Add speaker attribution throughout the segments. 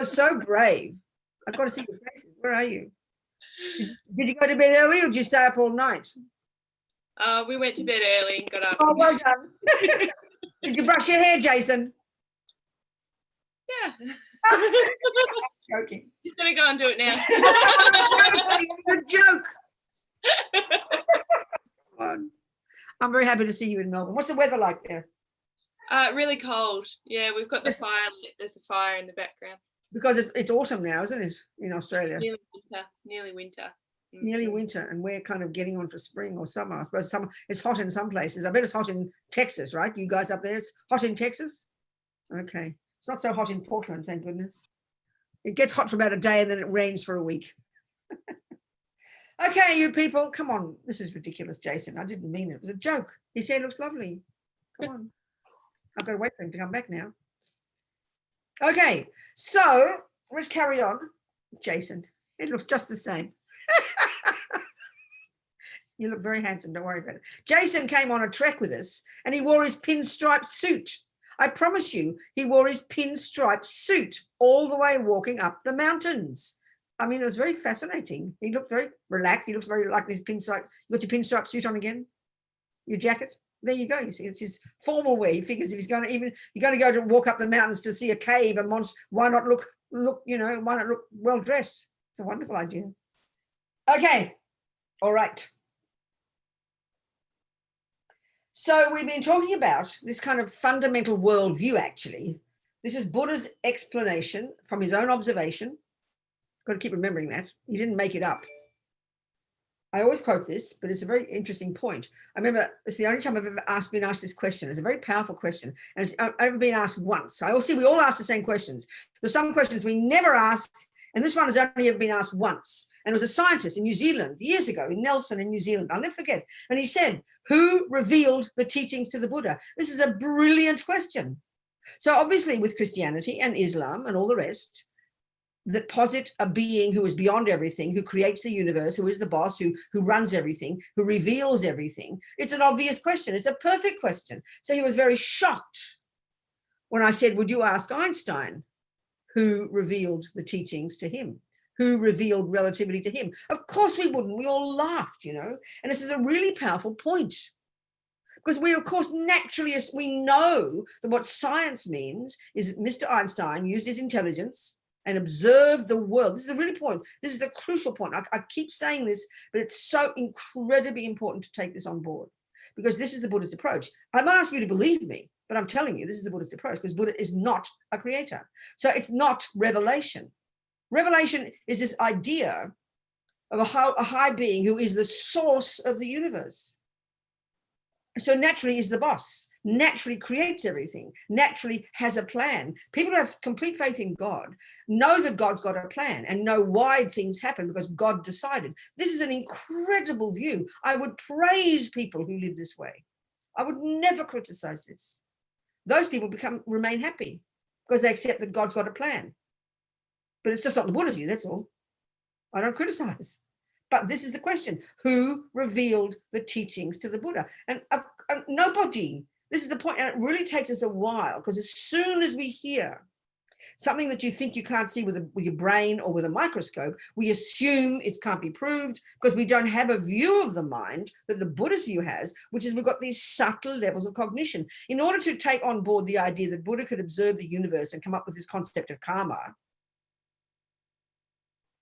Speaker 1: so brave. I've got to see your faces. Where are you? Did you go to bed early or did you stay up all night?
Speaker 2: We went to bed early and got up.
Speaker 1: Oh, well done. Did you brush your hair, Jason?
Speaker 2: Yeah.
Speaker 1: Joking.
Speaker 2: He's going to go and do it now.
Speaker 1: Good joke. I'm very happy to see you in Melbourne. What's the weather like there?
Speaker 2: Really cold. Yeah, we've got the fire lit. There's a fire in the background.
Speaker 1: Because it's autumn now, isn't it, in Australia?
Speaker 2: Nearly winter.
Speaker 1: Nearly winter, and we're kind of getting on for spring or summer. I suppose summer. It's hot in some places. I bet it's hot in Texas, right? You guys up there, it's hot in Texas? Okay. It's not so hot in Portland, thank goodness. It gets hot for about a day and then it rains for a week. Okay, you people, come on. This is ridiculous, Jason. I didn't mean it. It was a joke. His hair looks lovely. Come on. I've got to wait for him to come back now. Okay, so let's carry on. Jason, it looks just the same. You look very handsome, don't worry about it. Jason came on a trek with us and he wore his pinstripe suit. I promise you, he wore his pinstripe suit all the way walking up the mountains. I mean, it was very fascinating. He looked very relaxed. He looks very like his pinstripe. You got your pinstripe suit on again? Your jacket? There you go. You see, it's his formal wear. He figures if he's going to go to walk up the mountains to see a cave, a monster, why not look, why not look well dressed? It's a wonderful idea. Okay. All right. So we've been talking about this kind of fundamental worldview, actually. This is Buddha's explanation from his own observation. Got to keep remembering that. He didn't make it up. I always quote this, but it's a very interesting point. I remember it's the only time I've ever been asked this question. It's a very powerful question. And I've ever been asked once. We all ask the same questions. There's some questions we never asked, and this one has only ever been asked once. And it was a scientist in New Zealand years ago, in Nelson in New Zealand. I'll never forget. And he said, who revealed the teachings to the Buddha? This is a brilliant question. So obviously with Christianity and Islam and all the rest, that posit a being who is beyond everything, who creates the universe, who is the boss, who runs everything, who reveals everything. It's an obvious question. It's a perfect question. So he was very shocked when I said, would you ask Einstein who revealed the teachings to him? Who revealed relativity to him? Of course we wouldn't. We all laughed, And this is a really powerful point. Because we, of course, naturally, we know that what science means is Mr. Einstein used his intelligence and observed the world. This is a really point. This is the crucial point. I keep saying this, but it's so incredibly important to take this on board because this is the Buddhist approach. I'm not asking you to believe me, but I'm telling you, this is the Buddhist approach because Buddha is not a creator. So it's not revelation. Revelation is this idea of a high being who is the source of the universe. So naturally is the boss, naturally creates everything, naturally has a plan. People who have complete faith in God know that God's got a plan and know why things happen because God decided. This is an incredible view. I would praise people who live this way. I would never criticize this. Those people remain happy because they accept that God's got a plan. But it's just not the Buddha's view, that's all. I don't criticize. But this is the question. Who revealed the teachings to the Buddha? And nobody. This is the point. And it really takes us a while because as soon as we hear something that you think you can't see with your brain or with a microscope, we assume it can't be proved because we don't have a view of the mind that the Buddhist view has, which is we've got these subtle levels of cognition. In order to take on board the idea that Buddha could observe the universe and come up with this concept of karma,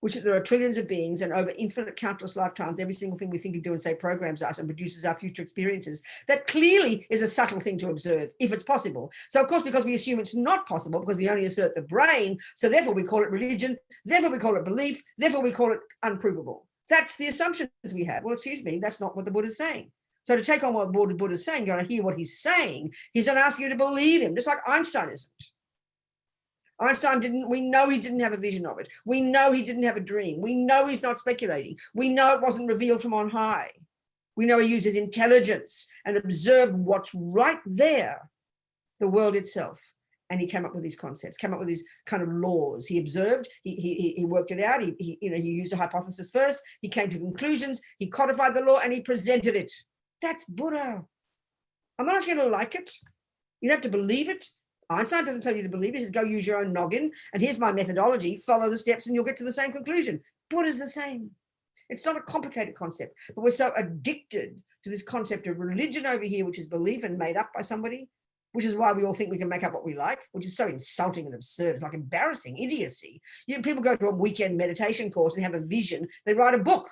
Speaker 1: which there are trillions of beings and over infinite countless lifetimes, every single thing we think and do and say programs us and produces our future experiences. That clearly is a subtle thing to observe, if it's possible. So, of course, because we assume it's not possible, because we only assert the brain, so therefore we call it religion, therefore we call it belief, therefore we call it unprovable. That's the assumptions we have. Well, excuse me, that's not what the Buddha's saying. So to take on what the Buddha's saying, you're going to hear what he's saying. He's going to ask you to believe him, just like Einstein isn't. We know he didn't have a vision of it. We know he didn't have a dream. We know he's not speculating. We know it wasn't revealed from on high. We know he used his intelligence and observed what's right there, the world itself. And he came up with these concepts, came up with these kind of laws. He observed, he worked it out. He used a hypothesis first. He came to conclusions. He codified the law and he presented it. That's Buddha. I'm not asking you to like it. You don't have to believe it. Einstein doesn't tell you to believe it. He says, go use your own noggin, and here's my methodology, follow the steps and you'll get to the same conclusion. Buddha's the same. It's not a complicated concept, but we're so addicted to this concept of religion over here, which is belief and made up by somebody, which is why we all think we can make up what we like, which is so insulting and absurd. It's like embarrassing, idiocy. People go to a weekend meditation course and have a vision. They write a book.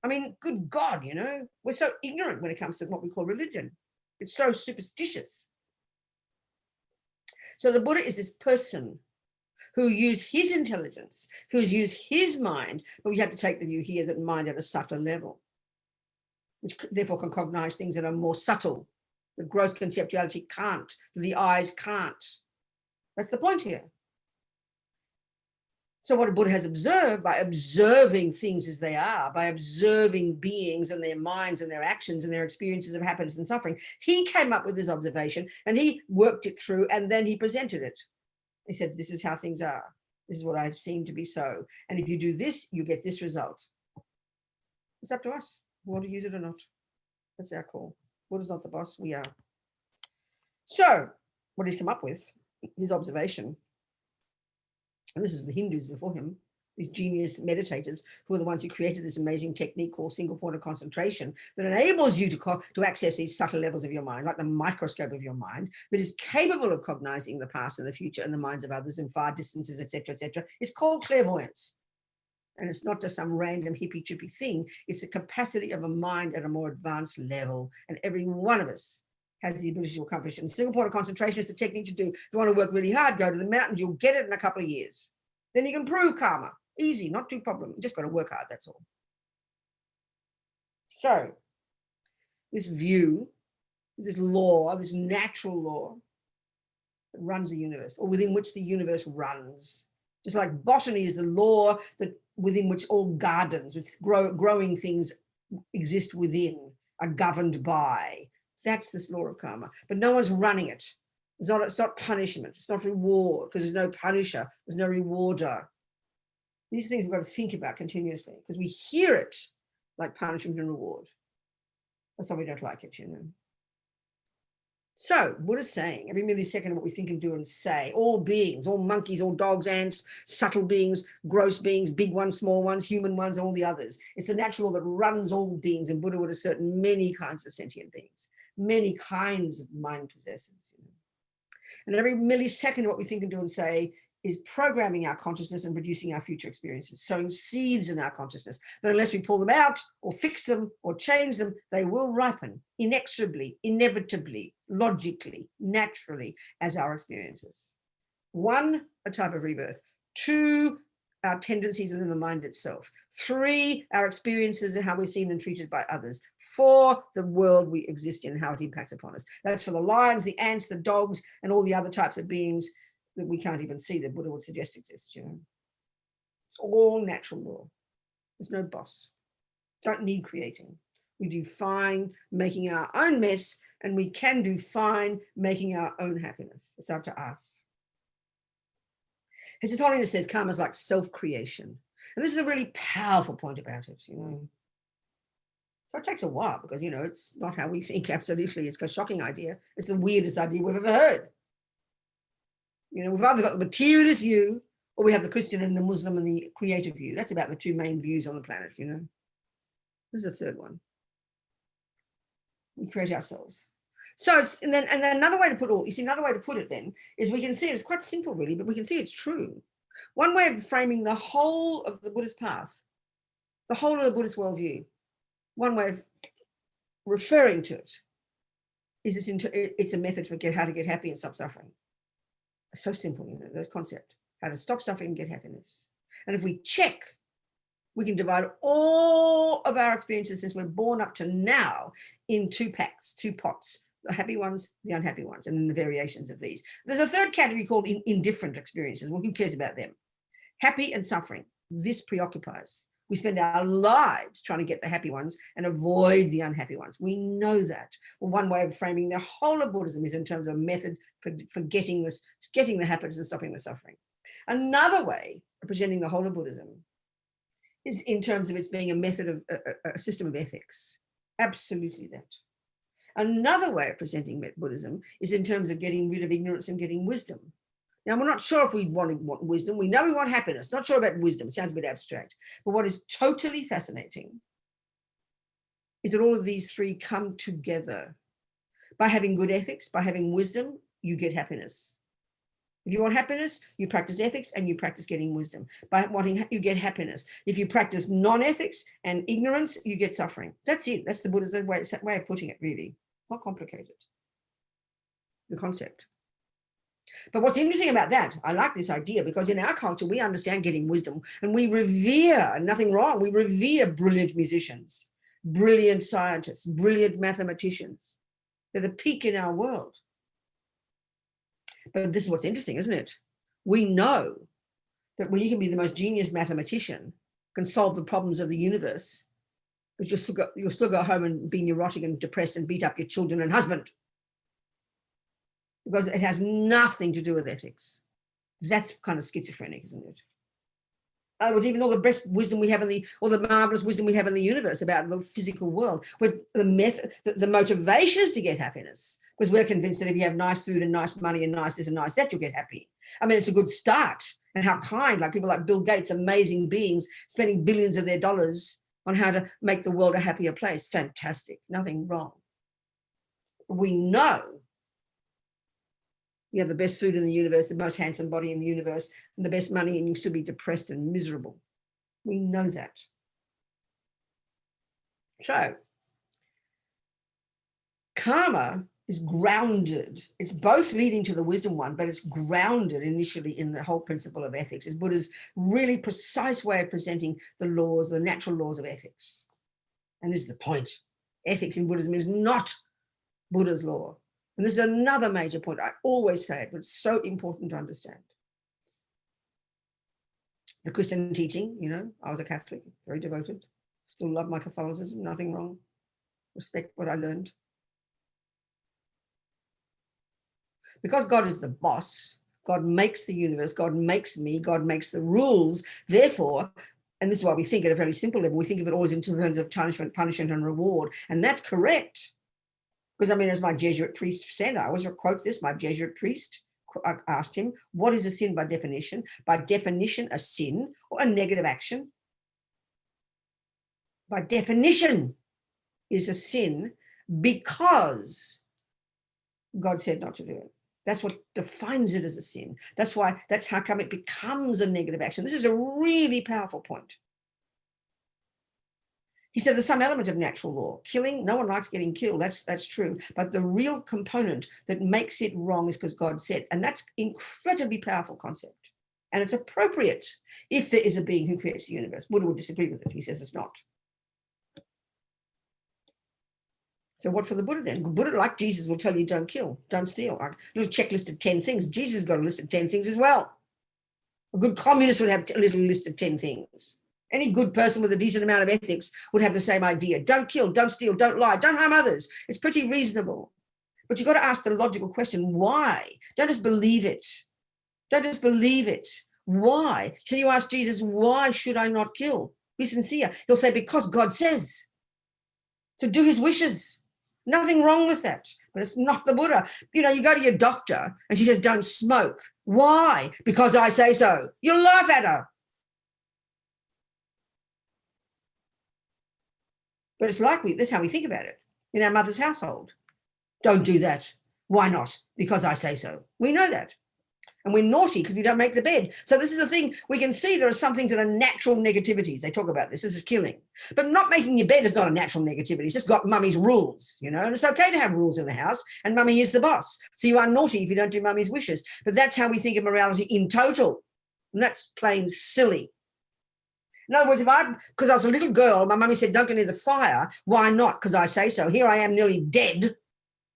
Speaker 1: I mean, good God, we're so ignorant when it comes to what we call religion. It's so superstitious. So the Buddha is this person who used his intelligence, who's used his mind, but we have to take the view here that mind at a subtler level, which therefore can cognize things that are more subtle, that gross conceptuality can't, that the eyes can't. That's the point here. So what a Buddha has observed, by observing things as they are, by observing beings and their minds and their actions and their experiences of happiness and suffering, he came up with this observation and he worked it through and then he presented it. He said, this is how things are. This is what I've seen to be so. And if you do this, you get this result. It's up to us. We want to use it or not. That's our call. Buddha's not the boss, we are. So what he's come up with, his observation, and this is the Hindus before him, these genius meditators who are the ones who created this amazing technique called single point of concentration that enables you to access these subtle levels of your mind, like the microscope of your mind, that is capable of cognizing the past and the future and the minds of others in far distances, etc., etc. It's called clairvoyance. And it's not just some random hippy-chippy thing. It's the capacity of a mind at a more advanced level. And every one of us has the ability to accomplish it. And single point of concentration is the technique to do. If you want to work really hard, go to the mountains, you'll get it in a couple of years. Then you can prove karma. Easy, not too problem. You just got to work hard, that's all. So this view, this law, this natural law that runs the universe, or within which the universe runs. Just like botany is the law that within which all gardens, which growing things exist within, are governed by. That's this law of karma. But no one's running it. It's not punishment. It's not reward, because there's no punisher. There's no rewarder. These things we've got to think about continuously, because we hear it like punishment and reward. That's why we don't like it, So Buddha's saying every millisecond of what we think and do and say, all beings, all monkeys, all dogs, ants, subtle beings, gross beings, big ones, small ones, human ones, all the others. It's the natural law that runs all beings, and Buddha would assert many kinds of sentient beings, many kinds of mind possessors. And every millisecond of what we think and do and say is programming our consciousness and producing our future experiences, sowing seeds in our consciousness that unless we pull them out or fix them or change them, they will ripen inexorably, inevitably, logically, naturally as our experiences. 1, a type of rebirth. 2, our tendencies within the mind itself. 3, our experiences and how we're seen and treated by others. 4, the world we exist in and how it impacts upon us. That's for the lions, the ants, the dogs, and all the other types of beings that we can't even see that Buddha would suggest exist. It's all natural law. There's no boss. Don't need creating. We do fine making our own mess, and we can do fine making our own happiness. It's up to us. His Holiness says karma is like self-creation. And this is a really powerful point about it, So it takes a while because, it's not how we think, absolutely. It's a shocking idea. It's the weirdest idea we've ever heard. We've either got the materialist view or we have the Christian and the Muslim and the creative view. That's about the 2 main views on the planet, This is the third one. We create ourselves. So and then another way to put it then is we can see it. It's quite simple really, but we can see it's true. One way of framing the whole of the Buddhist path, the whole of the Buddhist worldview, one way of referring to it is it's a method for how to get happy and stop suffering. It's so simple, those concepts, how to stop suffering and get happiness. And if we check, we can divide all of our experiences since we're born up to now in 2 pots, the happy ones, the unhappy ones, and then the variations of these. There's a third category called indifferent experiences. Well, who cares about them? Happy and suffering. This preoccupies. We spend our lives trying to get the happy ones and avoid the unhappy ones. We know that. Well, one way of framing the whole of Buddhism is in terms of method for getting the happiness and stopping the suffering. Another way of presenting the whole of Buddhism is in terms of its being a method of a system of ethics. Absolutely that. Another way of presenting Buddhism is in terms of getting rid of ignorance and getting wisdom. Now, we're not sure if we want wisdom. We know we want happiness. Not sure about wisdom. Sounds a bit abstract. But what is totally fascinating is that all of these three come together. By having good ethics, by having wisdom, you get happiness. If you want happiness, you practice ethics and you practice getting wisdom. By wanting, you get happiness. If you practice non-ethics and ignorance, you get suffering. That's it. That's the Buddha's way of putting it, really. Not complicated. The concept. But what's interesting about that, I like this idea, because in our culture, we understand getting wisdom and we revere, nothing wrong, we revere brilliant musicians, brilliant scientists, brilliant mathematicians. They're the peak in our world. But this is what's interesting, isn't it? We know that when you can be the most genius mathematician, can solve the problems of the universe, but you'll still go home and be neurotic and depressed and beat up your children and husband. Because it has nothing to do with ethics. That's kind of schizophrenic, isn't it? In other words, even all the best wisdom we have all the marvelous wisdom we have in the universe about the physical world, with the motivations to get happiness, because we're convinced that if you have nice food and nice money and nice this and nice that, you'll get happy. I mean, it's a good start. And how kind, like people like Bill Gates, amazing beings, spending billions of their dollars on how to make the world a happier place. Fantastic, nothing wrong. We know you have the best food in the universe, the most handsome body in the universe, and the best money, and you still be depressed and miserable. We know that. So, karma is grounded. It's both leading to the wisdom one, but it's grounded initially in the whole principle of ethics. It's Buddha's really precise way of presenting the laws, the natural laws of ethics. And this is the point. Ethics in Buddhism is not Buddha's law. And this is another major point. I always say it, but it's so important to understand. The Christian teaching, you know, I was a Catholic, very devoted, still love my Catholicism, nothing wrong. Respect what I learned. Because God is the boss, God makes the universe, God makes me, God makes the rules. Therefore, and this is why we think at a very simple level, we think of it always in terms of punishment and reward. And that's correct. Because, I mean, as my Jesuit priest said, I always quote this, my Jesuit priest, I asked him, what is a sin by definition? By definition, a sin or a negative action. By definition is a sin because God said not to do it. That's what defines it as a sin. That's how come it becomes a negative action. This is a really powerful point. He said there's some element of natural law. Killing, no one likes getting killed. That's true. But the real component that makes it wrong is because God said. And that's incredibly powerful concept. And it's appropriate if there is a being who creates the universe. Buddha would disagree with it. He says it's not. So what for the Buddha then? Buddha, like Jesus, will tell you don't kill, don't steal. A little checklist of 10 things. Jesus has got a list of 10 things as well. A good communist would have a little list of 10 things. Any good person with a decent amount of ethics would have the same idea. Don't kill, don't steal, don't lie, don't harm others. It's pretty reasonable. But you've got to ask the logical question, why? Don't just believe it. Don't just believe it. Why? Can you ask Jesus, why should I not kill? Be sincere. He'll say, because God says. So do his wishes. Nothing wrong with that. But it's not the Buddha. You know, you go to your doctor and she says, don't smoke. Why? Because I say so. You'll laugh at her. But it's like that's how we think about it in our mother's household. Don't do that. Why not? Because I say so. We know that. And we're naughty because we don't make the bed. So this is the thing. We can see there are some things that are natural negativities. They talk about this. This is killing. But not making your bed is not a natural negativity. It's just got mummy's rules, you know. And it's okay to have rules in the house. And mummy is the boss. So you are naughty if you don't do mummy's wishes. But that's how we think of morality in total. And that's plain silly. In other words, because I was a little girl, my mummy said, don't go near the fire. Why not? Because I say so. Here I am nearly dead,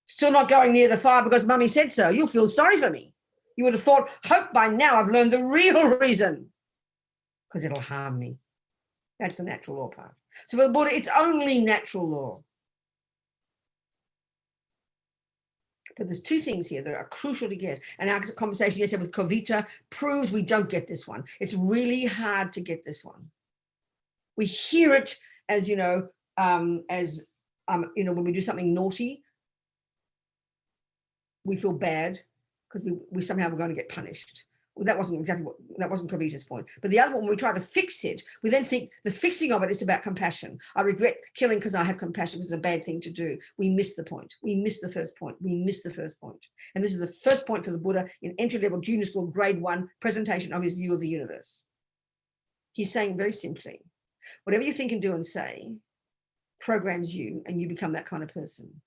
Speaker 1: still not going near the fire because mummy said so. You'll feel sorry for me. You would have thought, hope by now I've learned the real reason, because it'll harm me. That's the natural law part. So for the Buddha, it's only natural law. But there's two things here that are crucial to get. And our conversation yesterday with Kovita proves we don't get this one. It's really hard to get this one. We hear it as, when we do something naughty, we feel bad because we somehow were going to get punished. Well, that wasn't Kavita's point. But the other one, when we try to fix it, we then think the fixing of it is about compassion. I regret killing because I have compassion because it's a bad thing to do. We miss the point. We miss the first point. We miss the first point. And this is the first point for the Buddha in entry-level junior school grade 1 presentation of his view of the universe. He's saying very simply, whatever you think and do and say programs you and you become that kind of person.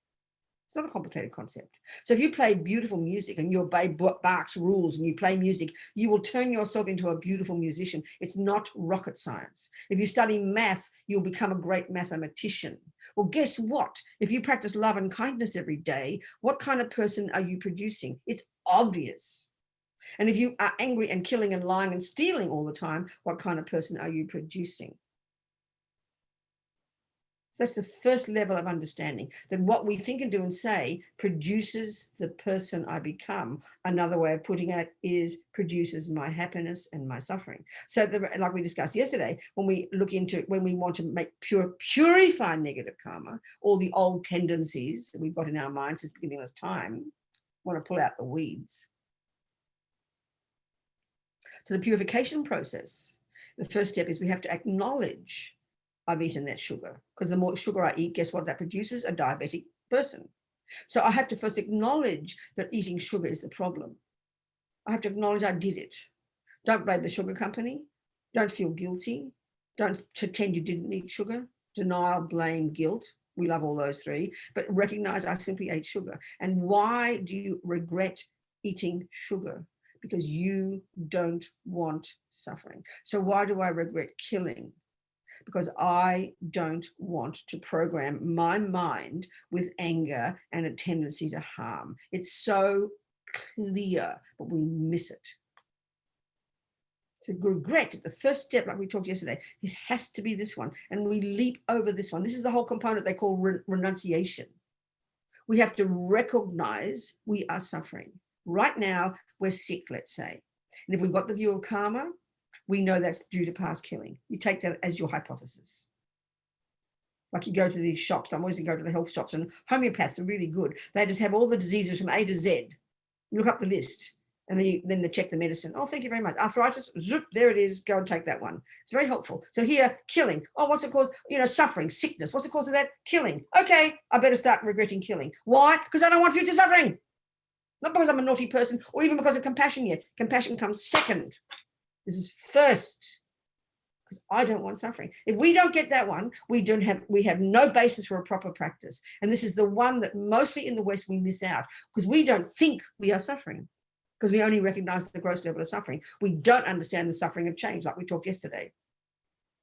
Speaker 1: It's not a complicated concept. So if you play beautiful music and you obey Bach's rules and you play music, you will turn yourself into a beautiful musician. It's not rocket science. If you study math, you'll become a great mathematician. Well, guess what? If you practice love and kindness every day, what kind of person are you producing? It's obvious. And if you are angry and killing and lying and stealing all the time, what kind of person are you producing? So that's the first level of understanding, that what we think and do and say produces the person I become. Another way of putting it is produces my happiness and my suffering. So like we discussed yesterday, when we want to make purify negative karma, all the old tendencies that we've got in our minds since beginningless time, want to pull out the weeds. So the purification process, the first step is we have to acknowledge I've eaten that sugar, because the more sugar I eat, guess what that produces? A diabetic person. So I have to first acknowledge that eating sugar is the problem. I have to acknowledge I did it. Don't blame the sugar company. Don't feel guilty. Don't pretend you didn't eat sugar. Denial, blame, guilt. We love all those three, but recognize I simply ate sugar. And why do you regret eating sugar? Because you don't want suffering. So why do I regret killing? Because I don't want to program my mind with anger and a tendency to harm. It's so clear, but we miss it. So regret, the first step, like we talked yesterday, it has to be this one. And we leap over this one. This is the whole component they call renunciation. We have to recognize we are suffering. Right now, we're sick, let's say. And if we've got the view of karma, we know that's due to past killing. You take that as your hypothesis. Like you go to these shops, I'm always going to go to the health shops, and homeopaths are really good. They just have all the diseases from A to Z. You look up the list, and then they check the medicine. Oh, thank you very much. Arthritis, zoop, there it is. Go and take that one. It's very helpful. So here, killing. Oh, what's the cause? Suffering, sickness. What's the cause of that? Killing. Okay, I better start regretting killing. Why? Because I don't want future suffering. Not because I'm a naughty person or even because of compassion yet. Compassion comes second. This is first, because I don't want suffering. If we don't get that one, we have no basis for a proper practice. And this is the one that mostly in the West we miss out, because we don't think we are suffering, because we only recognize the gross level of suffering. We don't understand the suffering of change, like we talked yesterday,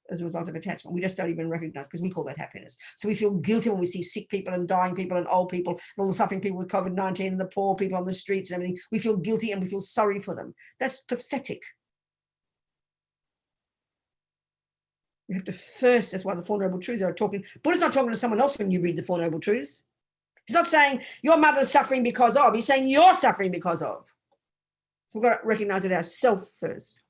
Speaker 1: as a result of attachment. We just don't even recognize, because we call that happiness. So we feel guilty when we see sick people and dying people and old people and all the suffering people with COVID-19 and the poor people on the streets and everything. We feel guilty and we feel sorry for them. That's pathetic. You have to first, that's why the Four Noble Truths are talking. Buddha's not talking to someone else when you read the Four Noble Truths. He's not saying your mother's suffering because of. He's saying you're suffering because of. So we've got to recognize it ourselves first.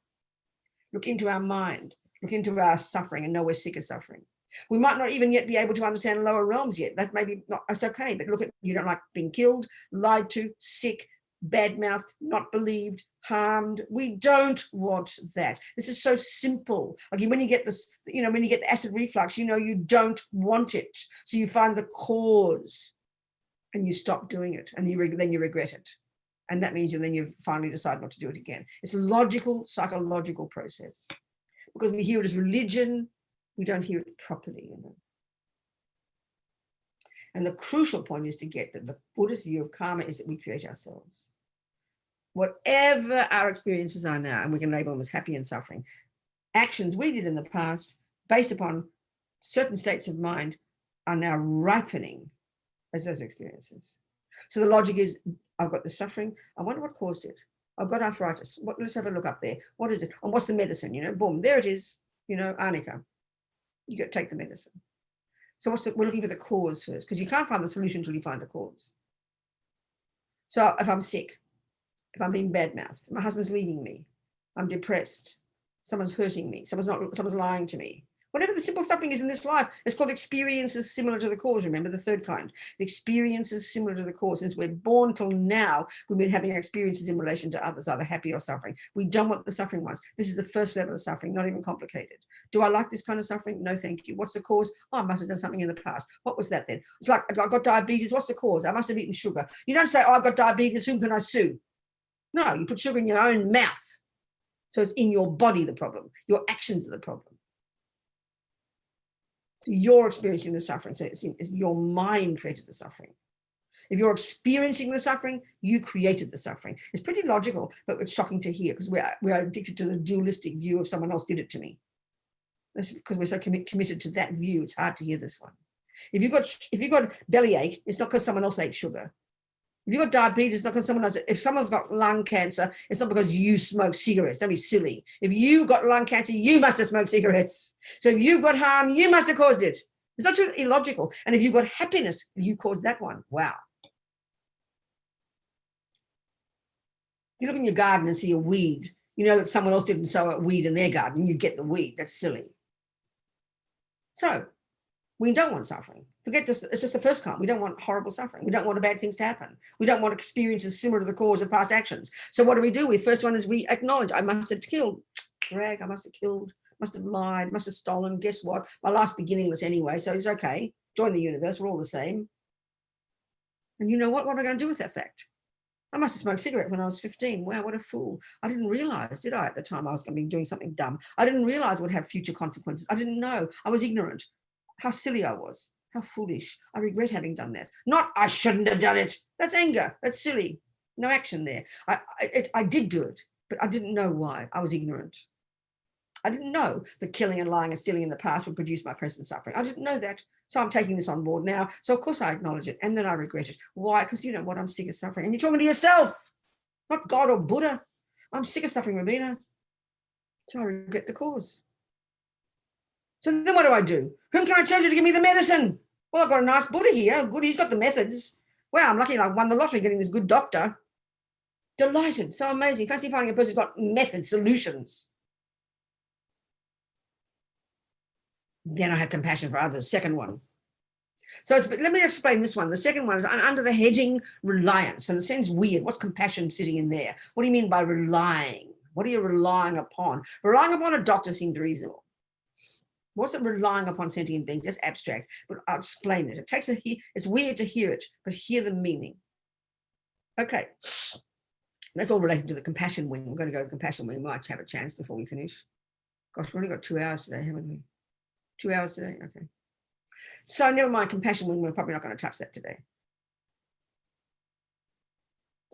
Speaker 1: Look into our mind. Look into our suffering and know we're sick of suffering. We might not even yet be able to understand lower realms yet. That may be not, it's okay. But look at, you don't like being killed, lied to, sick, bad-mouthed, not believed, harmed. We don't want that. This is so simple. Like when you get this, when you get the acid reflux, you don't want it. So you find the cause and you stop doing it, and then you regret it. And that means then you finally decide not to do it again. It's a logical, psychological process. Because we hear it as religion, we don't hear it properly. And the crucial point is to get that the Buddhist view of karma is that we create ourselves. Whatever our experiences are now, and we can label them as happy and suffering, actions we did in the past based upon certain states of mind are now ripening as those experiences. So the logic is, I've got the suffering, I wonder what caused it. I've got arthritis. Let's have a look up there. What is it? And what's the medicine? Boom, there it is. Arnica. You got to take the medicine. So we're looking for the cause first, because you can't find the solution until you find the cause. So if I'm sick, if I'm being bad-mouthed, my husband's leaving me, I'm depressed, someone's hurting me, someone's lying to me. Whatever the simple suffering is in this life, it's called experiences similar to the cause. Remember the third kind, the experiences similar to the cause. Since we're born till now, we've been having experiences in relation to others, either happy or suffering. We don't want the suffering ones. This is the first level of suffering, not even complicated. Do I like this kind of suffering? No, thank you. What's the cause? Oh, I must have done something in the past. What was that then? It's like, I got diabetes. What's the cause? I must have eaten sugar. You don't say, oh, I've got diabetes. Whom can I sue? No, you put sugar in your own mouth. So it's in your body, the problem. Your actions are the problem. So you're experiencing the suffering. So it's your mind created the suffering. If you're experiencing the suffering, you created the suffering. It's pretty logical, but it's shocking to hear because we are addicted to the dualistic view of someone else did it to me. That's because we're so committed to that view. It's hard to hear this one. If you've got bellyache, it's not because someone else ate sugar. If you've got diabetes, it's not because someone else. If someone's got lung cancer, it's not because you smoke cigarettes. Don't be silly. If you got lung cancer, you must have smoked cigarettes. So if you got harm, you must have caused it. It's not too illogical. And if you've got happiness, you caused that one. Wow. If you look in your garden and see a weed, you know that someone else didn't sow a weed in their garden, you get the weed. That's silly. So we don't want suffering. Forget this. It's just the first kind. We don't want horrible suffering. We don't want bad things to happen. We don't want experiences similar to the cause of past actions. So what do? The first one is we acknowledge I must have killed. Drag, I must have killed, must have lied, must have stolen. Guess what? My life's beginningless anyway, so it's okay. Join the universe. We're all the same. And you know what? What am I going to do with that fact? I must have smoked a cigarette when I was 15. Wow, what a fool. I didn't realize, did I, at the time I was going to be doing something dumb. I didn't realize it would have future consequences. I didn't know. I was ignorant. How silly I was. How foolish. I regret having done that. Not, I shouldn't have done it. That's anger. That's silly. No action there. I did do it, but I didn't know why. I was ignorant. I didn't know that killing and lying and stealing in the past would produce my present suffering. I didn't know that. So I'm taking this on board now. So of course I acknowledge it. And then I regret it. Why? Because you know what? I'm sick of suffering. And you're talking to yourself, not God or Buddha. I'm sick of suffering, Robina. So I regret the cause. So then what do? Whom can I turn to give me the medicine? Well, I've got a nice Buddha here. Good, he's got the methods. Wow, I'm lucky I won the lottery getting this good doctor. Delighted, so amazing. Fancy finding a person who's got method solutions. Then I have compassion for others, second one. So let me explain this one. The second one is under the heading reliance, and it sounds weird. What's compassion sitting in there? What do you mean by relying? What are you relying upon? Relying upon a doctor seems reasonable. What's it relying upon sentient beings? That's abstract, but I'll explain it. It's weird to hear it, but hear the meaning. Okay, that's all related to the compassion wing. We're going to go to the compassion wing. We might have a chance before we finish. Gosh, we've only got 2 hours today, haven't we? 2 hours today, okay. So never mind compassion wing. We're probably not going to touch that today.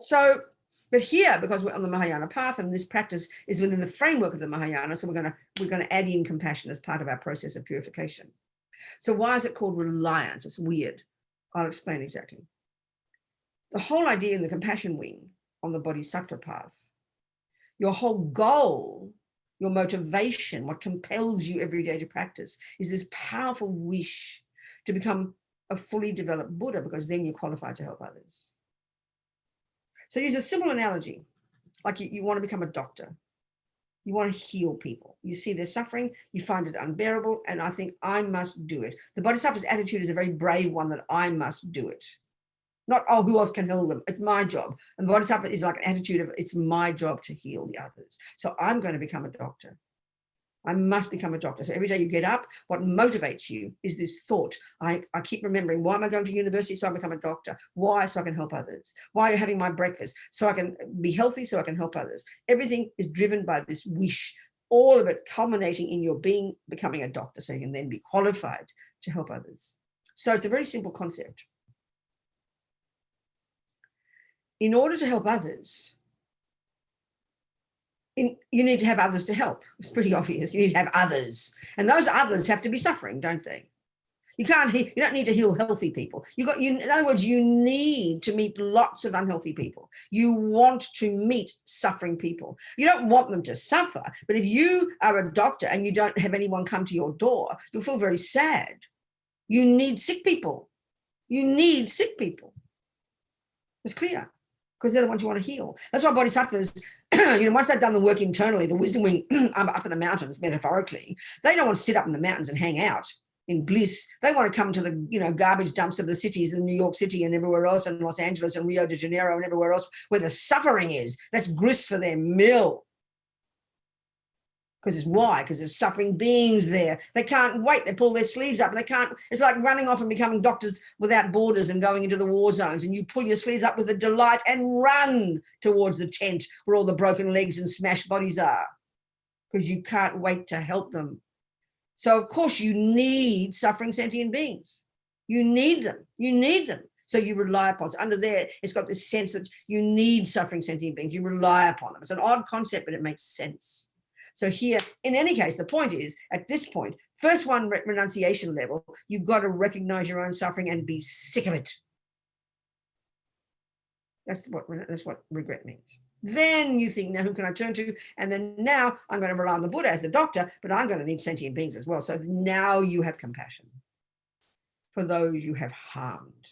Speaker 1: So, but here, because we're on the Mahayana path, and this practice is within the framework of the Mahayana, so we're going to add in compassion as part of our process of purification. So why is it called reliance? It's weird. I'll explain exactly. The whole idea in the compassion wing on the bodhisattva path, your whole goal, your motivation, what compels you every day to practice is this powerful wish to become a fully developed Buddha, because then you're qualified to help others. So use a simple analogy, like you want to become a doctor. You want to heal people. You see their suffering, you find it unbearable, and I think I must do it. The bodhisattva's attitude is a very brave one, that I must do it. Not, oh, who else can heal them? It's my job. And the bodhisattva is like an attitude of, it's my job to heal the others. So I'm going to become a doctor. I must become a doctor. So every day you get up, what motivates you is this thought. I keep remembering, why am I going to university? So I become a doctor. Why? So I can help others. Why are you having my breakfast? So I can be healthy, so I can help others. Everything is driven by this wish, all of it culminating in your becoming a doctor, so you can then be qualified to help others. So it's a very simple concept. In order to help others, you need to have others to help. It's pretty obvious. You need to have others. And those others have to be suffering, don't they? You don't need to heal healthy people. In other words, you need to meet lots of unhealthy people. You want to meet suffering people. You don't want them to suffer, but if you are a doctor and you don't have anyone come to your door, you'll feel very sad. You need sick people. You need sick people. It's clear. because they're the ones you want to heal. That's why bodhisattvas, once they've done the work internally, the wisdom wing up in the mountains, metaphorically, they don't want to sit up in the mountains and hang out in bliss. They want to come to the, garbage dumps of the cities in New York City and everywhere else, and Los Angeles and Rio de Janeiro and everywhere else where the suffering is. That's grist for their mill. Because it's why? Because there's suffering beings there. They can't wait. They pull their sleeves up and they can't. It's like running off and becoming doctors without borders and going into the war zones. And you pull your sleeves up with a delight and run towards the tent where all the broken legs and smashed bodies are, because you can't wait to help them. So, of course, you need suffering sentient beings. You need them. You need them. So you rely upon. So under there, it's got this sense that you need suffering sentient beings. You rely upon them. It's an odd concept, but it makes sense. So here, in any case, the point is, at this point, first one, renunciation level, you've got to recognize your own suffering and be sick of it. That's what regret means. Then you think, now who can I turn to? And then now I'm going to rely on the Buddha as the doctor, but I'm going to need sentient beings as well. So now you have compassion for those you have harmed.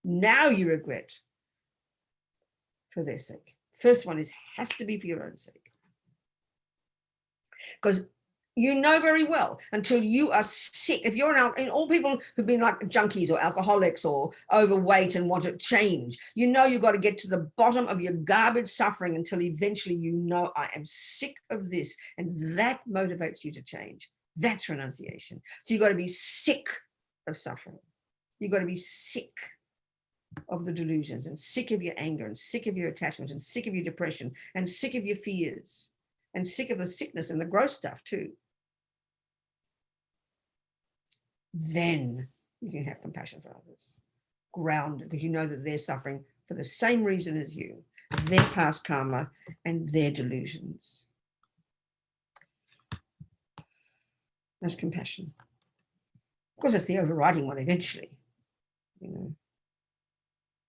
Speaker 1: Now you regret for their sake. First one has to be for your own sake. Because you know very well, until you are sick, if you're all people who've been like junkies or alcoholics or overweight and want to change, you've got to get to the bottom of your garbage suffering until eventually I am sick of this, and that motivates you to change. That's renunciation. So you've got to be sick of suffering. You've got to be sick of the delusions, and sick of your anger, and sick of your attachment, and sick of your depression, and sick of your fears, and sick of the sickness and the gross stuff too. Then you can have compassion for others, grounded, because you know that they're suffering for the same reason as you, their past karma and their delusions. That's compassion. Of course, that's the overriding one eventually.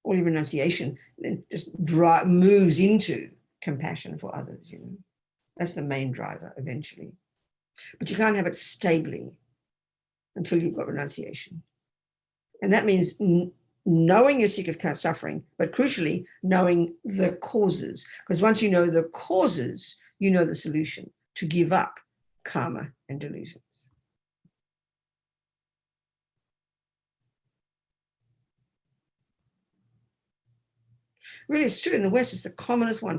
Speaker 1: All your renunciation then just moves into compassion for others. That's the main driver eventually. But you can't have it stably until you've got renunciation. And that means knowing you're sick of suffering, but crucially, knowing the causes. Because once you know the causes, you know the solution: to give up karma and delusions. Really, it's true. In the West, it's the commonest one.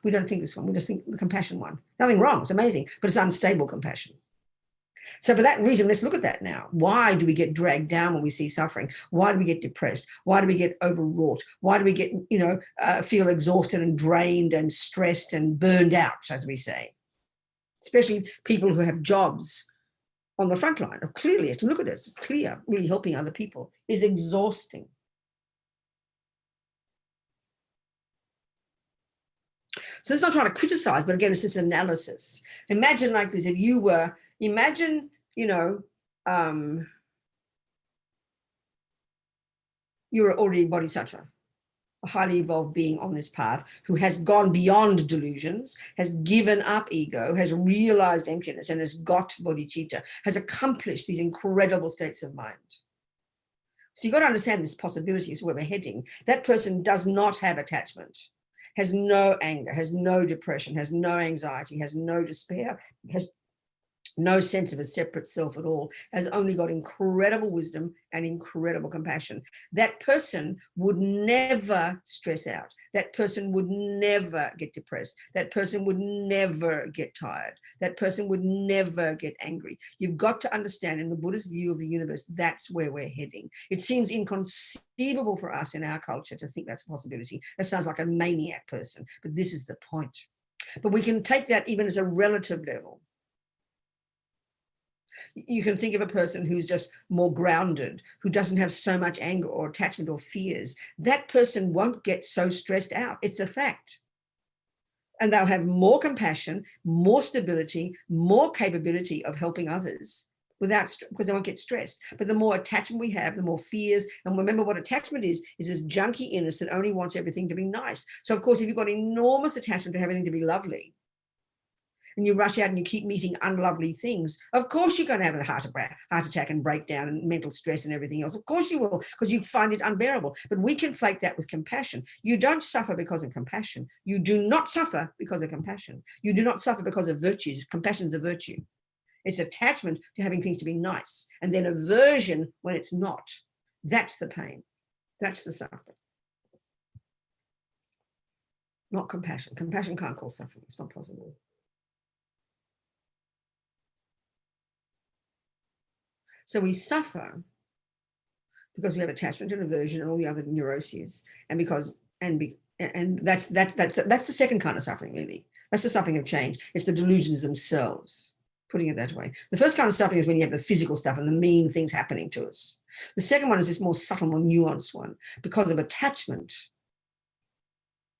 Speaker 1: We don't think this one. We just think the compassion one. Nothing wrong. It's amazing, but it's unstable compassion. So for that reason, let's look at that now. Why do we get dragged down when we see suffering? Why do we get depressed? Why do we get overwrought? Why do we get, feel exhausted and drained and stressed and burned out, as we say? Especially people who have jobs on the front line. Clearly, look at it. It's clear. Really helping other people is exhausting. So it's not trying to criticize, but again, it's this analysis. Imagine like this: if you were, you were already a bodhisattva, a highly evolved being on this path who has gone beyond delusions, has given up ego, has realized emptiness, and has got bodhicitta, has accomplished these incredible states of mind. So you've got to understand this possibility is where we're heading. That person does not have attachment, has no anger, has no depression, has no anxiety, has no despair, has no sense of a separate self at all, has only got incredible wisdom and incredible compassion. That person would never stress out. That person would never get depressed. That person would never get tired. That person would never get angry. You've got to understand, in the Buddhist view of the universe, that's where we're heading. It seems inconceivable for us in our culture to think that's a possibility. That sounds like a maniac person, but this is the point. But we can take that even as a relative level. You can think of a person who's just more grounded, who doesn't have so much anger or attachment or fears. That person won't get so stressed out. It's a fact. And they'll have more compassion, more stability, more capability of helping others because they won't get stressed. But the more attachment we have, the more fears. And remember what attachment is this junky inness that only wants everything to be nice. So of course, if you've got enormous attachment to everything to be lovely, and you rush out and you keep meeting unlovely things, of course you're going to have a heart attack and breakdown and mental stress and everything else. Of course you will, because you find it unbearable. But we conflate that with compassion. You don't suffer because of compassion. You do not suffer because of compassion. You do not suffer because of virtues. Compassion is a virtue. It's attachment to having things to be nice, and then aversion when it's not. That's the pain. That's the suffering. Not compassion. Compassion can't cause suffering. It's not possible. So we suffer because we have attachment and aversion and all the other neuroses, and that's the second kind of suffering, really. That's the suffering of change. It's the delusions themselves, putting it that way. The first kind of suffering is when you have the physical stuff and the mean things happening to us. The second one is this more subtle, more nuanced one. Because of attachment,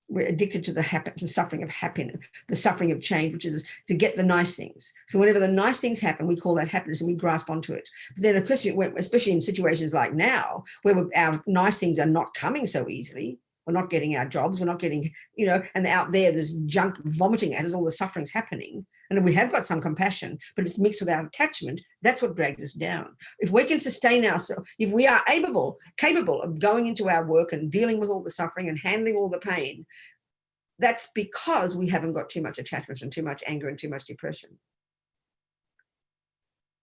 Speaker 1: we're addicted to the suffering of happiness, the suffering of change, which is to get the nice things. So whenever the nice things happen, we call that happiness and we grasp onto it. But then, of course, especially in situations like now, where our nice things are not coming so easily, we're not getting our jobs, we're not getting, and out there's junk vomiting at us, all the suffering's happening. And we have got some compassion, but it's mixed with our attachment. That's what drags us down. If we can sustain ourselves, if we are capable of going into our work and dealing with all the suffering and handling all the pain, that's because we haven't got too much attachment and too much anger and too much depression.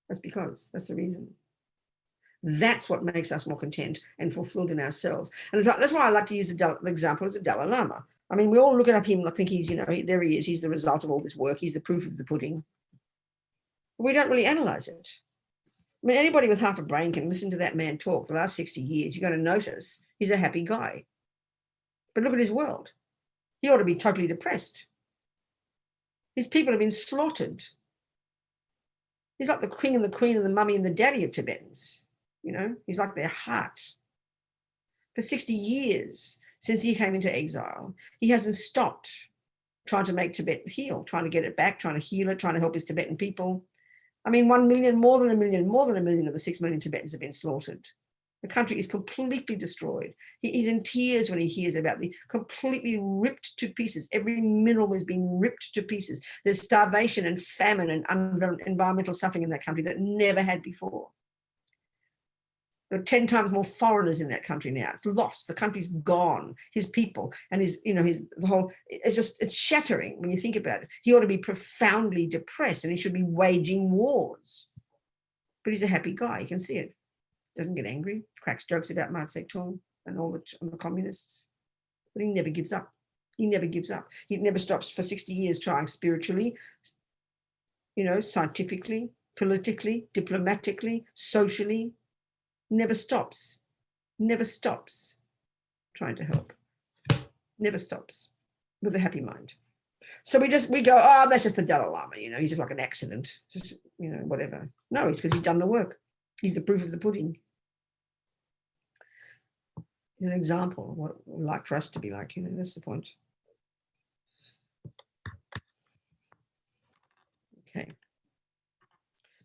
Speaker 1: That's the reason. That's what makes us more content and fulfilled in ourselves. And that's why I like to use the example of the Dalai Lama. I mean, we all look at him and think he's, there he is. He's the result of all this work. He's the proof of the pudding. But we don't really analyze it. I mean, anybody with half a brain can listen to that man talk the last 60 years. You're going to notice he's a happy guy. But look at his world. He ought to be totally depressed. His people have been slaughtered. He's like the king and the queen and the mummy and the daddy of Tibetans. He's like their heart. For 60 years since he came into exile, he hasn't stopped trying to make Tibet heal, trying to get it back, trying to heal it, trying to help his Tibetan people. I mean, 1 million, more than a million of the 6 million Tibetans have been slaughtered. The country is completely destroyed. He's in tears when he hears about the completely ripped to pieces. Every mineral is being ripped to pieces. There's starvation and famine and environmental suffering in that country that never had before. There are 10 times more foreigners in that country now. It's lost. The country's gone. His people and it's shattering when you think about it. He ought to be profoundly depressed and he should be waging wars. But he's a happy guy. You can see it. Doesn't get angry, cracks jokes about Mao Zedong and all the communists. But he never gives up. He never gives up. He never stops for 60 years trying spiritually, scientifically, politically, diplomatically, socially. Never stops trying to help. Never stops with a happy mind. So we go, oh, that's just the Dalai Lama, he's just like an accident, just, whatever. No, it's because he's done the work. He's the proof of the pudding. He's an example of what we'd like for us to be like, that's the point. Okay.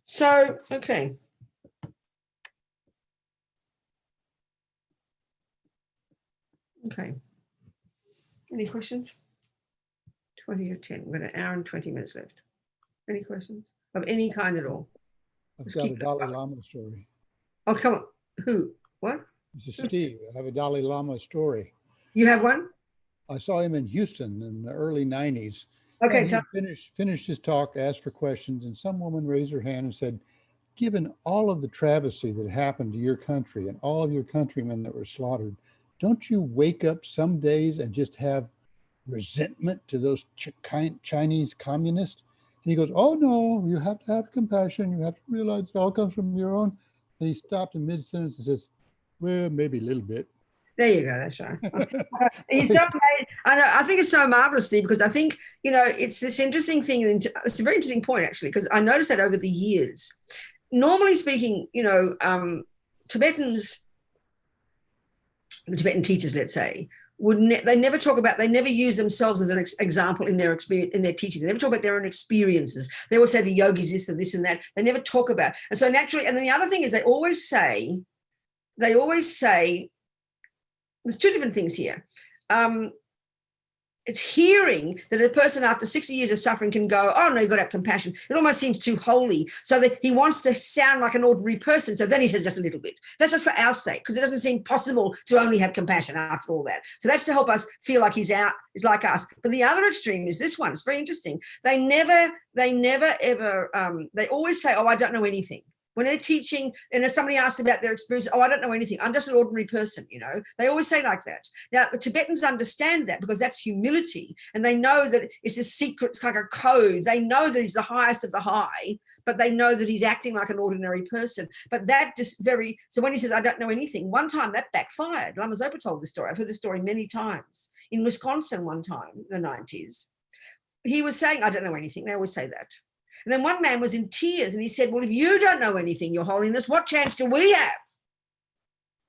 Speaker 1: So, okay. Okay. Any questions? 20 to 10. We've got an hour and 20 minutes left. Any questions of any kind at all?
Speaker 3: I've got a Dalai Lama story.
Speaker 1: Oh, come on. Who? What?
Speaker 3: This is Steve. I have a Dalai Lama story.
Speaker 1: You have one?
Speaker 3: I saw him in Houston in the early 90s.
Speaker 1: Okay.
Speaker 3: He finished his talk, asked for questions, and some woman raised her hand and said, given all of the travesty that happened to your country and all of your countrymen that were slaughtered, don't you wake up some days and just have resentment to those Chinese communists? And he goes, oh, no, you have to have compassion. You have to realize it all comes from your own. And he stopped in mid-sentence and says, well, maybe a little bit.
Speaker 1: There you go. That's right. I think it's so marvelous, Steve, because I think, it's this interesting thing. It's a very interesting point, actually, because I noticed that over the years. Normally speaking, Tibetans, the Tibetan teachers, let's say, they never use themselves as an example in their experience, in their teaching. They never talk about their own experiences. They always say the yogis this and that. They never talk about. And so naturally, and then the other thing is they always say, there's two different things here. it's hearing that a person after 60 years of suffering can go, oh no, you've got to have compassion. It almost seems too holy. So that he wants to sound like an ordinary person. So then he says just a little bit. That's just for our sake, because it doesn't seem possible to only have compassion after all that. So that's to help us feel like he's like us. But the other extreme is this one. It's very interesting. They never ever, they always say, oh, I don't know anything. When they're teaching, and if somebody asks about their experience, oh, I don't know anything. I'm just an ordinary person, you know. They always say like that. Now, the Tibetans understand that because that's humility, and they know that it's a secret, it's like a code. They know that he's the highest of the high, but they know that he's acting like an ordinary person. But that just so when he says, I don't know anything, one time that backfired. Lama Zopa told this story. I've heard this story many times. In Wisconsin one time, in the 90s, he was saying, I don't know anything. They always say that. And then one man was in tears and he said, well, if you don't know anything, Your Holiness, what chance do we have?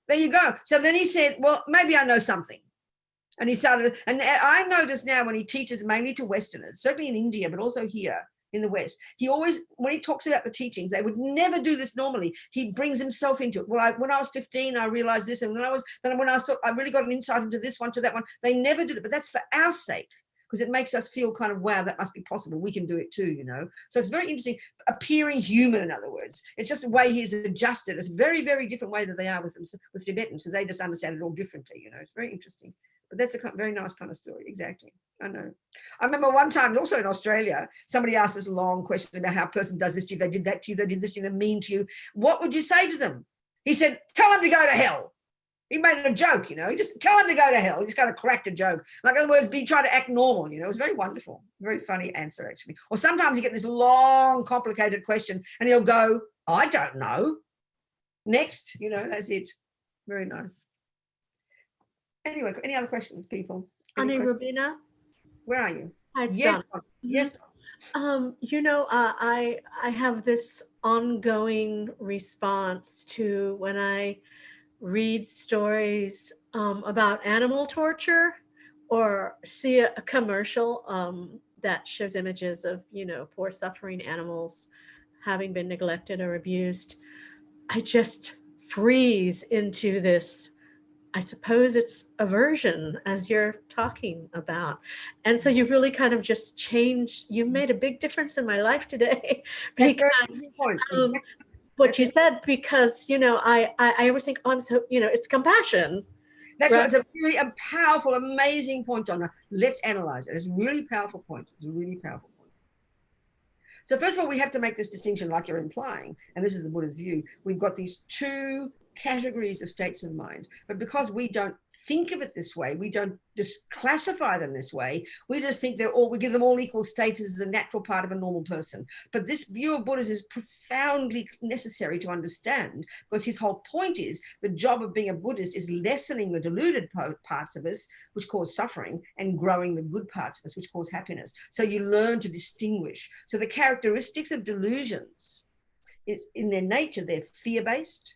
Speaker 1: There you go. So then he said, well, maybe I know something. And he started, and I notice now when he teaches mainly to Westerners, certainly in India, but also here in the West, he always, when he talks about the teachings, they would never do this normally. He brings himself into it. Well, when I was 15, I realized this. And when I thought I really got an insight into this one, to that one, they never do that. But that's for our sake, because it makes us feel kind of, wow, that must be possible. We can do it too, you know. So it's very interesting, appearing human, in other words. It's just the way he's adjusted. It's a very, very different way that they are with Tibetans, because they just understand it all differently, you know. It's very interesting. But that's a very nice kind of story, exactly. I know. I remember one time, also in Australia, somebody asked this long question about how a person does this to you, they did that to you, they did this, they're mean to you. What would you say to them? He said, tell them to go to hell. He made it a joke, you know. He just tell him to go to hell. He just kind of cracked a joke. Like, in other words, be trying to act normal, you know. It was very wonderful. Very funny answer, actually. Or sometimes you get this long, complicated question and he'll go, I don't know. Next, you know, that's it. Very nice. Anyway, any other questions, people?
Speaker 4: Robina?
Speaker 1: Where are you?
Speaker 4: Hi, it's
Speaker 1: Yes,
Speaker 4: Donna.
Speaker 1: yes.
Speaker 4: You know, I have this ongoing response to when I read stories about animal torture or see a commercial that shows images of, you know, poor suffering animals having been neglected or abused. I just freeze into this, I suppose it's aversion, as you're talking about. And so you really kind of just changed, you made a big difference in my life today. Because what you said, because, you know, I always think, oh, I'm so, you know, it's compassion.
Speaker 1: That's right. It's a really powerful, amazing point, Donna. Let's analyze it. It's a really powerful point. It's a really powerful point. So first of all, we have to make this distinction, like you're implying, and this is the Buddha's view. We've got these two categories of states of mind, but because we don't think of it this way, we don't just classify them this way, we just think we give them all equal status as a natural part of a normal person. But this view of Buddha's is profoundly necessary to understand, because his whole point is the job of being a Buddhist is lessening the deluded parts of us which cause suffering and growing the good parts of us which cause happiness. So you learn to distinguish. So the characteristics of delusions is, in their nature, they're fear-based,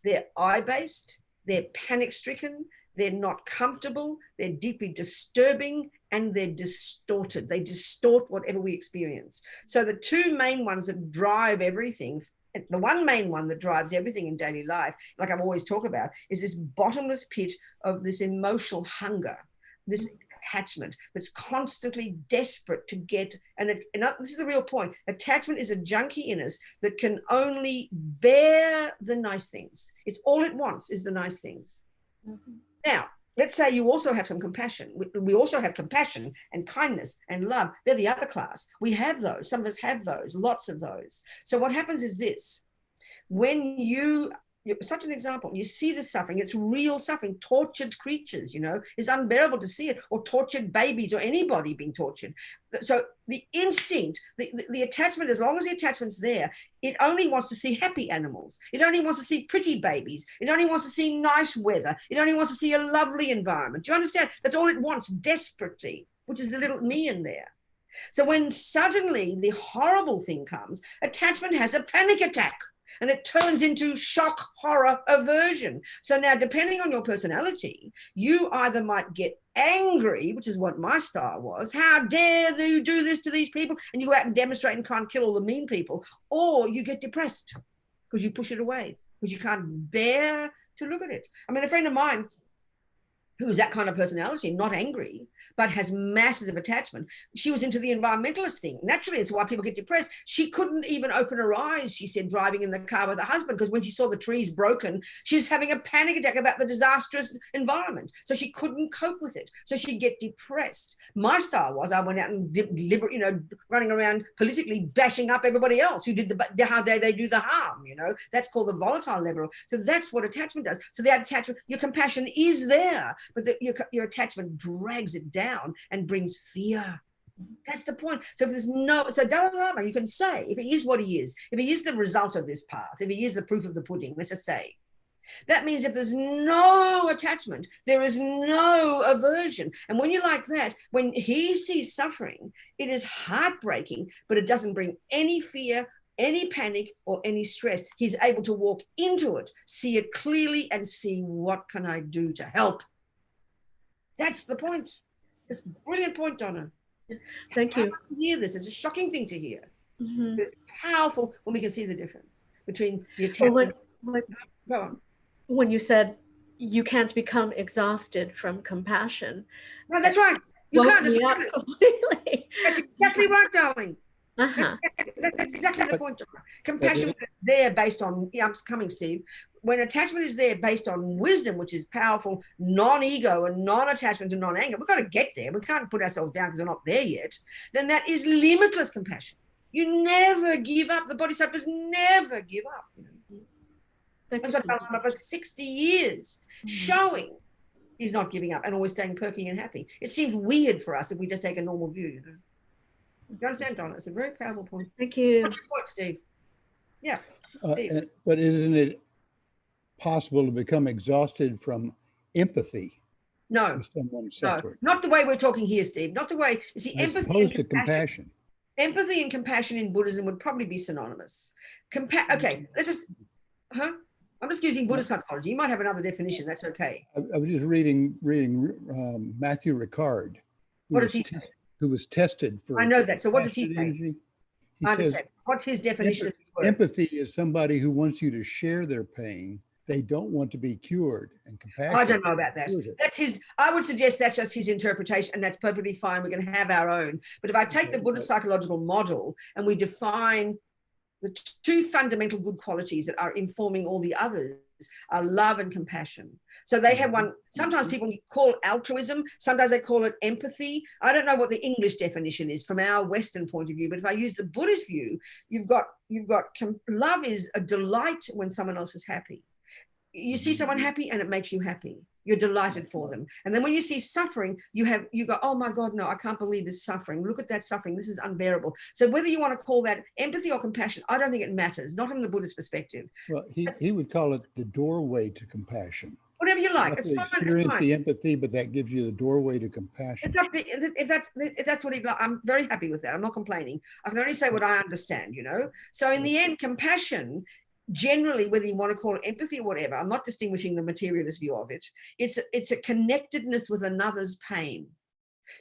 Speaker 1: they're I-based, they're panic-stricken, they're not comfortable, they're deeply disturbing, and they're distorted. They distort whatever we experience. So the two main ones that drive everything, the one main one that drives everything in daily life, like I've always talked about, is this bottomless pit of this emotional hunger, this attachment that's constantly desperate to get, and this is the real point, attachment is a junkie in us that can only bear the nice things. It's all it wants is the nice things. Mm-hmm. Now, let's say you also have some compassion. We also have compassion and kindness and love. They're the other class. We have those. Some of us have those, lots of those. So what happens is this. When you're such an example, you see the suffering, it's real suffering, tortured creatures, you know, it's unbearable to see it, or tortured babies, or anybody being tortured. So the instinct, the attachment, as long as the attachment's there, it only wants to see happy animals. It only wants to see pretty babies. It only wants to see nice weather. It only wants to see a lovely environment. Do you understand? That's all it wants desperately, which is the little me in there. So when suddenly the horrible thing comes, attachment has a panic attack. And it turns into shock, horror, aversion. So now, depending on your personality, you either might get angry, which is what my style was. How dare you do this to these people? And you go out and demonstrate and can't kill all the mean people. Or you get depressed because you push it away, because you can't bear to look at it. I mean, a friend of mine, who's that kind of personality, not angry, but has masses of attachment. She was into the environmentalist thing. Naturally, it's why people get depressed. She couldn't even open her eyes, she said, driving in the car with her husband, because when she saw the trees broken, she was having a panic attack about the disastrous environment. So she couldn't cope with it. So she'd get depressed. My style was I went out and running around politically bashing up everybody else who did how they do the harm, That's called the volatile level. So that's what attachment does. So that attachment, your compassion is there, but your attachment drags it down and brings fear. That's the point. So if there's so Dali Lama, you can say, if he is what he is, if he is the result of this path, if he is the proof of the pudding, let's just say, that means if there's no attachment, there is no aversion. And when you're like that, when he sees suffering, it is heartbreaking, but it doesn't bring any fear, any panic, or any stress. He's able to walk into it, see it clearly, and see, what can I do to help? That's the point. It's a brilliant point, Donna.
Speaker 4: Thank you.
Speaker 1: Hear this. It's a shocking thing to hear.
Speaker 4: Mm-hmm.
Speaker 1: It's powerful when we can see the difference between the attachment. Go on.
Speaker 4: When you said you can't become exhausted from compassion.
Speaker 1: No, that's right. You can't.
Speaker 4: Completely.
Speaker 1: That's exactly right, darling.
Speaker 4: Uh-huh.
Speaker 1: That's exactly the point. Compassion is there based on, I'm coming, Steve. When attachment is there based on wisdom, which is powerful, non-ego and non-attachment and non-anger, we've got to get there. We can't put ourselves down because we're not there yet. Then that is limitless compassion. You never give up. The bodhisattvas never give up. That's what Dali Lama for 60 years, showing he's not giving up and always staying perky and happy. It seems weird for us if we just take a normal view. You understand, Donna? It's a very powerful point.
Speaker 4: Thank you.
Speaker 1: What's your point, Steve? Yeah. Steve.
Speaker 3: But isn't it possible to become exhausted from empathy?
Speaker 1: No.
Speaker 3: With someone
Speaker 1: No,
Speaker 3: separate?
Speaker 1: not the way we're talking here, Steve. Not the way, you see,
Speaker 3: As
Speaker 1: empathy
Speaker 3: opposed
Speaker 1: and
Speaker 3: to compassion.
Speaker 1: Empathy and compassion in Buddhism would probably be synonymous. Okay, let's just, I'm just using Buddhist psychology. You might have another definition. That's okay.
Speaker 3: I was just reading Matthew Ricard.
Speaker 1: What does he say?
Speaker 3: Who was tested for.
Speaker 1: I know that. So what does he say?
Speaker 3: He
Speaker 1: I
Speaker 3: says,
Speaker 1: understand. What's his definition of these words?
Speaker 3: empathy is somebody who wants you to share their pain. They don't want to be cured. And compassion.
Speaker 1: I don't know about that. That's his, I would suggest that's just his interpretation, and that's perfectly fine. We're going to have our own. But if I take the Buddhist psychological model and we define the two fundamental good qualities that are informing all the others are love and compassion. So they have one, sometimes people call altruism, sometimes they call it empathy. I don't know what the English definition is from our Western point of view, but if I use the Buddhist view, you've got love is a delight when someone else is happy. You see someone happy and it makes you happy. You're delighted for them. And then when you see suffering, you go, oh my God, no, I can't believe this suffering. Look at that suffering. This is unbearable. So whether you want to call that empathy or compassion, I don't think it matters, not from the Buddhist perspective.
Speaker 3: Well, he would call it the doorway to compassion.
Speaker 1: Whatever you like. It's fine.
Speaker 3: Experience the empathy, but that gives you the doorway to compassion.
Speaker 1: It's up to, if that's what I'm very happy with that. I'm not complaining. I can only say what I understand, So in the end, compassion, generally, whether you want to call it empathy or whatever, I'm not distinguishing the materialist view of it. It's a connectedness with another's pain.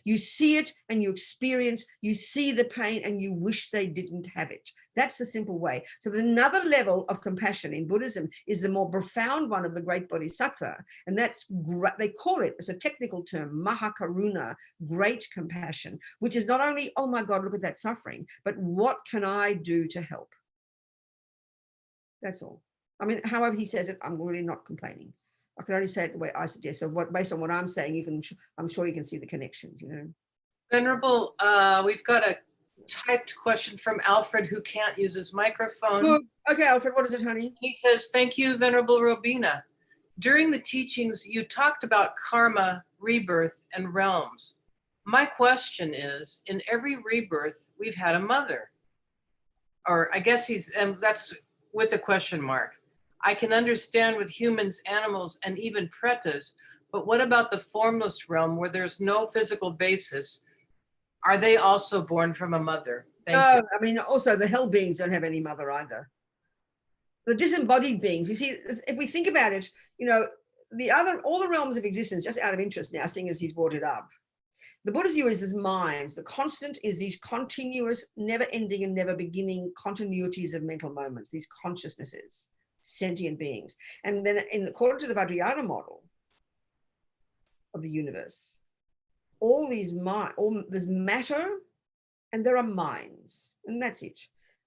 Speaker 1: You see it and you experience, you see the pain and you wish they didn't have it. That's the simple way. So another level of compassion in Buddhism is the more profound one of the great bodhisattva. And that's, they call it, it's a technical term, Mahakaruna, great compassion, which is not only, oh my God, look at that suffering, but what can I do to help? That's all. I mean, however he says it, I'm really not complaining. I can only say it the way I suggest. So based on what I'm saying, I'm sure you can see the connections,
Speaker 5: Venerable, we've got a typed question from Alfred who can't use his microphone.
Speaker 1: Good. Okay, Alfred, what is it, honey?
Speaker 5: He says, thank you, Venerable Robina. During the teachings, you talked about karma, rebirth, and realms. My question is, in every rebirth, we've had a mother. Or I guess that's with a question mark. I can understand with humans, animals, and even pretas, but what about the formless realm where there's no physical basis? Are they also born from a mother? Thank you.
Speaker 1: I mean, also the hell beings don't have any mother either. The disembodied beings, you see, if we think about it, all the realms of existence, just out of interest now, seeing as he's brought it up, the Buddha's view is this minds. The constant is these continuous, never ending and never beginning continuities of mental moments, these consciousnesses, sentient beings. And then according to the Vajrayana model, of the universe. All these there's matter and there are minds, and that's it.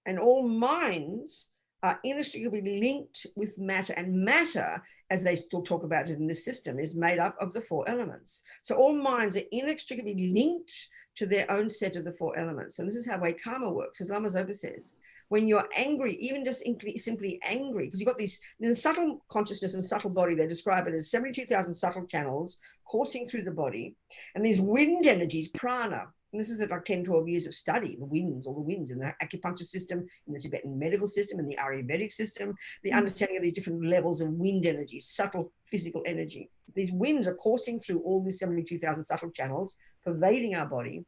Speaker 1: And all minds are inextricably linked with matter, and matter, as they still talk about it in this system, is made up of the 4 elements. So all minds are inextricably linked to their own set of the 4 elements. And this is how way karma works, as Lama Zopa says. When you're angry, even just simply angry, because you've got these, in the subtle consciousness and subtle body, they describe it as 72,000 subtle channels coursing through the body, and these wind energies, prana. And this is like 10, 12 years of study, all the winds in the acupuncture system, in the Tibetan medical system, in the Ayurvedic system, the understanding of these different levels of wind energy, subtle physical energy. These winds are coursing through all these 72,000 subtle channels, pervading our body.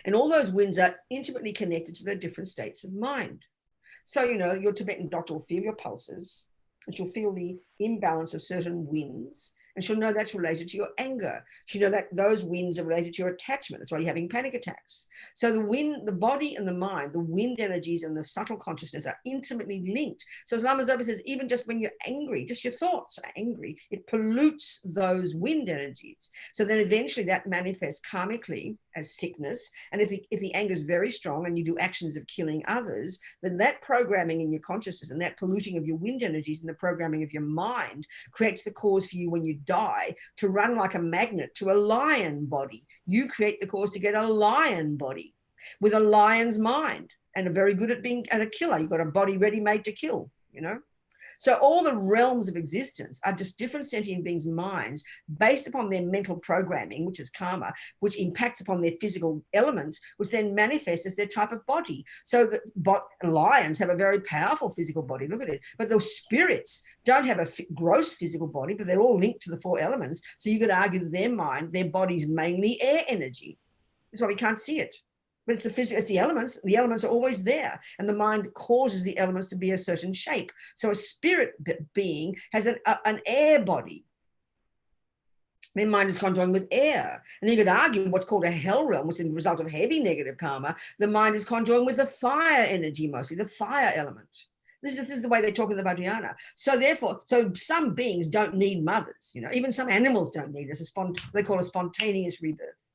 Speaker 1: And all those winds are intimately connected to their different states of mind. So, you know, your Tibetan doctor will feel your pulses, and she'll feel the imbalance of certain winds, and she'll know that's related to your anger. She'll know that those winds are related to your attachment. That's why you're having panic attacks. So the wind, the body and the mind, the wind energies and the subtle consciousness are intimately linked. So as Lama Zopa says, even just when you're angry, just your thoughts are angry, it pollutes those wind energies. So then eventually that manifests karmically as sickness. And if the anger is very strong and you do actions of killing others, then that programming in your consciousness and that polluting of your wind energies and the programming of your mind creates the cause for you when you die to run like a magnet to a lion body. You create the cause to get a lion body with a lion's mind and are very good at being a killer. You've got a body ready made to kill, you know. So all the realms of existence are just different sentient beings' minds based upon their mental programming, which is karma, which impacts upon their physical elements, which then manifests as their type of body. So the lions have a very powerful physical body, look at it, but those spirits don't have a gross physical body, but they're all linked to the 4 elements. So you could argue that their mind, their body's mainly air energy. That's why we can't see it. But it's the physical, it's the elements. The elements are always there, and the mind causes the elements to be a certain shape. So a spirit being has an air body. Their mind is conjoined with air. And you could argue what's called a hell realm, which is the result of heavy negative karma. The mind is conjoined with the fire energy, mostly the fire element. This is the way they talk in the Vajrayana. So therefore, some beings don't need mothers. You know, even some animals don't need us. They call a spontaneous rebirth.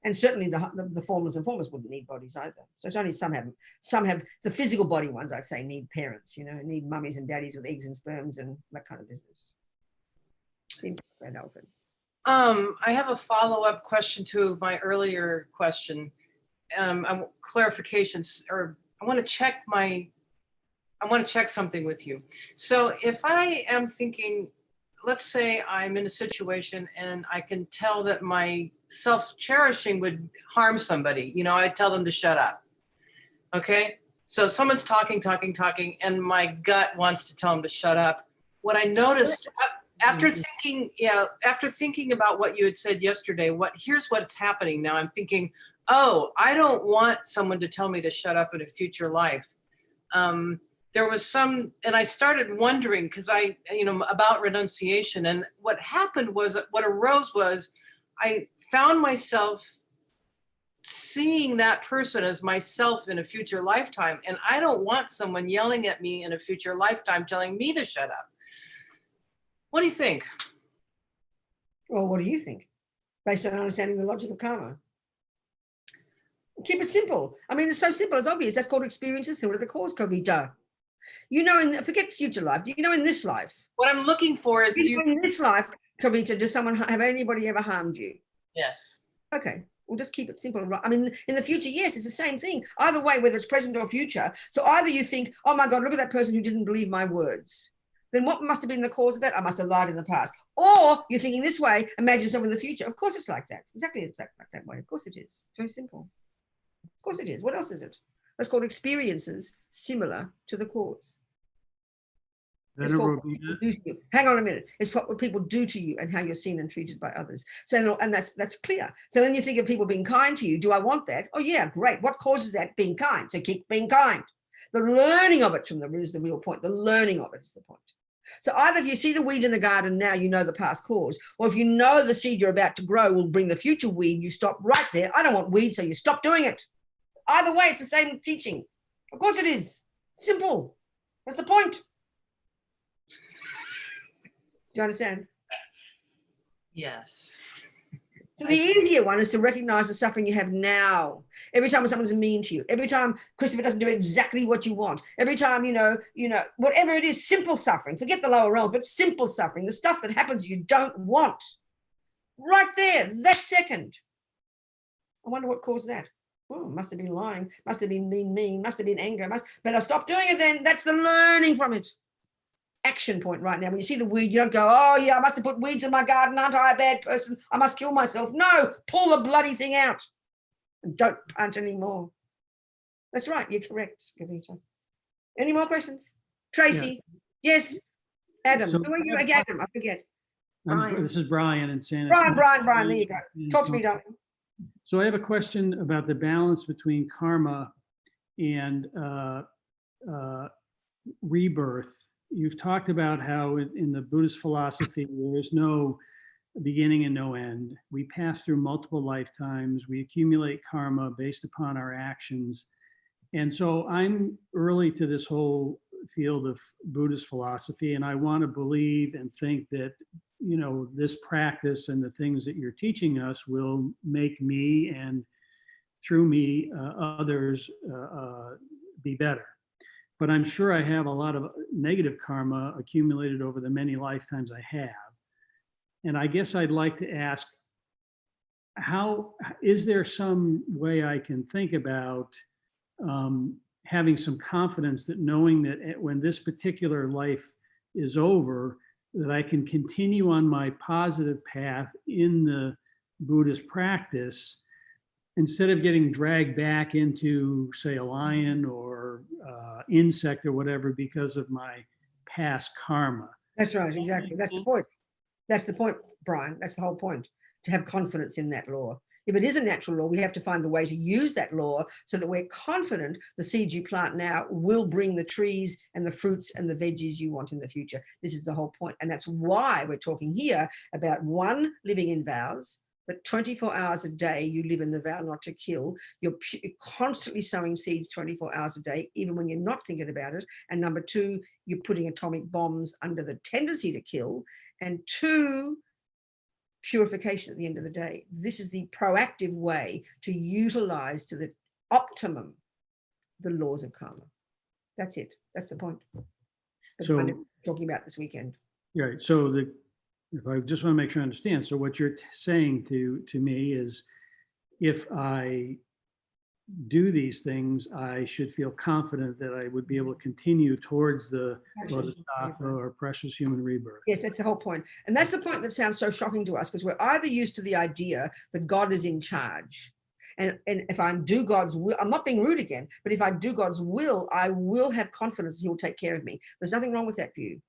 Speaker 1: And certainly the formless and formless wouldn't need bodies either. So it's only some have the physical body ones, I'd say, need parents, you know, need mummies and daddies with eggs and sperms and that kind of business. Seems quite open.
Speaker 5: I have a follow-up question to my earlier question. Clarifications, or I want to check something with you. So if I am thinking, let's say I'm in a situation and I can tell that my self-cherishing would harm somebody, you know, I tell them to shut up. Okay. So someone's talking, and my gut wants to tell them to shut up. What I noticed after thinking about what you had said yesterday, here's what's happening now. I'm thinking, oh, I don't want someone to tell me to shut up in a future life. There was and I started wondering about renunciation, and what happened was, what arose was, I found myself seeing that person as myself in a future lifetime, and I don't want someone yelling at me in a future lifetime telling me to shut up. What do you think?
Speaker 1: Well, what do you think? Based on understanding the logic of karma. Keep it simple. I mean, it's so simple, it's obvious. That's called experiences similar to the cause, Kavita. You know, forget future life. Do you know in this life?
Speaker 5: What I'm looking for is,
Speaker 1: in this life, Kavita, have anybody ever harmed you?
Speaker 5: Yes.
Speaker 1: Okay, we'll just keep it simple. I mean, in the future, yes, it's the same thing. Either way, whether it's present or future. So either you think, oh my God, look at that person who didn't believe my words. Then what must have been the cause of that? I must have lied in the past. Or you're thinking this way, imagine yourself in the future. Of course it's like that. Exactly like that way. Of course it is. It's very simple. Of course it is. What else is it? That's called experiences similar to the cause. It's called what people do to you. Hang on a minute. It's what people do to you and how you're seen and treated by others. So, and that's clear. So then you think of people being kind to you. Do I want that? Oh yeah, great. What causes that? Being kind. So keep being kind. The learning of it is the real point. The learning of it is the point. So either if you see the weed in the garden now, you know the past cause, or if you know the seed you're about to grow will bring the future weed, you stop right there. I don't want weed, so you stop doing it. Either way, it's the same teaching. Of course it is. Simple. What's the point? Do you understand?
Speaker 5: Yes.
Speaker 1: So the easier one is to recognize the suffering you have now. Every time someone's mean to you, every time Christopher doesn't do exactly what you want, every time, whatever it is, simple suffering, forget the lower realm, but simple suffering, the stuff that happens you don't want. Right there, that second. I wonder what caused that. Oh, must have been lying, must have been mean, must have been anger, better stop doing it then. That's the learning from it. Action point right now. When you see the weed, you don't go, oh yeah, I must have put weeds in my garden. Aren't I a bad person? I must kill myself. No, pull the bloody thing out and don't punt anymore. That's right. You're correct, Gavita. Any more questions? Tracy? Yeah. Yes. Adam.
Speaker 6: So
Speaker 1: who are you? Adam, I forget.
Speaker 6: This is Brian in San
Speaker 1: Brian, there you go. Talk to me, darling.
Speaker 6: So I have a question about the balance between karma and rebirth. You've talked about how in the Buddhist philosophy, there is no beginning and no end. We pass through multiple lifetimes. We accumulate karma based upon our actions. And so I'm early to this whole field of Buddhist philosophy, and I want to believe and think that, this practice and the things that you're teaching us will make me and through me others be better. But I'm sure I have a lot of negative karma accumulated over the many lifetimes I have. And I guess I'd like to ask, is there some way I can think about having some confidence that knowing that when this particular life is over, that I can continue on my positive path in the Buddhist practice instead of getting dragged back into, say, a lion or insect or whatever because of my past karma.
Speaker 1: That's right, exactly. That's the point. That's the point, Brian. That's the whole point, to have confidence in that law. If it is a natural law, we have to find the way to use that law so that we're confident the seeds you plant now will bring the trees and the fruits and the veggies you want in the future. This is the whole point. And that's why we're talking here about one, living in vows, but 24 hours a day you live in the vow not to kill. You're constantly sowing seeds 24 hours a day, even when you're not thinking about it. And number two, you're putting atomic bombs under the tendency to kill. And two, purification at the end of the day. This is the proactive way to utilize to the optimum the laws of karma. That's it. That's the point. That's what I'm talking about this weekend.
Speaker 6: Right. So if I just want to make sure I understand. So what you're saying to me is, if I do these things, I should feel confident that I would be able to continue towards the bodhisattva or precious human rebirth.
Speaker 1: Yes, that's the whole point. And that's the point that sounds so shocking to us, because we're either used to the idea that God is in charge. And if I do God's will, I'm not being rude again, but if I do God's will, I will have confidence He will take care of me. There's nothing wrong with that view.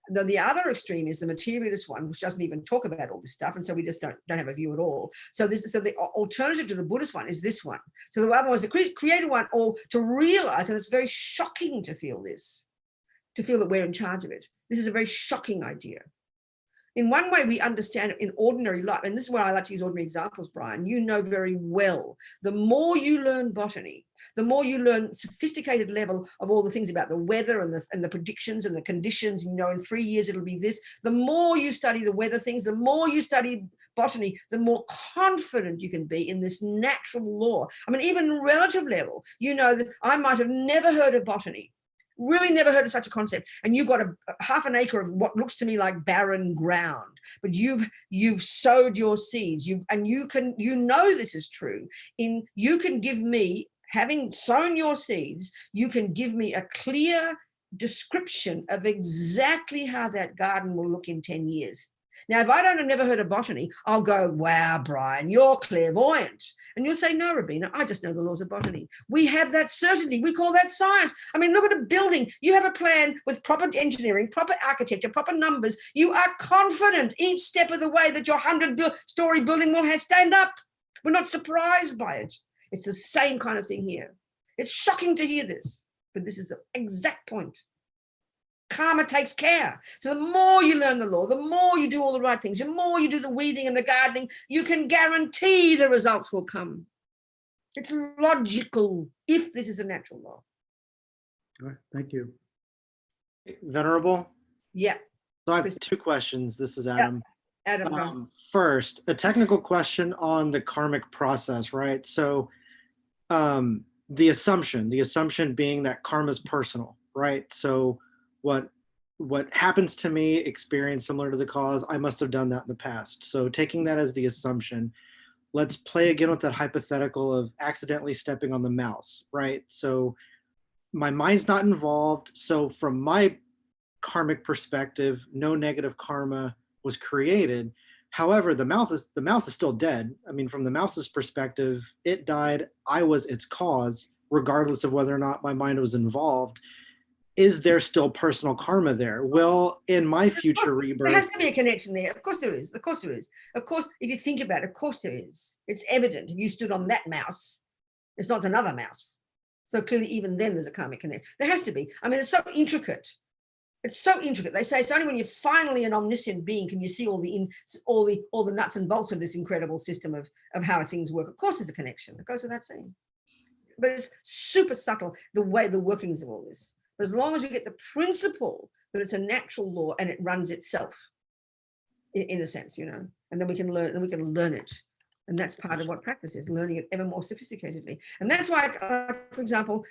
Speaker 1: The other extreme is the materialist one, which doesn't even talk about all this stuff, and so we just don't have a view at all. So the alternative to the Buddhist one is this one. So the other one is the created one, or to realize, and it's very shocking to feel this, to feel that we're in charge of it. This is a very shocking idea. In one way, we understand it in ordinary life, and this is where I like to use ordinary examples, Brian. You know very well, the more you learn botany, the more you learn sophisticated level of all the things about the weather and the predictions and the conditions. In 3 years it'll be this. The more you study the weather things, the more you study botany, the more confident you can be in this natural law. I mean, even relative level, that I might have never heard of botany. Really never heard of such a concept, and you've got a half an acre of what looks to me like barren ground, but you've sowed your seeds. You know this is true. You can give me, having sown your seeds, you can give me a clear description of exactly how that garden will look in 10 years. Now, if I don't have never heard of botany, I'll go, wow, Brian, you're clairvoyant. And you'll say, no, Robina, I just know the laws of botany. We have that certainty. We call that science. I mean, look at a building. You have a plan with proper engineering, proper architecture, proper numbers. You are confident each step of the way that your 100-story building will stand up. We're not surprised by it. It's the same kind of thing here. It's shocking to hear this, but this is the exact point. Karma takes care. So the more you learn the law, the more you do all the right things, the more you do the weeding and the gardening, you can guarantee the results will come. It's logical if this is a natural law.
Speaker 6: All right, thank you.
Speaker 7: Venerable?
Speaker 1: Yeah.
Speaker 7: So I have two questions. This is Adam.
Speaker 1: Adam, go.
Speaker 7: First, a technical question on the karmic process, right? So the assumption being that karma is personal, right? So what happens to me, experience similar to the cause, I must have done that in the past. So taking that as the assumption, let's play again with that hypothetical of accidentally stepping on the mouse, right? So my mind's not involved. So from my karmic perspective, no negative karma was created. However, the mouse is still dead. I mean, from the mouse's perspective, it died. I was its cause, regardless of whether or not my mind was involved. Is there still personal karma there? Well, in my future rebirth,
Speaker 1: There has to be a connection there. Of course there is. Of course there is. Of course, if you think about it, of course there is. It's evident. If you stood on that mouse, it's not another mouse. So clearly, even then, there's a karmic connection. There has to be. I mean, it's so intricate. It's so intricate. They say it's only when you're finally an omniscient being can you see all the nuts and bolts of this incredible system of how things work. Of course, there's a connection. It goes without saying. But it's super subtle the way the workings of all this. But as long as we get the principle that it's a natural law and it runs itself, in a sense, you know, and then we can learn it. And that's part of what practice is, learning it ever more sophisticatedly. And that's why, for example,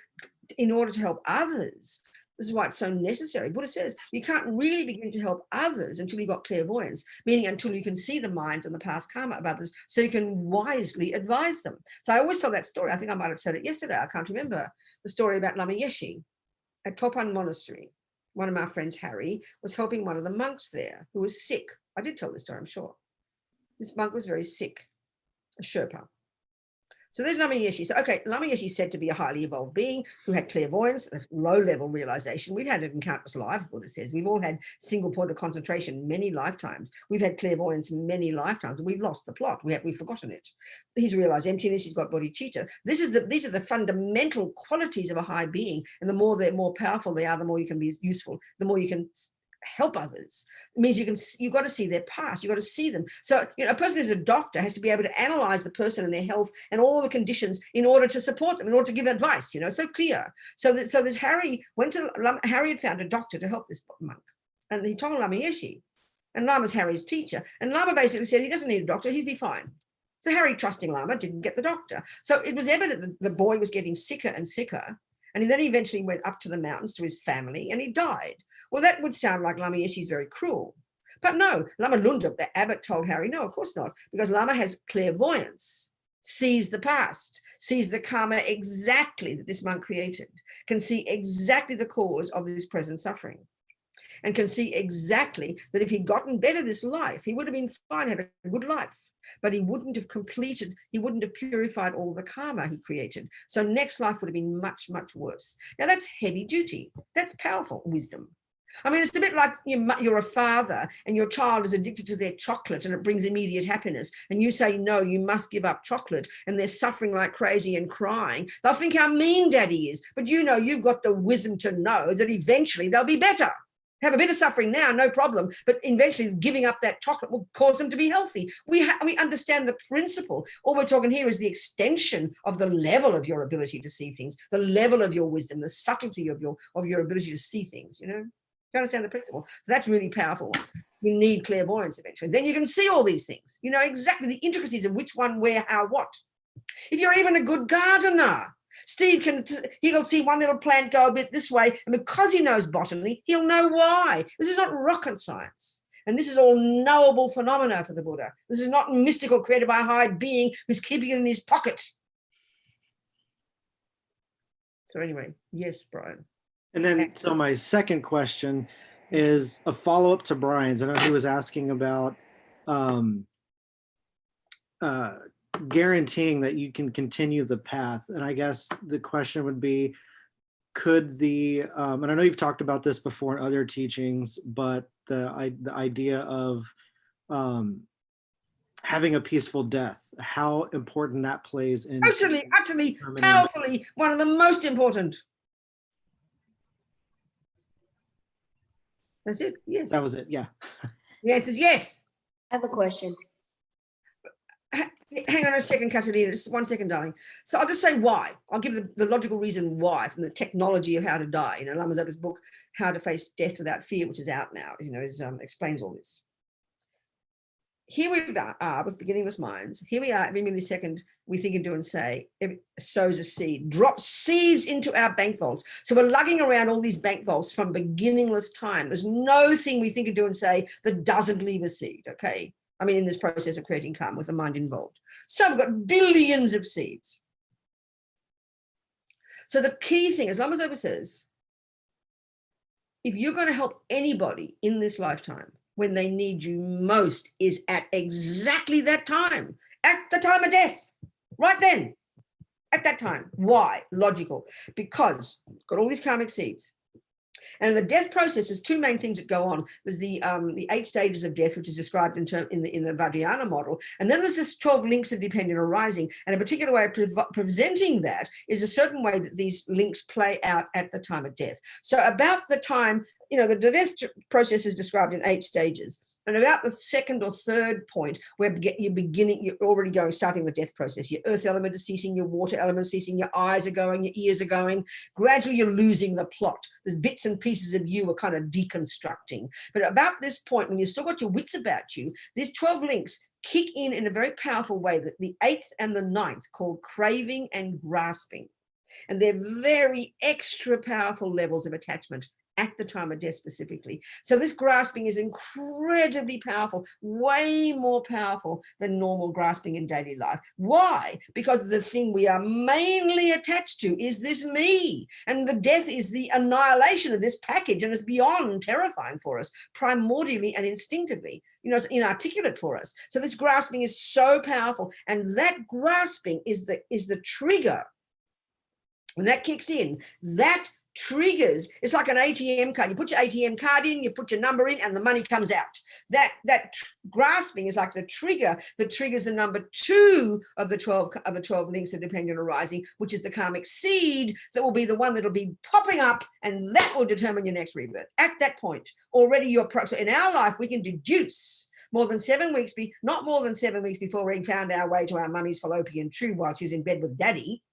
Speaker 1: in order to help others, this is why it's so necessary. Buddha says you can't really begin to help others until you've got clairvoyance, meaning until you can see the minds and the past karma of others so you can wisely advise them. So I always tell that story. I think I might have said it yesterday. I can't remember the story about Lama Yeshe at Courtin Monastery. One of my friends, Harry, was helping one of the monks there who was sick. I did tell this story, I'm sure. This monk was very sick, a Sherpa. So there's Lama Yeshe. So, okay, Lama Yeshe is said to be a highly evolved being who had clairvoyance, a low-level realization. We've had it in countless lives, Buddha says. We've all had single point of concentration many lifetimes. We've had clairvoyance many lifetimes. We've lost the plot. We've forgotten it. He's realized emptiness. He's got bodhicitta. These are the fundamental qualities of a high being. And the more they're more powerful they are, the more you can be useful, the more you can help others. It means you've got to see their past. You've got to see them. So, you know, a person who's a doctor has to be able to analyze the person and their health and all the conditions in order to support them, in order to give advice, you know, so clear. So that Harry had found a doctor to help this monk. And he told Lama Yeshe, and Lama's Harry's teacher. And Lama basically said he doesn't need a doctor, he'd be fine. So Harry, trusting Lama, didn't get the doctor. So it was evident that the boy was getting sicker and sicker. And then he eventually went up to the mountains to his family and he died. Well, that would sound like Lama Yeshe is very cruel. But no, Lama Lunda, the abbot, told Harry, no, of course not, because Lama has clairvoyance, sees the past, sees the karma exactly that this monk created, can see exactly the cause of this present suffering, and can see exactly that if he'd gotten better this life, he would have been fine, had a good life, but he wouldn't have purified all the karma he created. So next life would have been much, much worse. Now that's heavy duty. That's powerful wisdom. I mean, it's a bit like you're a father and your child is addicted to their chocolate and it brings immediate happiness. And you say, no, you must give up chocolate. And they're suffering like crazy and crying. They'll think how mean daddy is. But you know, you've got the wisdom to know that eventually they'll be better. Have a bit of suffering now, no problem. But eventually giving up that chocolate will cause them to be healthy. We understand the principle. All we're talking here is the extension of the level of your ability to see things, the level of your wisdom, the subtlety of your ability to see things, you know? You understand the principle? So that's really powerful. You need clairvoyance eventually. Then you can see all these things. You know exactly the intricacies of which one, where, how, what. If you're even a good gardener, Steve he'll see one little plant go a bit this way, and because he knows botany, he'll know why. This is not rocket science. And this is all knowable phenomena for the Buddha. This is not mystical created by a high being who's keeping it in his pocket. So anyway, yes, Brian.
Speaker 7: And then, so my second question is a follow-up to Brian's. I know he was asking about guaranteeing that you can continue the path. And I guess the question would be, could and I know you've talked about this before in other teachings, but the idea of having a peaceful death, how important that plays in.
Speaker 1: Utterly, powerfully, one of the most important. That's it, yes.
Speaker 7: That was it, yeah.
Speaker 1: The answer is yes.
Speaker 8: I have a question.
Speaker 1: Hang on a second, Catalina, just 1 second, darling. So I'll just say why. I'll give the logical reason why from the technology of how to die. You know, Lama Zopa's book, How to Face Death Without Fear, which is out now, you know, explains all this. here we are with beginningless minds. Here we are every millisecond we think and do and say, it sows a seed, drops seeds into our bank vaults. So we're lugging around all these bank vaults from beginningless time. There's no thing we think and do and say that doesn't leave a seed, okay? I mean, in this process of creating karma with the mind involved. So we've got billions of seeds. So the key thing, as Lama Zopa says, if you're going to help anybody in this lifetime, when they need you most is at exactly that time, at the time of death, right then, at that time. Why? Logical. Because got all these karmic seeds. And in the death process, there's two main things that go on. There's the 8 stages of death, which is described in the Vajrayana model. And then there's this 12 links of dependent arising. And a particular way of presenting that is a certain way that these links play out at the time of death. So about the time, the death process is described in 8 stages. And about the second or third point, where you're already starting the death process. Your earth element is ceasing, your water element is ceasing, your eyes are going, your ears are going. Gradually, you're losing the plot. There's bits and pieces of you are kind of deconstructing. But about this point, when you've still got your wits about you, these 12 links kick in a very powerful way, that the 8th and the 9th, called craving and grasping. And they're very extra powerful levels of attachment at the time of death specifically. So this grasping is incredibly powerful, way more powerful than normal grasping in daily life. Why? Because the thing we are mainly attached to is this me. And the death is the annihilation of this package, and it's beyond terrifying for us, primordially and instinctively. It's inarticulate for us. So this grasping is so powerful. And that grasping is the trigger. When that kicks in, that triggers, it's like an ATM card. You put your ATM card in, you put your number in, and the money comes out. That grasping is like the trigger that triggers the number 2 of the 12 links of dependent arising, which is the karmic seed that will be the one that'll be popping up, and that will determine your next rebirth. At that point, already so in our life, we can deduce not more than 7 weeks before we found our way to our mummy's fallopian tube while she's in bed with daddy.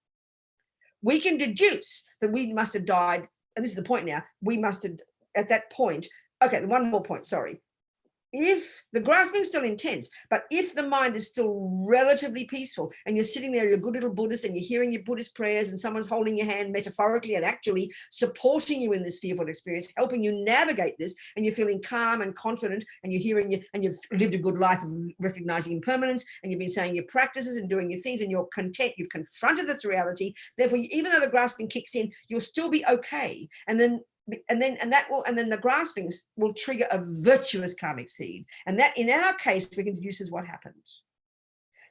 Speaker 1: We can deduce that we must have died, and this is the point now, we must have, at that point, okay, one more point, sorry. If the grasping is still intense, but if the mind is still relatively peaceful, and you're sitting there, you're a good little Buddhist, and you're hearing your Buddhist prayers, and someone's holding your hand metaphorically and actually supporting you in this fearful experience, helping you navigate this, and you're feeling calm and confident, and you're hearing and you've lived a good life of recognizing impermanence, and you've been saying your practices and doing your things, and you're content, you've confronted this reality. Therefore, even though the grasping kicks in, you'll still be okay. And then the graspings will trigger a virtuous karmic seed. And that, in our case, we can deduce is what happened.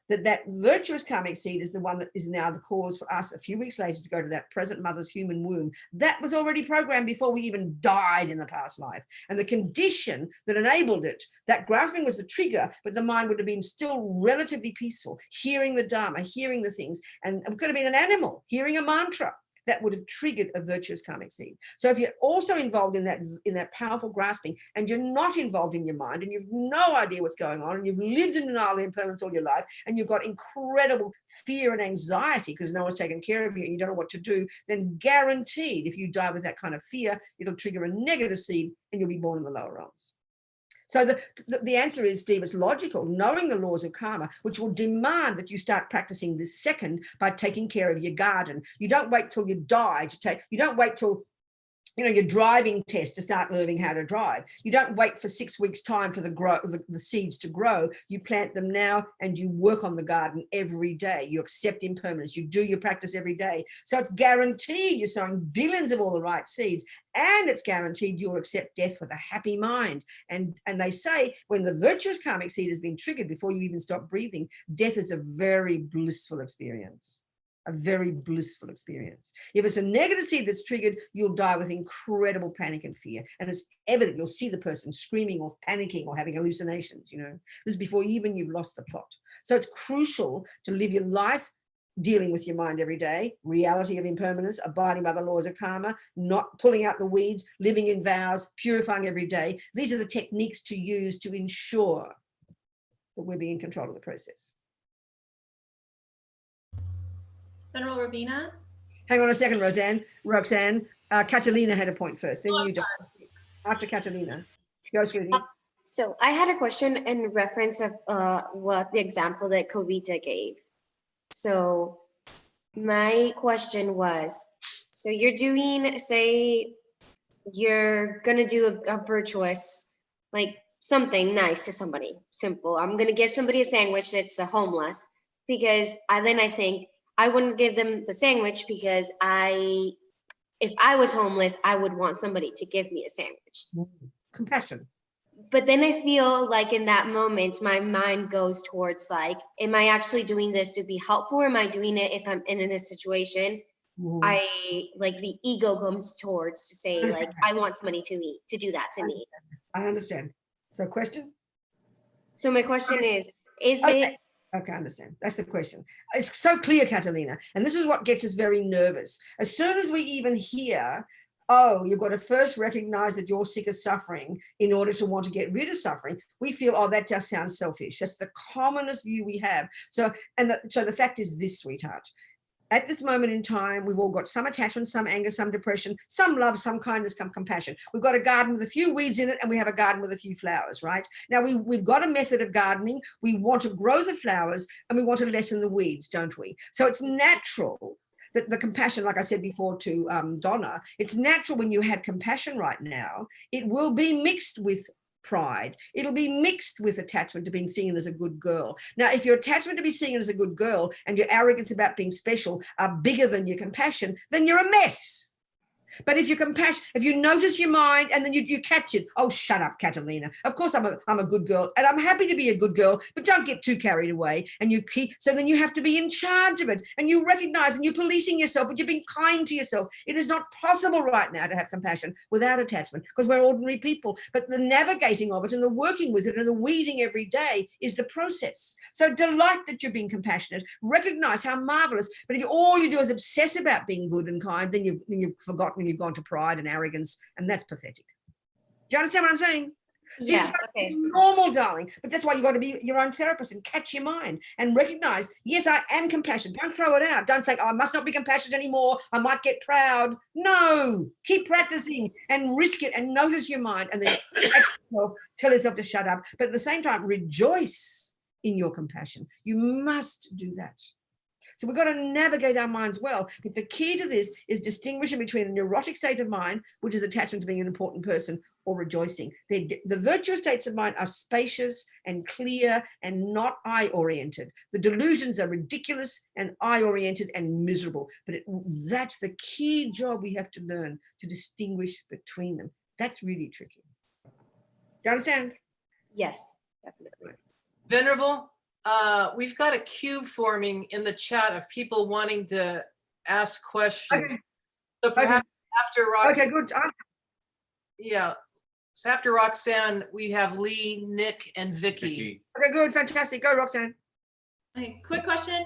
Speaker 1: That virtuous karmic seed is the one that is now the cause for us a few weeks later to go to that present mother's human womb. That was already programmed before we even died in the past life. And the condition that enabled it, that grasping was the trigger, but the mind would have been still relatively peaceful, hearing the Dharma, hearing the things, and it could have been an animal, hearing a mantra. That would have triggered a virtuous karmic seed. So if you're also involved in that powerful grasping, and you're not involved in your mind, and you've no idea what's going on, and you've lived in denial and impermanence all your life, and you've got incredible fear and anxiety because no one's taken care of you and you don't know what to do, then guaranteed, if you die with that kind of fear, it'll trigger a negative seed and you'll be born in the lower realms. So the answer is, Steve, it's logical, knowing the laws of karma, which will demand that you start practicing this second by taking care of your garden. You don't wait till you die you don't wait till your driving test to start learning how to drive. You don't wait for 6 weeks' time for the seeds to grow. You plant them now and you work on the garden every day. You accept impermanence. You do your practice every day. So it's guaranteed you're sowing billions of all the right seeds, and it's guaranteed you'll accept death with a happy mind. And they say when the virtuous karmic seed has been triggered before you even stop breathing, death is a very blissful experience. A very blissful experience. If it's a negative seed that's triggered, you'll die with incredible panic and fear. And it's evident. You'll see the person screaming or panicking or having hallucinations, This is before even you've lost the plot. So it's crucial to live your life dealing with your mind every day, reality of impermanence, abiding by the laws of karma, not pulling out the weeds, living in vows, purifying every day. These are the techniques to use to ensure that we're being in control of the process.
Speaker 8: Venerable Robina?
Speaker 1: Hang on a second, Roxanne. Catalina had a point first, then you do. After Catalina. Go, sweetie.
Speaker 9: So I had a question in reference of what the example that Kavita gave. So my question was, so you're doing, say, you're gonna do a virtuous, like something nice to somebody, simple. I'm gonna give somebody a sandwich that's homeless, because then I think I wouldn't give them the sandwich because if I was homeless, I would want somebody to give me a sandwich.
Speaker 1: Compassion.
Speaker 9: But then I feel like in that moment, my mind goes towards like, am I actually doing this to be helpful? Or am I doing it if I'm in a situation? I like the ego comes towards to say like, I want somebody to do that to me.
Speaker 1: I understand. So question?
Speaker 9: So my question is
Speaker 1: Okay.
Speaker 9: it?
Speaker 1: Okay, I understand. That's the question. It's so clear, Catalina. And this is what gets us very nervous. As soon as we even hear, oh, you've got to first recognize that you're sick of suffering in order to want to get rid of suffering, we feel, oh, that just sounds selfish. That's the commonest view we have. So the fact is this, sweetheart. At this moment in time, we've all got some attachment, some anger, some depression, some love, some kindness, some compassion. We've got a garden with a few weeds in it, and we have a garden with a few flowers, right? Now, we've got a method of gardening. We want to grow the flowers, and we want to lessen the weeds, don't we? So it's natural that the compassion, like I said before to Donna, it's natural when you have compassion right now, it will be mixed with pride. It'll be mixed with attachment to being seen as a good girl. Now, if your attachment to be seen as a good girl and your arrogance about being special are bigger than your compassion, then you're a mess. But if you notice your mind and then you catch it, oh, shut up, Catalina. Of course I'm a good girl, and I'm happy to be a good girl, but don't get too carried away. And so then you have to be in charge of it, and you recognize, and you're policing yourself, but you're being kind to yourself. It is not possible right now to have compassion without attachment, because we're ordinary people. But the navigating of it and the working with it and the weeding every day is the process. So delight that you're being compassionate, recognize how marvelous. But if all you do is obsess about being good and kind, then you've forgotten, you've gone to pride and arrogance, and that's pathetic. Do you understand what I'm saying? So
Speaker 9: Yes, okay.
Speaker 1: Normal, darling. But that's why you got to be your own therapist and catch your mind and recognize, yes, I am compassionate. Don't throw it out. Don't think, oh, I must not be compassionate anymore. I might get proud. No, keep practicing and risk it and notice your mind, and then tell yourself to shut up. But at the same time, rejoice in your compassion. You must do that. So we've got to navigate our minds well. But the key to this is distinguishing between a neurotic state of mind, which is attachment to being an important person, or rejoicing. The virtuous states of mind are spacious and clear and not I-oriented. The delusions are ridiculous and I-oriented and miserable. But that's the key job we have to learn, to distinguish between them. That's really tricky. Do you understand?
Speaker 9: Yes, definitely.
Speaker 5: Venerable, we've got a queue forming in the chat of people wanting to ask questions.
Speaker 1: Okay.
Speaker 5: So perhaps after Roxanne.
Speaker 1: Okay, good.
Speaker 5: Yeah. So after Roxanne, we have Lee, Nick, and Vicky.
Speaker 1: Okay, good. Fantastic. Go, Roxanne.
Speaker 8: Okay, quick question.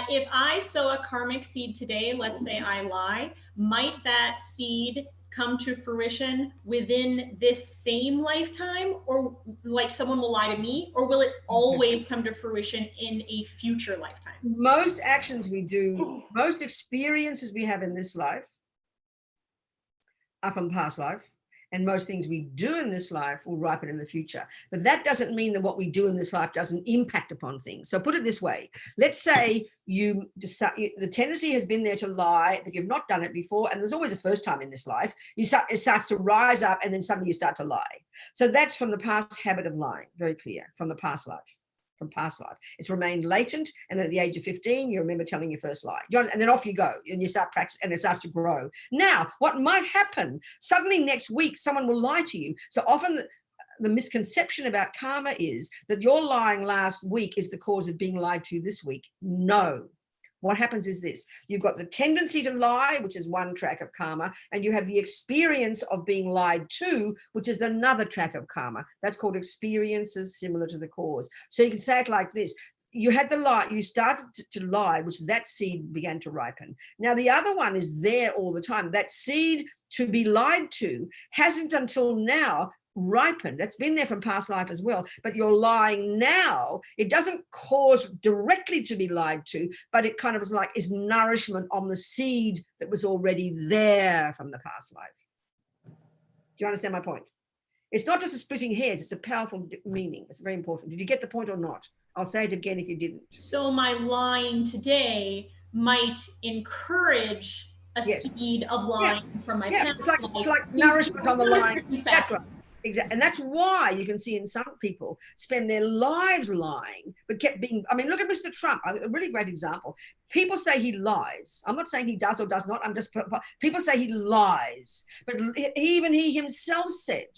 Speaker 8: If I sow a karmic seed today, let's say I lie, might that seed come to fruition within this same lifetime, or like someone will lie to me, or will it always come to fruition in a future lifetime?
Speaker 1: Most actions we do, most experiences we have in this life are from past life, and most things we do in this life will ripen in the future. But that doesn't mean that what we do in this life doesn't impact upon things. So put it this way. Let's say you decide, the tendency has been there to lie, but you've not done it before, and there's always a first time in this life. It starts to rise up, and then suddenly you start to lie. So that's from the past habit of lying, very clear, from the past life. From past life. It's remained latent, and then at the age of 15, you remember telling your first lie. And then off you go, and you start practicing, and it starts to grow. Now, what might happen, suddenly next week, someone will lie to you. So often the misconception about karma is that your lying last week is the cause of being lied to this week. No. What happens is this: you've got the tendency to lie, which is one track of karma, and you have the experience of being lied to, which is another track of karma. That's called experiences similar to the cause. So you can say it like this: you had the lie, you started to lie, which that seed began to ripen. Now the other one is there all the time. That seed to be lied to hasn't until now ripened. That's been there from past life as well, but you're lying now. It doesn't cause directly to be lied to, but it kind of is nourishment on the seed that was already there from the past life. Do you understand my point? It's not just a splitting hairs, it's a powerful meaning. It's very important. Did you get the point or not? I'll say it again if you didn't.
Speaker 8: So my lying today might encourage a
Speaker 1: Yes.
Speaker 8: seed of lying from my
Speaker 1: Yeah,
Speaker 8: past
Speaker 1: it's like,
Speaker 8: life.
Speaker 1: it's like nourishment on the line.
Speaker 8: Pretty
Speaker 1: That's
Speaker 8: fast.
Speaker 1: right. Exactly. And that's why you can see in some people spend their lives lying, but kept being, I mean, look at Mr. Trump, a really great example. People say he lies. I'm not saying he does or does not. I'm just, people say he lies, but even he himself said,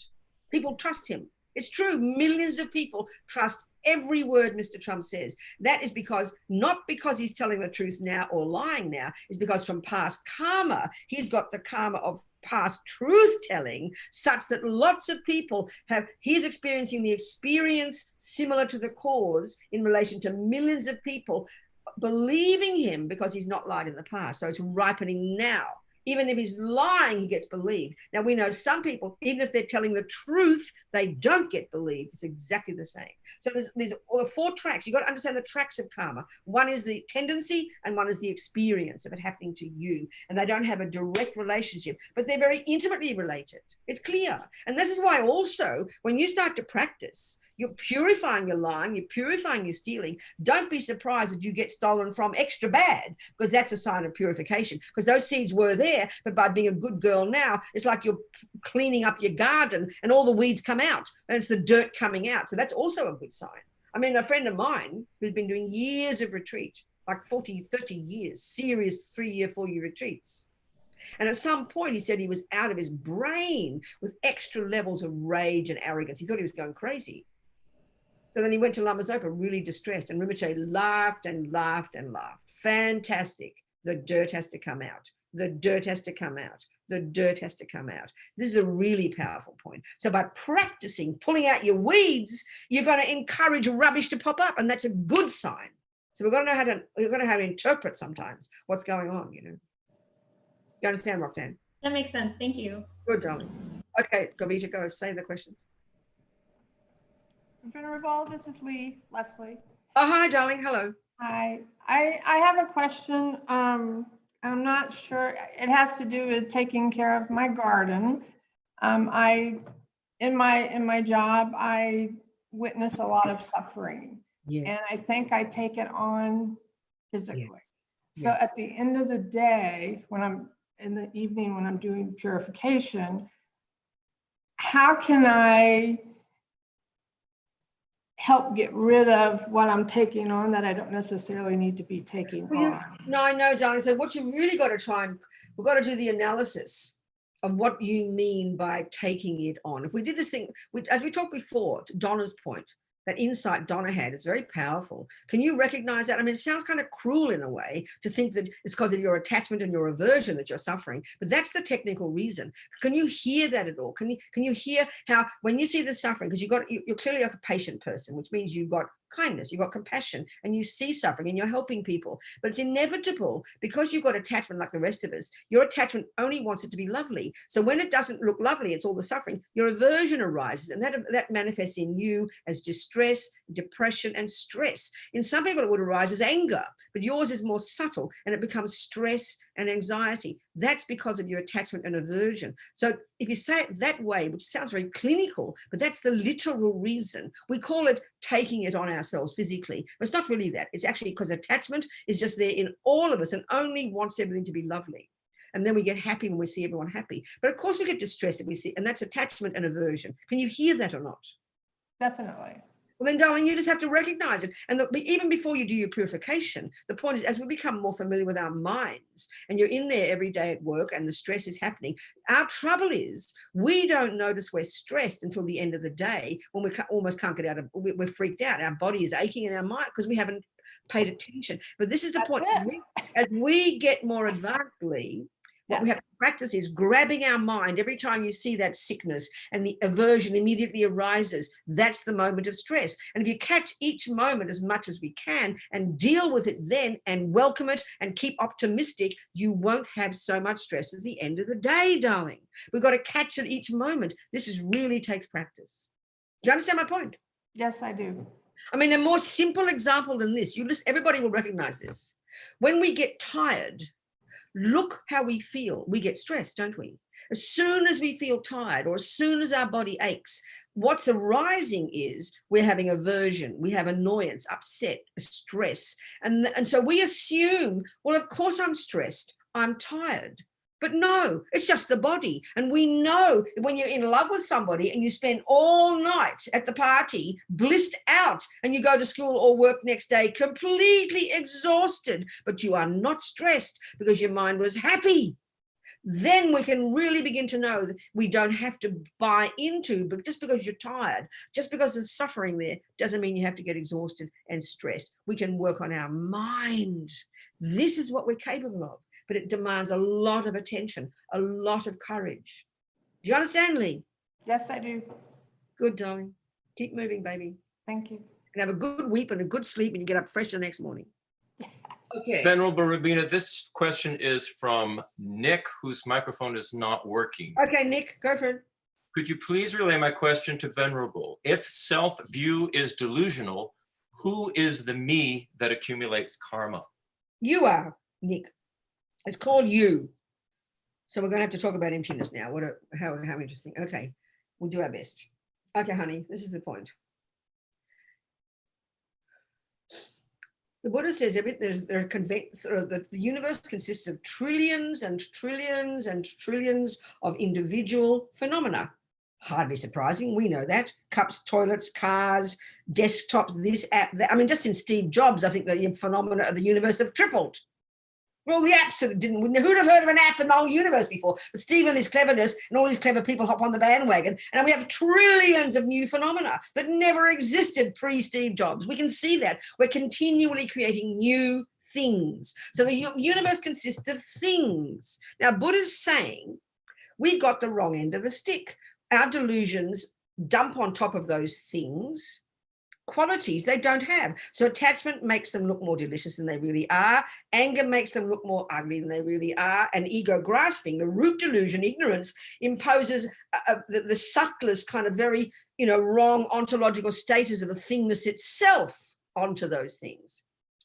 Speaker 1: people trust him. It's true. Millions of people trust every word Mr. Trump says. That is because, not because he's telling the truth now or lying now, is because from past karma, he's got the karma of past truth telling, such that lots of people have, he's experiencing the experience similar to the cause in relation to millions of people believing him because he's not lied in the past. So it's ripening now. Even if he's lying, he gets believed. Now, we know some people, even if they're telling the truth, they don't get believed. It's exactly the same. So there's all the 4 tracks. You've got to understand the tracks of karma. One is the tendency and one is the experience of it happening to you. And they don't have a direct relationship, but they're very intimately related. It's clear. And this is why also, when you start to practice, you're purifying your lying, you're purifying your stealing. Don't be surprised that you get stolen from extra bad, because that's a sign of purification, because those seeds were there, but by being a good girl now, it's like you're cleaning up your garden and all the weeds come out and it's the dirt coming out. So that's also a good sign. I mean, a friend of mine who's been doing years of retreat, like 40, 30 years, serious 3-year, 4-year retreats. And at some point he said he was out of his brain with extra levels of rage and arrogance. He thought he was going crazy. So then he went to Lama Zopa really distressed, and Rinpoche laughed and laughed and laughed. Fantastic. The dirt has to come out. The dirt has to come out. The dirt has to come out. This is a really powerful point. So by practicing pulling out your weeds, you're going to encourage rubbish to pop up, and that's a good sign. So we've got to know how to interpret sometimes what's going on, you know. You understand, Roxanne?
Speaker 8: That makes sense. Thank you.
Speaker 1: Good, darling. Okay, Gavita, go. Say the questions.
Speaker 10: Venerable, this is Leslie.
Speaker 1: Oh, hi, darling. Hello.
Speaker 10: Hi. I have a question. I'm not sure. It has to do with taking care of my garden. In my job, I witness a lot of suffering.
Speaker 1: Yes.
Speaker 10: And I think I take it on physically.
Speaker 1: Yeah.
Speaker 10: So
Speaker 1: Yes.
Speaker 10: at the end of the day, when I'm in the evening, when I'm doing purification, how can I help get rid of what I'm taking on that I don't necessarily need to be taking on?
Speaker 1: No, I know, darling. So what you really got to we've got to do the analysis of what you mean by taking it on. If we did this thing, as we talked before, to Donna's point, that insight Donna had is very powerful. Can you recognize that? I mean, it sounds kind of cruel in a way to think that it's because of your attachment and your aversion that you're suffering, but that's the technical reason. Can you hear that at all? Can you hear how, when you see the suffering, because you're clearly like a patient person, which means you've got kindness, you've got compassion, and you see suffering and you're helping people, but it's inevitable because you've got attachment like the rest of us. Your attachment only wants it to be lovely. So when it doesn't look lovely, it's all the suffering, your aversion arises, and that manifests in you as distress, depression, and stress. In some people it would arise as anger, but yours is more subtle and it becomes stress and anxiety. That's because of your attachment and aversion. So if you say it that way, which sounds very clinical, but that's the literal reason. We call it taking it on ourselves physically. But it's not really that. It's actually because attachment is just there in all of us and only wants everything to be lovely. And then we get happy when we see everyone happy. But of course we get distressed if we see, and that's attachment and aversion. Can you hear that or not?
Speaker 10: Definitely.
Speaker 1: Well, then, darling, you just have to recognize it. And even before you do your purification, the point is, as we become more familiar with our minds, and you're in there every day at work and the stress is happening, our trouble is we don't notice we're stressed until the end of the day, when we almost can't get out of, we're freaked out. Our body is aching in our mind because we haven't paid attention. But this is the point. As we get more advancedly, what we have to practice is grabbing our mind every time you see that sickness and the aversion immediately arises. That's the moment of stress. And if you catch each moment as much as we can and deal with it then and welcome it and keep optimistic, you won't have so much stress at the end of the day, darling. We've got to catch it each moment. This really takes practice. Do you understand my point?
Speaker 10: Yes, I do.
Speaker 1: I mean, a more simple example than this, everybody will recognize this. When we get tired, Look how we feel. We get stressed, don't we? As soon as we feel tired or as soon as our body aches, what's arising is we're having aversion, we have annoyance, upset, stress. And so we assume, well, of course I'm stressed, I'm tired. But no, it's just the body. And we know when you're in love with somebody and you spend all night at the party, blissed out, and you go to school or work next day completely exhausted, but you are not stressed because your mind was happy, then we can really begin to know that we don't have to buy into, but just because you're tired, just because there's suffering there, doesn't mean you have to get exhausted and stressed. We can work on our mind. This is what we're capable of. But it demands a lot of attention, a lot of courage. Do you understand, Lee?
Speaker 10: Yes, I do.
Speaker 1: Good, darling. Keep moving, baby.
Speaker 10: Thank you.
Speaker 1: And have a good weep and a good sleep, and you get up fresh the next morning. Okay.
Speaker 11: Venerable Robina, this question is from Nick, whose microphone is not working.
Speaker 1: Okay, Nick, go for it.
Speaker 11: Could you please relay my question to Venerable? If self-view is delusional, who is the me that accumulates karma?
Speaker 1: You are, Nick. It's called you. So we're going to have to talk about emptiness now. How interesting. Okay, we'll do our best. Okay, honey, this is the point. The Buddha says the universe consists of trillions and trillions and trillions of individual phenomena. Hardly surprising, we know that. Cups, toilets, cars, desktops, this app, that. I mean, just in Steve Jobs, I think the phenomena of the universe have tripled. Well, the apps didn't, who'd have heard of an app in the whole universe before? But Steve and his cleverness and all these clever people hop on the bandwagon, and we have trillions of new phenomena that never existed pre-Steve Jobs. We can see that. We're continually creating new things. So the universe consists of things. Now, Buddha's saying we've got the wrong end of the stick. Our delusions dump on top of those things qualities they don't have. So attachment makes them look more delicious than they really are. Anger makes them look more ugly than they really are. And ego grasping, the root delusion, ignorance, imposes the subtlest kind of very, wrong ontological status of a thingness itself onto those things.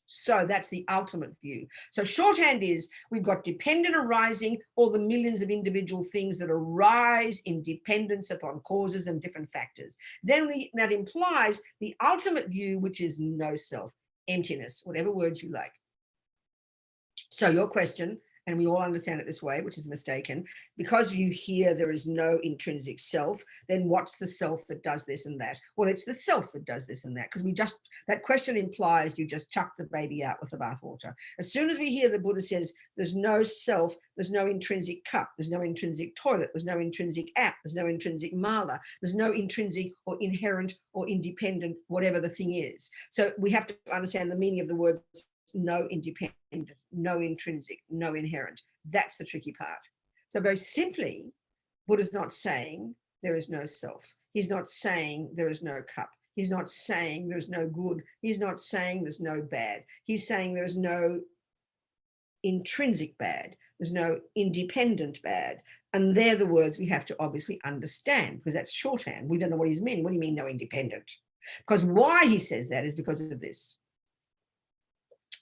Speaker 1: So that's the ultimate view. So shorthand is we've got dependent arising, all the millions of individual things that arise in dependence upon causes and different factors. Then that implies the ultimate view, which is no self, emptiness, whatever words you like. So your question, and we all understand it this way, which is mistaken, because you hear there is no intrinsic self, then what's the self that does this and that? Well, it's the self that does this and that, because that question implies you just chuck the baby out with the bathwater. As soon as we hear the Buddha says there's no self, there's no intrinsic cup, there's no intrinsic toilet, there's no intrinsic app, there's no intrinsic mala, there's no intrinsic or inherent or independent, whatever the thing is. So we have to understand the meaning of the words no independent, no intrinsic, no inherent. That's the tricky part. So very simply, Buddha's not saying there is no self. He's not saying there is no cup. He's not saying there's no good. He's not saying there's no bad. He's saying there's no intrinsic bad. There's no independent bad. And they're the words we have to obviously understand, because that's shorthand. We don't know what he's meaning. What do you mean no independent? Because why he says that is because of this.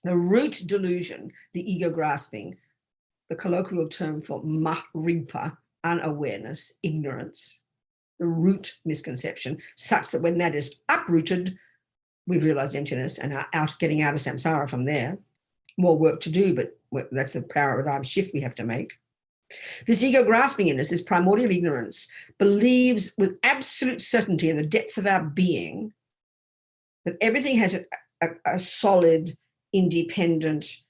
Speaker 1: The root delusion, the ego grasping, the colloquial term for mahrimpa, unawareness, ignorance, the root misconception, such that when that is uprooted, we've realized emptiness and are getting out of samsara from there. More work to do, but that's the paradigm shift we have to make. This ego grasping in us, this primordial ignorance, believes with absolute certainty in the depths of our being that everything has a solid, independent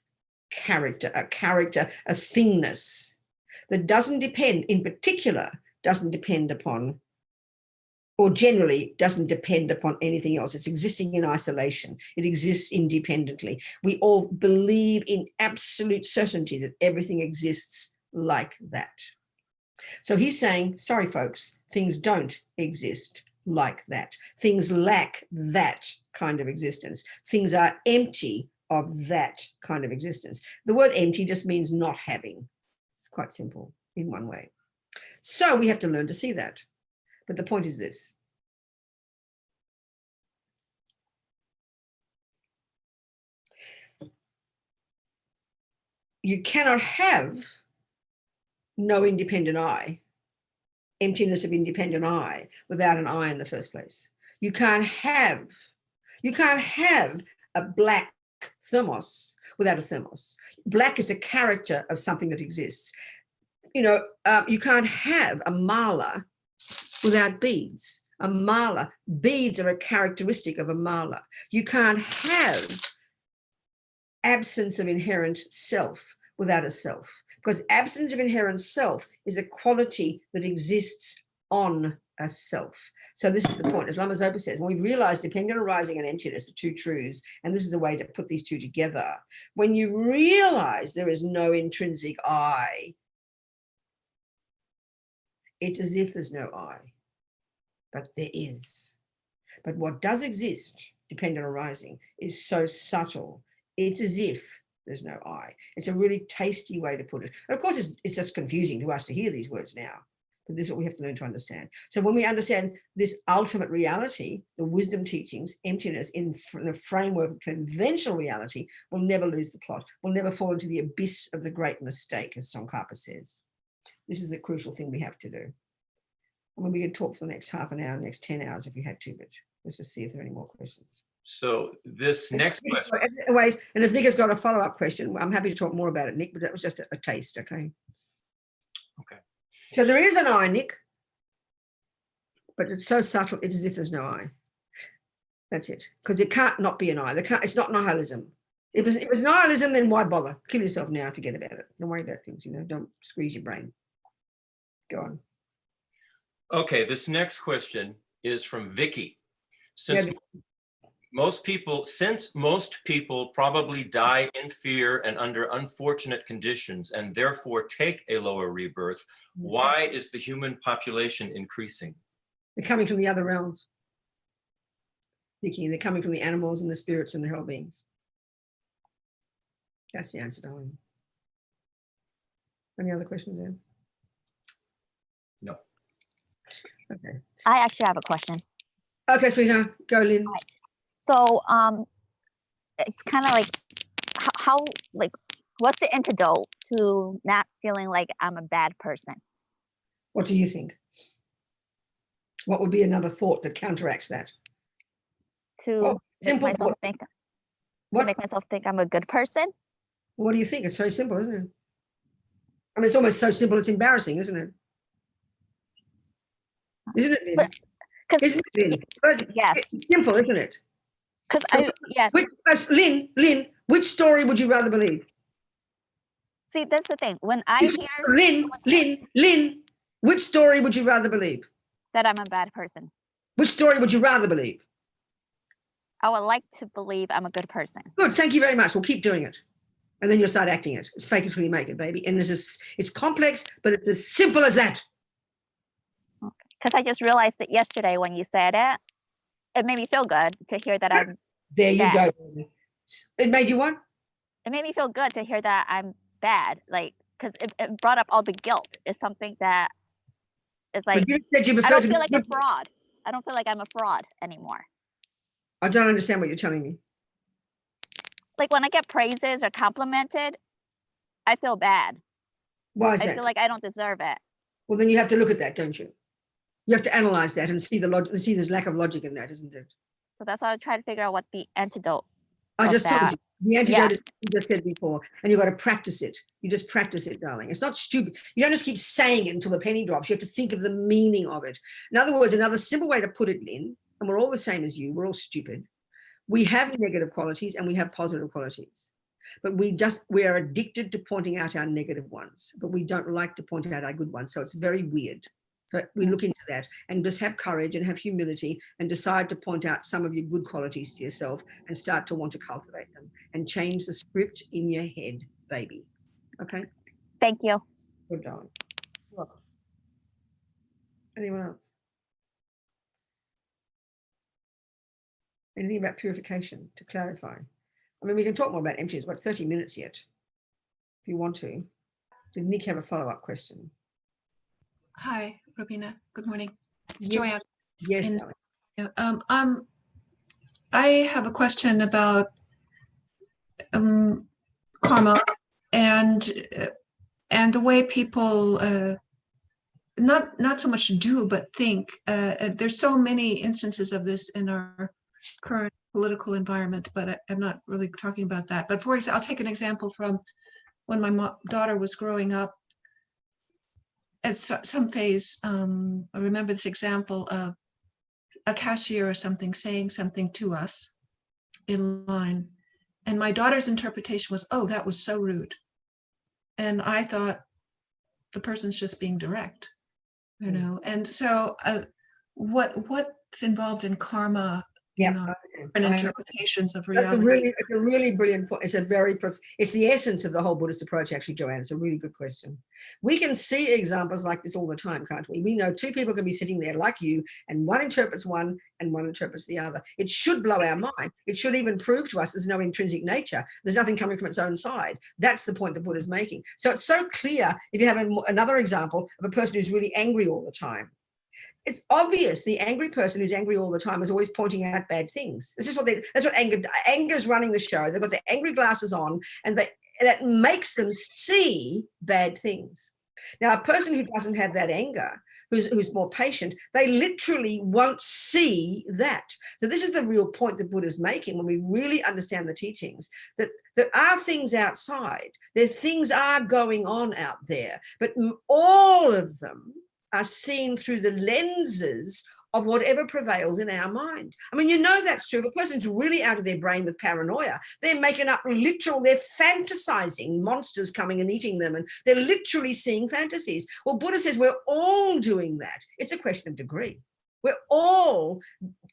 Speaker 1: character, a thingness that doesn't depend, in particular, doesn't depend upon, or generally doesn't depend upon anything else. It's existing in isolation. It exists independently. We all believe in absolute certainty that everything exists like that. So he's saying, sorry, folks, things don't exist like that. Things lack that kind of existence. Things are empty of that kind of existence. The word empty just means not having. It's quite simple in one way. So we have to learn to see that. But the point is this. you cannot have no independent I, emptiness of independent I, without an I in the first place. You can't have a black thermos without a thermos. Black is a character of something that exists. You know, you can't have a mala without beads. A mala, beads are a characteristic of a mala. You can't have absence of inherent self without a self, because absence of inherent self is a quality that exists on a self. So this is the point, as Lama Zopa says, when we realize dependent arising and emptiness are two truths, and this is a way to put these two together. When you realize there is no intrinsic I, it's as if there's no I, but there is. But what does exist, dependent arising, is so subtle. It's as if there's no I. It's a really tasty way to put it. And of course, it's just confusing to us to hear these words now, but this is what we have to learn to understand. So when we understand this ultimate reality, the wisdom teachings, emptiness in the framework of conventional reality, we'll never lose the plot. We'll never fall into the abyss of the great mistake, as Tsongkhapa says. This is the crucial thing we have to do. I mean, we could talk for the next half an hour, next 10 hours if you had to, but let's just see if there are any more questions.
Speaker 11: So this next question.
Speaker 1: Wait, and if Nick has got a follow-up question, I'm happy to talk more about it, Nick, but that was just a taste, okay?
Speaker 11: Okay.
Speaker 1: So there is an I, Nick, but it's so subtle, it's as if there's no I. That's it, because it can't not be an I. It's not nihilism. If it's nihilism, then why bother? Kill yourself now, forget about it. Don't worry about things, you know, don't squeeze your brain. Go on.
Speaker 11: Okay, this next question is from Vicky. Since most people probably die in fear and under unfortunate conditions and therefore take a lower rebirth, why is the human population increasing?
Speaker 1: They're coming from the other realms. Vicky, they're coming from the animals and the spirits and the hell beings. That's the answer, darling. Any other questions there?
Speaker 11: No.
Speaker 1: Okay.
Speaker 12: I actually have a question.
Speaker 1: Okay, sweetheart, go, Lynn.
Speaker 12: Right. So it's kind of like how like what's the antidote to not feeling like I'm a bad person?
Speaker 1: What do you think? What would be another thought that counteracts that?
Speaker 12: To make myself think. To make myself think I'm a good person.
Speaker 1: What do you think? It's very simple, isn't it? I mean, it's almost so simple, it's embarrassing, isn't it? Isn't it, Lynn? Isn't it, Lynn?
Speaker 12: Yes.
Speaker 1: It's simple, isn't it?
Speaker 12: Because yes.
Speaker 1: Lynn, which story would you rather believe?
Speaker 12: See, that's the thing. When I hear
Speaker 1: Lynn, which story would you rather believe?
Speaker 12: That I'm a bad person.
Speaker 1: Which story would you rather believe?
Speaker 12: I would like to believe I'm a good person.
Speaker 1: Good, thank you very much. We'll keep doing it. And then you'll start acting it. It's fake it till you make it, baby. And it's complex, but it's as simple as that.
Speaker 12: Because I just realized that yesterday when you said it, it made me feel good to hear that I'm
Speaker 1: there you
Speaker 12: bad.
Speaker 1: go. It made you what?
Speaker 12: It made me feel good to hear that I'm bad. Like, because it brought up all the guilt. It's something that is like, I don't feel like a fraud. I don't feel like I'm a fraud anymore.
Speaker 1: I don't understand what you're telling me.
Speaker 12: Like when I get praises or complimented, I feel bad.
Speaker 1: Why is that?
Speaker 12: I feel like I don't deserve it.
Speaker 1: Well, then you have to look at that, don't you? You have to analyze that and see see there's lack of logic in that, isn't it?
Speaker 12: So that's why I try to figure out what the antidote.
Speaker 1: I just told you. The antidote is what you just said before, and you've got to practice it. You just practice it, darling. It's not stupid. You don't just keep saying it until the penny drops. You have to think of the meaning of it. In other words, another simple way to put it, Lynn, and we're all the same as you, we're all stupid. We have negative qualities and we have positive qualities. But we are addicted to pointing out our negative ones, but we don't like to point out our good ones. So it's very weird. So we look into that and just have courage and have humility and decide to point out some of your good qualities to yourself and start to want to cultivate them and change the script in your head, baby. Okay?
Speaker 12: Thank you.
Speaker 1: Good, darling. Who else? Anyone else? Anything about purification to clarify? I mean, we can talk more about emptiness. What, 30 minutes yet? If you want to. Did Nick have a follow-up question?
Speaker 13: Hi, Robina. Good morning. It's
Speaker 1: Yes.
Speaker 13: Joanne.
Speaker 1: Yes.
Speaker 13: I have a question about karma and the way people not so much do but think. There's so many instances of this in our current political environment, but I'm not really talking about that. But for example, I'll take an example from when my daughter was growing up. At some phase, I remember this example of a cashier or something saying something to us in line, and my daughter's interpretation was, "Oh, that was so rude," and I thought the person's just being direct, you know. And so, what's involved in karma?
Speaker 1: Yeah,
Speaker 13: You know, and interpretations of
Speaker 1: That's
Speaker 13: reality.
Speaker 1: it's a really brilliant point. It's the essence of the whole Buddhist approach, actually, Joanne. It's a really good question. We can see examples like this all the time, can't we? We know two people can be sitting there like you, and one interprets one and one interprets the other. It should blow our mind. It should even prove to us there's no intrinsic nature. There's nothing coming from its own side. That's the point the Buddha's making. So it's so clear if you have another example of a person who's really angry all the time. It's obvious the angry person who's angry all the time is always pointing out bad things. This is that's what anger's running the show. They've got their angry glasses on, and that makes them see bad things. Now, a person who doesn't have that anger, who's more patient, they literally won't see that. So this is the real point the Buddha's making when we really understand the teachings, that there are things outside, things are going on out there, but all of them are seen through the lenses of whatever prevails in our mind. I mean, you know that's true. If a person's really out of their brain with paranoia, they're making up they're fantasizing monsters coming and eating them, and they're literally seeing fantasies. Well, Buddha says we're all doing that. It's a question of degree. We're all,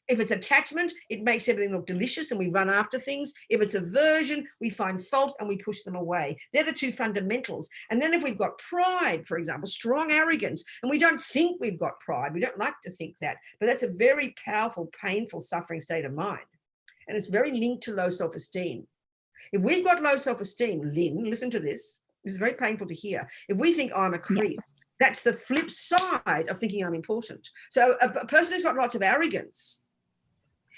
Speaker 1: if it's attachment, it makes everything look delicious and we run after things. If it's aversion, we find fault and we push them away. They're the two fundamentals. And then if we've got pride, for example, strong arrogance, and we don't think we've got pride, we don't like to think that, but that's a very powerful, painful, suffering state of mind. And it's very linked to low self-esteem. If we've got low self-esteem, Lynn, listen to this. This is very painful to hear. If we think I'm a creep, yes, that's the flip side of thinking I'm important. So a person who's got lots of arrogance,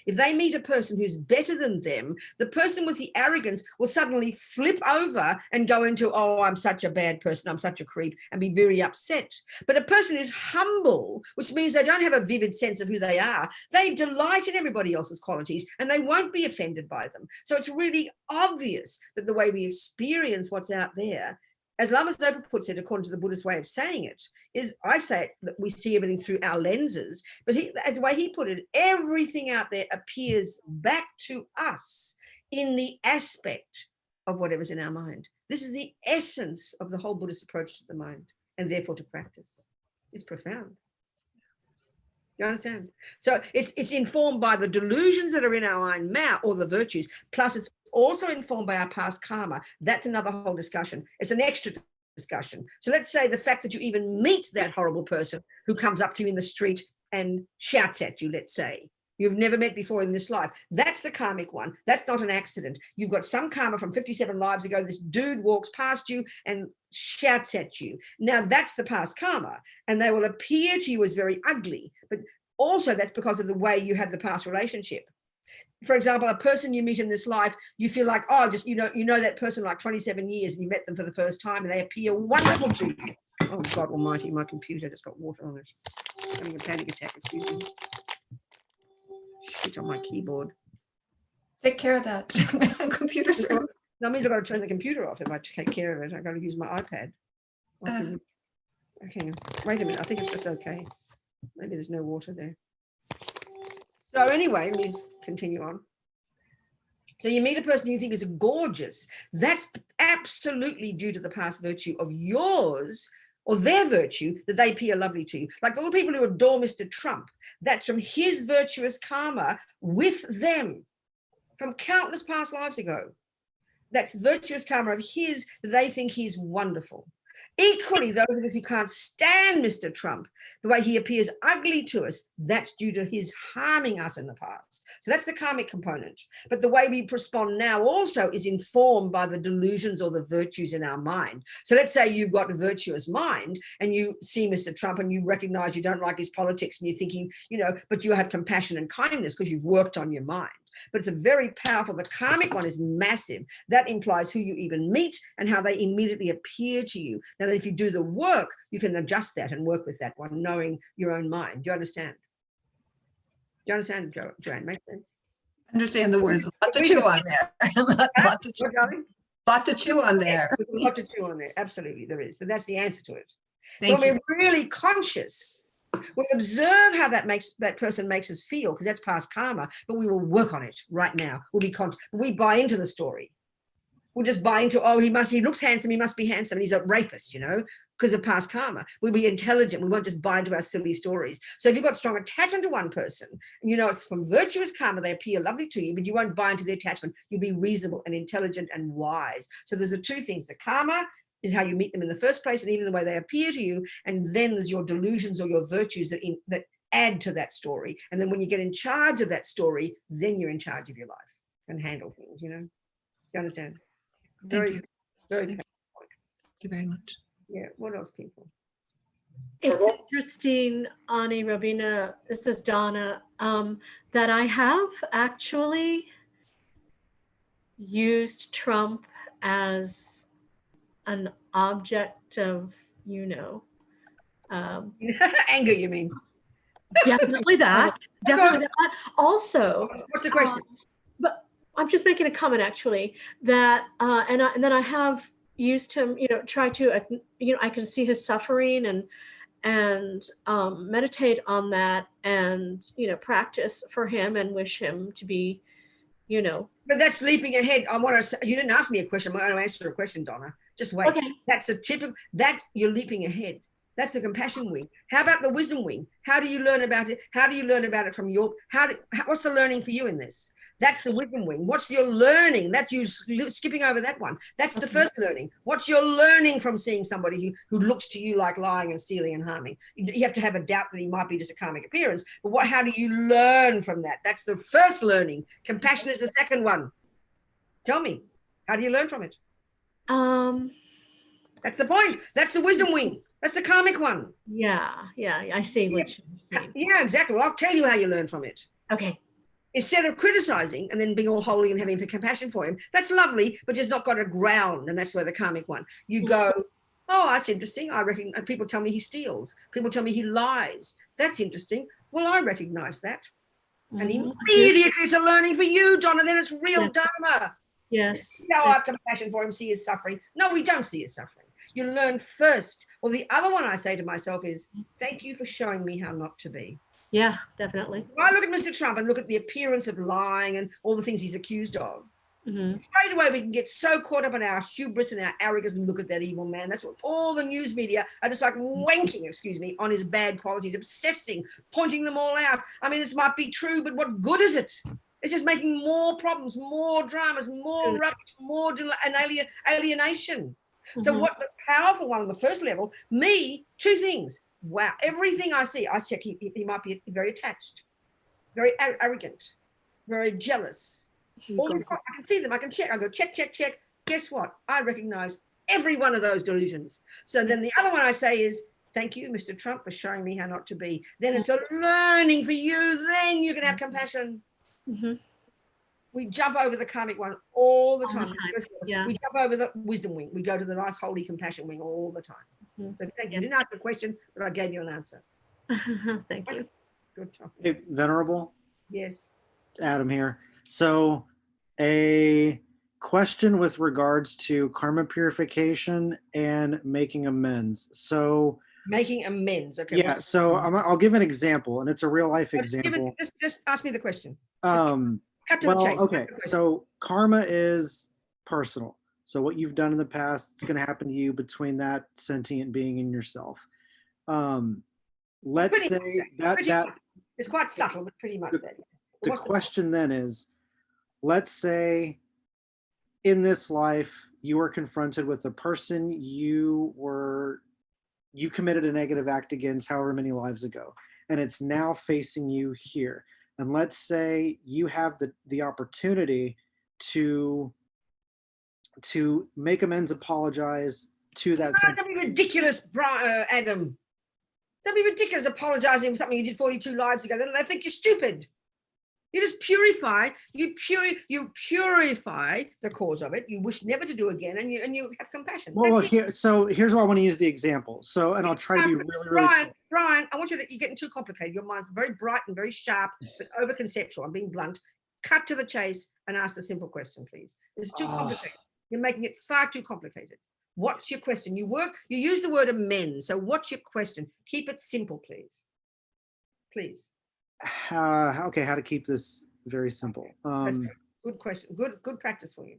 Speaker 1: if they meet a person who's better than them, the person with the arrogance will suddenly flip over and go into, oh, I'm such a bad person, I'm such a creep, and be very upset. But a person who's humble, which means they don't have a vivid sense of who they are, they delight in everybody else's qualities and they won't be offended by them. So it's really obvious that the way we experience what's out there, as Lama Zopa puts it, according to the Buddhist way of saying it, is, I say it, that we see everything through our lenses, but the way he put it, everything out there appears back to us in the aspect of whatever's in our mind. This is the essence of the whole Buddhist approach to the mind, and therefore to practice. It's profound. You understand? So it's informed by the delusions that are in our mind now, or the virtues, plus it's also informed by our past karma. That's another whole discussion. It's an extra discussion. So let's say the fact that you even meet that horrible person who comes up to you in the street and shouts at you, let's say, you've never met before in this life. That's the karmic one. That's not an accident. You've got some karma from 57 lives ago. This dude walks past you and shouts at you. Now that's the past karma, and they will appear to you as very ugly, but also that's because of the way you have the past relationship. For example, a person you meet in this life, you feel like, oh, just, you know that person like 27 years and you met them for the first time and they appear wonderful to you. Oh, God almighty, my computer just got water on it. I'm having a panic attack, excuse me. Shit on my keyboard.
Speaker 13: Take care of that. Computer service.
Speaker 1: That means I've got to turn the computer off if I take care of it. I've got to use my iPad. Okay, wait a minute. I think it's just okay. Maybe there's no water there. So anyway, let me just continue on. So you meet a person you think is gorgeous. That's absolutely due to the past virtue of yours or their virtue that they appear lovely to you. Like the little people who adore Mr. Trump, that's from his virtuous karma with them from countless past lives ago. That's virtuous karma of his that they think he's wonderful. Equally, those of us who can't stand Mr. Trump, the way he appears ugly to us, that's due to his harming us in the past. So that's the karmic component. But the way we respond now also is informed by the delusions or the virtues in our mind. So let's say you've got a virtuous mind and you see Mr. Trump and you recognize you don't like his politics and you're thinking, but you have compassion and kindness because you've worked on your mind. but it's a very powerful. The karmic one is massive. That implies who you even meet and how they immediately appear to you. Now, that if you do the work, you can adjust that and work with that one, knowing your own mind. Do you understand? Do you understand, Joanne? Make sense?
Speaker 13: Understand the words. A lot to chew on there. lot to chew. Lot to chew on there.
Speaker 1: There's a lot to chew on there. Absolutely, there is. But that's the answer to it.
Speaker 13: Thank
Speaker 1: so
Speaker 13: you.
Speaker 1: we're really conscious. We'll observe how that person makes us feel, because that's past karma, but we will work on it right now. We'll be conscious. We buy into the story. We'll just buy into, oh, he looks handsome, he must be handsome, and he's a rapist, you know, because of past karma. We'll be intelligent. We won't just buy into our silly stories. So if you've got strong attachment to one person, and you know it's from virtuous karma, they appear lovely to you, but you won't buy into the attachment. You'll be reasonable and intelligent and wise. So there's the two things. The karma is how you meet them in the first place, and even the way they appear to you. And then there's your delusions or your virtues that add to that story. And then when you get in charge of that story, then you're in charge of your life and handle things, you know. You understand?
Speaker 13: Thank you.
Speaker 1: Very
Speaker 13: Thank you very much.
Speaker 1: Yeah. What else, people?
Speaker 4: It's interesting, Ani, Robina, this is Donna, that I have actually used Trump as an object of, you know,
Speaker 1: anger, you mean?
Speaker 4: Definitely that. Definitely that. Also,
Speaker 1: what's the question?
Speaker 4: But I'm just making a comment, actually, that and then I have used him, you know, try to, you know, I can see his suffering and meditate on that, and, you know, practice for him and wish him to be, you know.
Speaker 1: But that's leaping ahead. I want to. You didn't ask me a question. I'm going to answer a question, Donna. Just wait.
Speaker 4: Okay.
Speaker 1: That's a typical. That you're leaping ahead. That's the compassion wing. How about the wisdom wing? How do you learn about it? How do you learn about it from your? What's the learning for you in this? That's the wisdom wing. What's your learning? That's you skipping over that one. That's the first learning. What's your learning from seeing somebody who looks to you like lying and stealing and harming? You have to have a doubt that he might be just a karmic appearance. But how do you learn from that? That's the first learning. Compassion is the second one. Tell me, how do you learn from it? That's the point. That's the wisdom wing. That's the karmic one.
Speaker 4: Yeah, I see what you're saying.
Speaker 1: Yeah, exactly. Well, I'll tell you how you learn from it.
Speaker 4: Okay.
Speaker 1: Instead of criticizing and then being all holy and having compassion for him, that's lovely, but just not got a ground. And that's where the karmic one. You go, oh, that's interesting. I reckon people tell me he steals. People tell me he lies. That's interesting. Well, I recognize that. And immediately it's a learning for you, John, and then it's real dharma.
Speaker 4: Yes.
Speaker 1: Now I have compassion for him, see his suffering. No, we don't see his suffering. You learn first. Well, the other one I say to myself is, thank you for showing me how not to be.
Speaker 4: Yeah, definitely.
Speaker 1: When I look at Mr. Trump and look at the appearance of lying and all the things he's accused of, straight away we can get so caught up in our hubris and our arrogance and look at that evil man. That's what all the news media are just like wanking, excuse me, on his bad qualities, obsessing, pointing them all out. I mean, this might be true, but what good is it? It's just making more problems, more dramas, more rubbish, more alienation. So what the powerful one on the first level, me, two things. Wow, everything I see, I check he might be very attached, very arrogant, very jealous. All these, I can see them, I can check, I go check, check, check. Guess what? I recognize every one of those delusions. So then the other one I say is, thank you, Mr. Trump, for showing me how not to be. Then it's a learning for you, then you can have compassion. We jump over the karmic one all the time. We jump over the wisdom wing. We go to the nice, holy compassion wing all the time. So thank you. I didn't ask the question, but I gave you an answer.
Speaker 4: Thank you.
Speaker 1: Good talk.
Speaker 7: Hey, Venerable.
Speaker 1: Yes.
Speaker 7: Adam here. So a question with regards to karma purification and making amends. So
Speaker 1: making amends. Okay.
Speaker 7: Yeah. So I'll give an example, and it's a real life example.
Speaker 1: Just ask me the question.
Speaker 7: Okay. So karma is personal. So what you've done in the past, it's going to happen to you between that sentient being and yourself. Let's say that
Speaker 1: it's quite subtle, but pretty much that.
Speaker 7: The question then is, let's say in this life you were confronted with a person you committed a negative act against however many lives ago, and it's now facing you here. And let's say you have the opportunity to make amends, apologize to that.
Speaker 1: Don't be ridiculous, Adam. Don't be ridiculous apologizing for something you did 42 lives ago. Then they think you're stupid. You just purify, you purify the cause of it. You wish never to do again, and you have compassion.
Speaker 7: Well, here's why I want to use the example. So, and I'll try to be really
Speaker 1: Brian, I want you're getting too complicated. Your mind's very bright and very sharp, but over conceptual. I'm being blunt. Cut to the chase and ask the simple question, please. It's too complicated. You're making it far too complicated. What's your question? You use the word amend. So what's your question? Keep it simple, please. Please.
Speaker 7: Okay, how to keep this very simple.
Speaker 1: Good question. Good practice for you.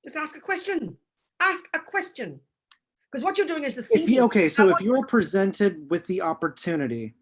Speaker 1: Just ask a question. Ask a question. Because what you're doing is the thinking.
Speaker 7: So if you're presented with the opportunity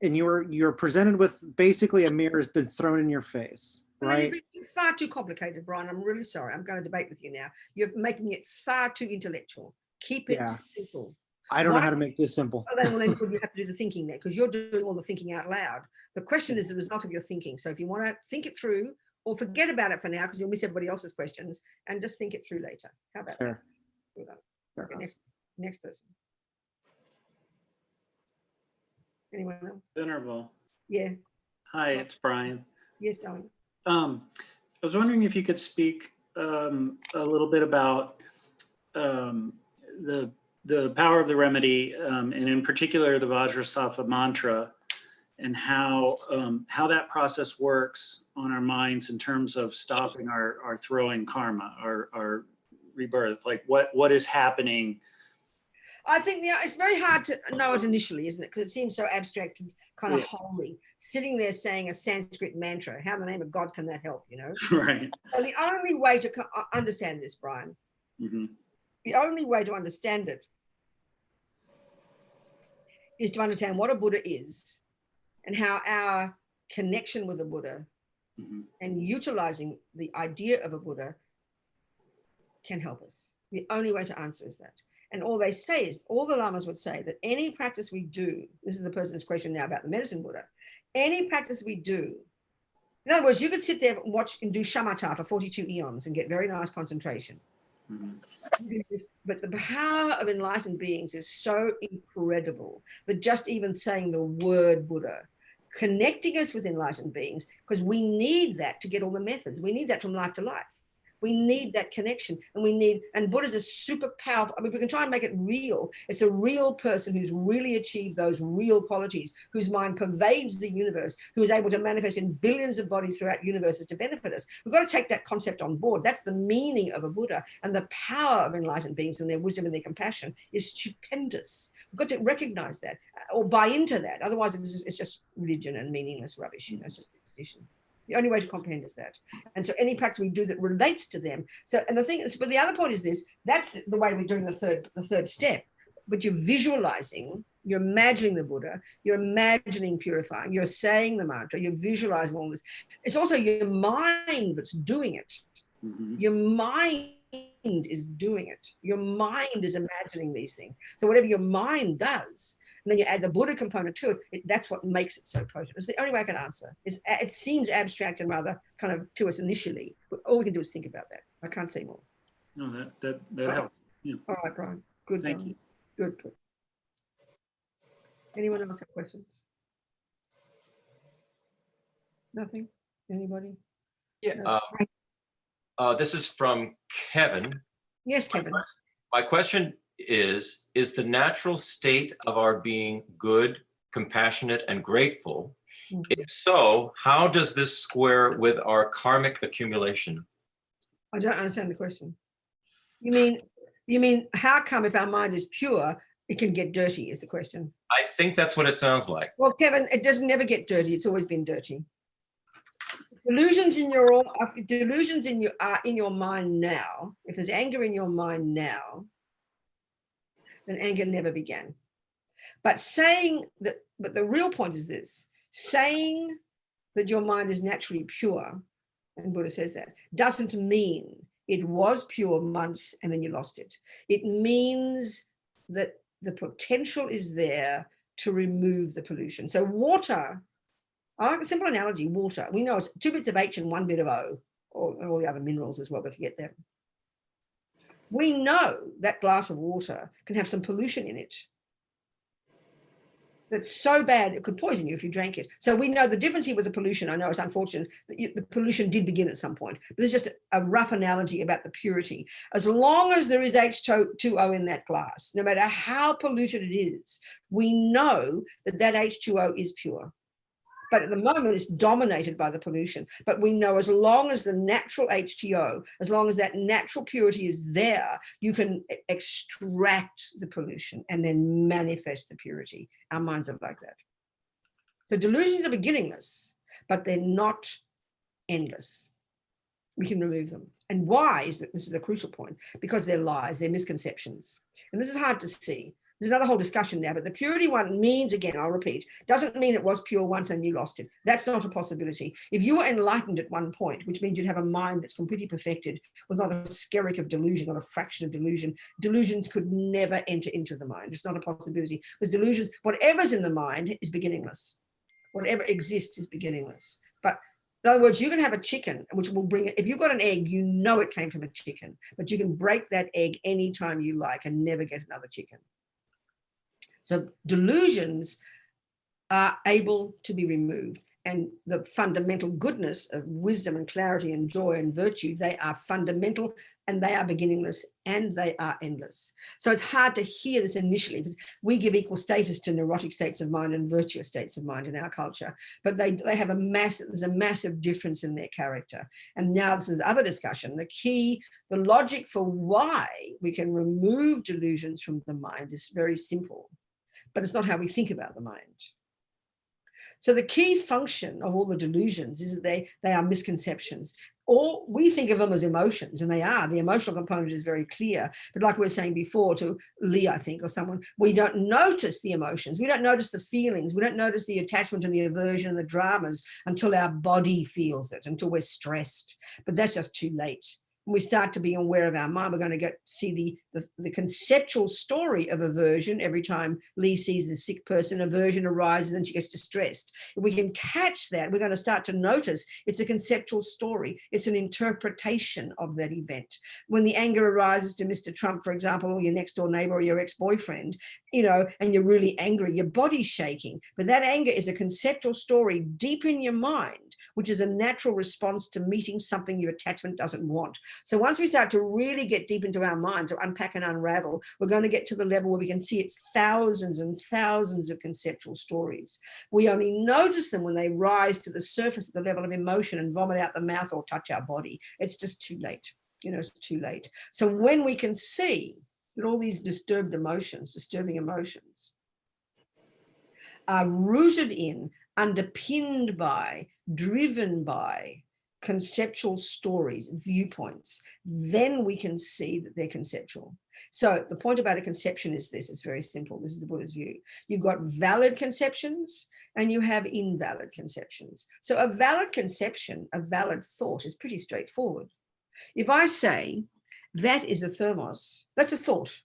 Speaker 7: and you're presented with basically a mirror has been thrown in your face, right?
Speaker 1: It's far too complicated, Brian. I'm really sorry. I'm going to debate with you now. You're making it far too intellectual. Keep it simple.
Speaker 7: I don't know how to make this simple.
Speaker 1: Well, then you have to do the thinking there because you're doing all the thinking out loud. The question is the result of your thinking. So if you want to think it through or forget about it for now because you'll miss everybody else's questions and just think it through later. How about that? Okay, next person. Anyone else?
Speaker 14: Venerable.
Speaker 1: Yeah.
Speaker 14: Hi, it's Brian.
Speaker 1: Yes, darling.
Speaker 14: I was wondering if you could speak a little bit about the power of the remedy, and in particular the Vajrasattva mantra, and how that process works on our minds in terms of stopping our throwing karma, our rebirth. Like what is happening?
Speaker 1: I think it's very hard to know it initially, isn't it? Because it seems so abstract and kind of holy. Sitting there saying a Sanskrit mantra, how in the name of God can that help, you know?
Speaker 14: Right.
Speaker 1: So the only way to understand this, Brian, the only way to understand it is to understand what a Buddha is and how our connection with a Buddha and utilizing the idea of a Buddha can help us. The only way to answer is that. And all they say is, all the lamas would say that any practice we do, this is the person's question now about the medicine Buddha, any practice we do, in other words, you could sit there and watch and do shamatha for 42 eons and get very nice concentration. But the power of enlightened beings is so incredible that just even saying the word Buddha, connecting us with enlightened beings, because we need that to get all the methods. We need that from life to life. We need that connection, and Buddha's a super powerful. I mean, we can try and make it real. It's a real person who's really achieved those real qualities, whose mind pervades the universe, who is able to manifest in billions of bodies throughout universes to benefit us. We've got to take that concept on board. That's the meaning of a Buddha, and the power of enlightened beings and their wisdom and their compassion is stupendous. We've got to recognize that or buy into that. Otherwise, it's just religion and meaningless rubbish. You know, it's just superstition. The only way to comprehend is that. And so any practice we do that relates to them. So, and the thing is, but the other point is this, that's the way we're doing the third step, but you're visualizing, you're imagining the Buddha, you're imagining purifying, you're saying the mantra, you're visualizing all this. It's also your mind that's doing it. Your mind is doing it. Your mind is imagining these things. So whatever your mind does, and then you add the Buddha component to it, that's what makes it so potent. It's the only way I can answer. It seems abstract and rather kind of to us initially, but all we can do is think about that. I can't say more.
Speaker 14: No, that helps. Yeah.
Speaker 1: All right, Brian. Good.
Speaker 14: Thank you.
Speaker 1: Good. Anyone else have questions? Nothing? Anybody?
Speaker 11: Yeah. This is from Kevin.
Speaker 1: Yes, Kevin.
Speaker 11: My question is the natural state of our being good, compassionate, and grateful? If so, how does this square with our karmic accumulation?
Speaker 1: I don't understand the question. You mean how come if our mind is pure, it can get dirty is the question?
Speaker 11: I think that's what it sounds like.
Speaker 1: Well, Kevin, it doesn't never get dirty. It's always been dirty. Delusions in your mind now. If there's anger in your mind now, then anger never began. But but the real point is this: saying that your mind is naturally pure, and Buddha says that, doesn't mean it was pure months and then you lost it. It means that the potential is there to remove the pollution. So water. I like a simple analogy, water. We know it's 2 bits of H and 1 bit of O, or all the other minerals as well, but forget them. We know that glass of water can have some pollution in it. that's so bad it could poison you if you drank it. So we know the difference here with the pollution. I know it's unfortunate that the pollution did begin at some point, but this is just a rough analogy about the purity. As long as there is H2O in that glass, no matter how polluted it is, we know that that H2O is pure. But at the moment, it's dominated by the pollution. But we know as long as the natural H2O, as long as that natural purity is there, you can extract the pollution and then manifest the purity. Our minds are like that. So delusions are beginningless, but they're not endless. We can remove them. And why is that? This is the crucial point, because they're lies, they're misconceptions. And this is hard to see. There's another whole discussion now, but the purity one means, again, I'll repeat, doesn't mean it was pure once and you lost it. That's not a possibility. If you were enlightened at one point, which means you'd have a mind that's completely perfected, with not a skerrick of delusion, not a fraction of delusion, delusions could never enter into the mind. It's not a possibility. Because delusions, whatever's in the mind is beginningless. Whatever exists is beginningless. But in other words, you can have a chicken, which will bring it. If you've got an egg, you know it came from a chicken, but you can break that egg anytime you like and never get another chicken. So delusions are able to be removed, and the fundamental goodness of wisdom and clarity and joy and virtue, they are fundamental and they are beginningless and they are endless. So it's hard to hear this initially because we give equal status to neurotic states of mind and virtuous states of mind in our culture, but they have there's a massive difference in their character. And now this is the other discussion. The logic for why we can remove delusions from the mind is very simple. But it's not how we think about the mind. So the key function of all the delusions is that they are misconceptions. Or we think of them as emotions, and they are. The emotional component is very clear. But like we were saying before to Lee, I think, or someone, we don't notice the emotions. We don't notice the feelings. We don't notice the attachment and the aversion and the dramas until our body feels it, until we're stressed. But that's just too late. When we start to be aware of our mind, we're going to see the conceptual story of aversion. Every time Lee sees the sick person, aversion arises and she gets distressed. If we can catch that, we're going to start to notice it's a conceptual story. It's an interpretation of that event. When the anger arises to Mr. Trump, for example, or your next door neighbor or your ex-boyfriend, and you're really angry, your body's shaking. But that anger is a conceptual story deep in your mind, which is a natural response to meeting something your attachment doesn't want. So once we start to really get deep into our mind, to unpack and unravel, we're going to get to the level where we can see it's thousands and thousands of conceptual stories. We only notice them when they rise to the surface at the level of emotion and vomit out the mouth or touch our body. It's just too late. It's too late. So when we can see that all these disturbing emotions are rooted in, underpinned by, driven by conceptual stories, viewpoints, then we can see that they're conceptual. So the point about a conception is this, it's very simple. This is the Buddha's view. You've got valid conceptions and you have invalid conceptions. So a valid conception, a valid thought is pretty straightforward. If I say that is a thermos, that's a thought.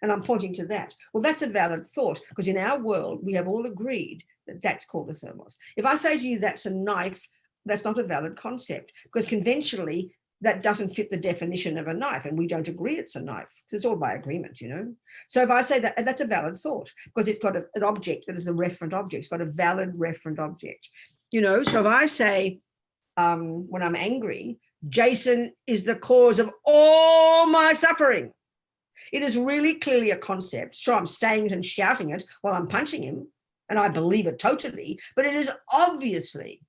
Speaker 1: And I'm pointing to that. Well, that's a valid thought because in our world, we have all agreed that that's called a thermos. If I say to you, that's a knife, that's not a valid concept because conventionally that doesn't fit the definition of a knife and we don't agree it's a knife. So it's all by agreement, So if I say that, that's a valid thought because it's got an object that is a referent object. It's got a valid referent object, So if I say when I'm angry, Jason is the cause of all my suffering. It is really clearly a concept. Sure, I'm saying it and shouting it while I'm punching him, and I believe it totally, but it is obviously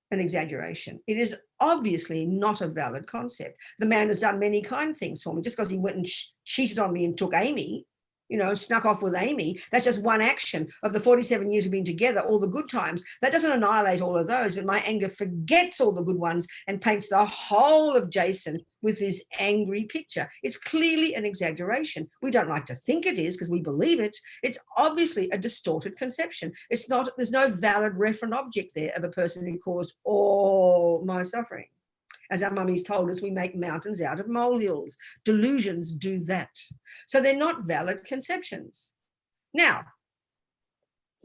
Speaker 1: an exaggeration. It is obviously not a valid concept. The man has done many kind things for me. Just because he went and cheated on me and took Amy, snuck off with Amy, that's just one action of the 47 years we've been together, all the good times. That doesn't annihilate all of those, but my anger forgets all the good ones and paints the whole of Jason with this angry picture. It's clearly an exaggeration. We don't like to think it is because we believe it. It's obviously a distorted conception. There's no valid referent object there of a person who caused all my suffering. As our mummies told us, we make mountains out of molehills. Delusions do that. So they're not valid conceptions. Now,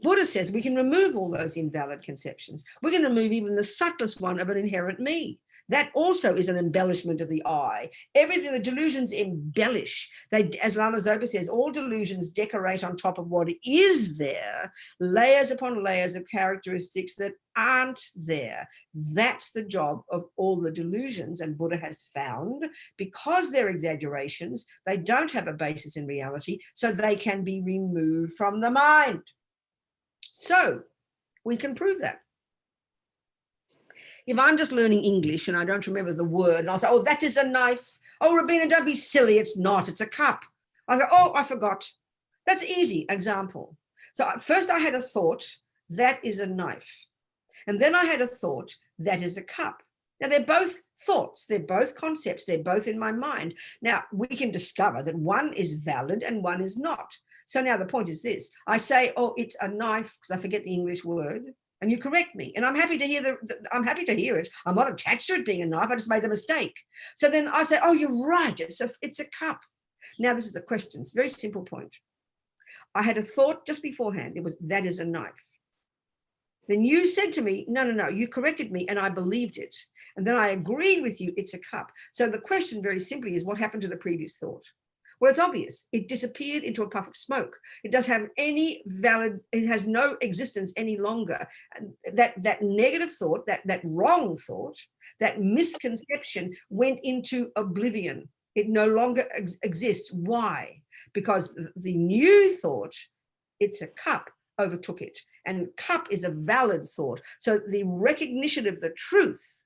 Speaker 1: Buddha says we can remove all those invalid conceptions. We can remove even the subtlest one of an inherent me. That also is an embellishment of the I. Everything, the delusions embellish. They, as Lama Zopa says, all delusions decorate on top of what is there, layers upon layers of characteristics that aren't there. That's the job of all the delusions. And Buddha has found, because they're exaggerations, they don't have a basis in reality, so they can be removed from the mind. So we can prove that. If I'm just learning English and I don't remember the word, and I'll say, oh, that is a knife. Oh, Robina, don't be silly. It's not. It's a cup. I go, oh, I forgot. That's easy example. So first I had a thought, that is a knife. And then I had a thought, that is a cup. Now, they're both thoughts. They're both concepts. They're both in my mind. Now, we can discover that one is valid and one is not. So now the point is this. I say, oh, it's a knife, because I forget the English word. And you correct me, and I'm happy to hear I'm happy to hear it. I'm not attached to it being a knife. I just made a mistake. So then I say, oh, you're right. It's a cup. Now this is the question. It's a very simple point. I had a thought just beforehand. It was, that is a knife. Then you said to me, no, no, no. You corrected me, and I believed it. And then I agreed with you. It's a cup. So the question, very simply, is what happened to the previous thought? Well, it's obvious. It disappeared into a puff of smoke. It doesn't have any valid, it has no existence any longer. That negative thought, that wrong thought, that misconception went into oblivion. It no longer exists. Why? Because the new thought, it's a cup, overtook it. And cup is a valid thought. So the recognition of the truth,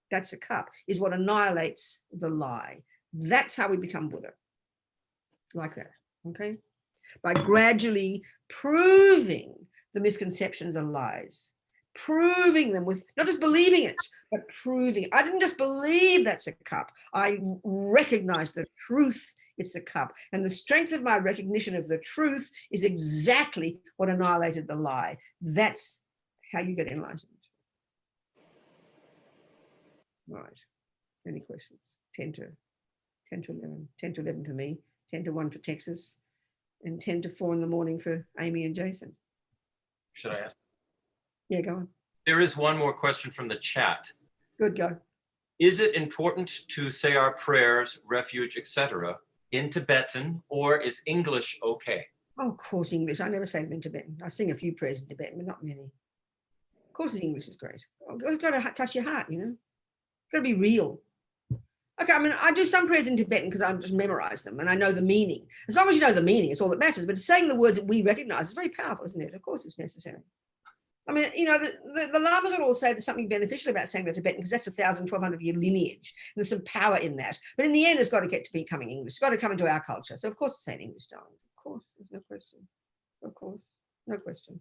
Speaker 1: that's a cup, is what annihilates the lie. That's how we become Buddha. Like that, okay? By gradually proving the misconceptions and lies, proving them with, not just believing it, but proving. I didn't just believe that's a cup. I recognize the truth, it's a cup. And the strength of my recognition of the truth is exactly what annihilated the lie. That's how you get enlightened. Right, any questions? 10 to 11, 10 to 11 for me. 10 to 1 for Texas, and 10 to 4 in the morning for Amy and Jason.
Speaker 11: Should I ask?
Speaker 1: Yeah, go on.
Speaker 11: There is one more question from the chat.
Speaker 1: Good, go.
Speaker 11: Is it important to say our prayers, refuge, etc. in Tibetan, or is English okay?
Speaker 1: Oh, of course, English. I never say them in Tibetan. I sing a few prayers in Tibetan, but not many. Of course, English is great. It's got to touch your heart, you know. It's got to be real. Okay, I mean, I do some prayers in Tibetan because I've just memorized them and I know the meaning. As long as you know the meaning, it's all that matters. But saying the words that we recognize is very powerful, isn't it? Of course, it's necessary. I mean, you know, the Lamas will all say there's something beneficial about saying the Tibetan because that's a 1,000, 1,200 year lineage. And there's some power in that. But in the end, it's got to get to becoming English. It's got to come into our culture. So, of course, it's saying English, darling. Of course, there's no question. Of course, no question.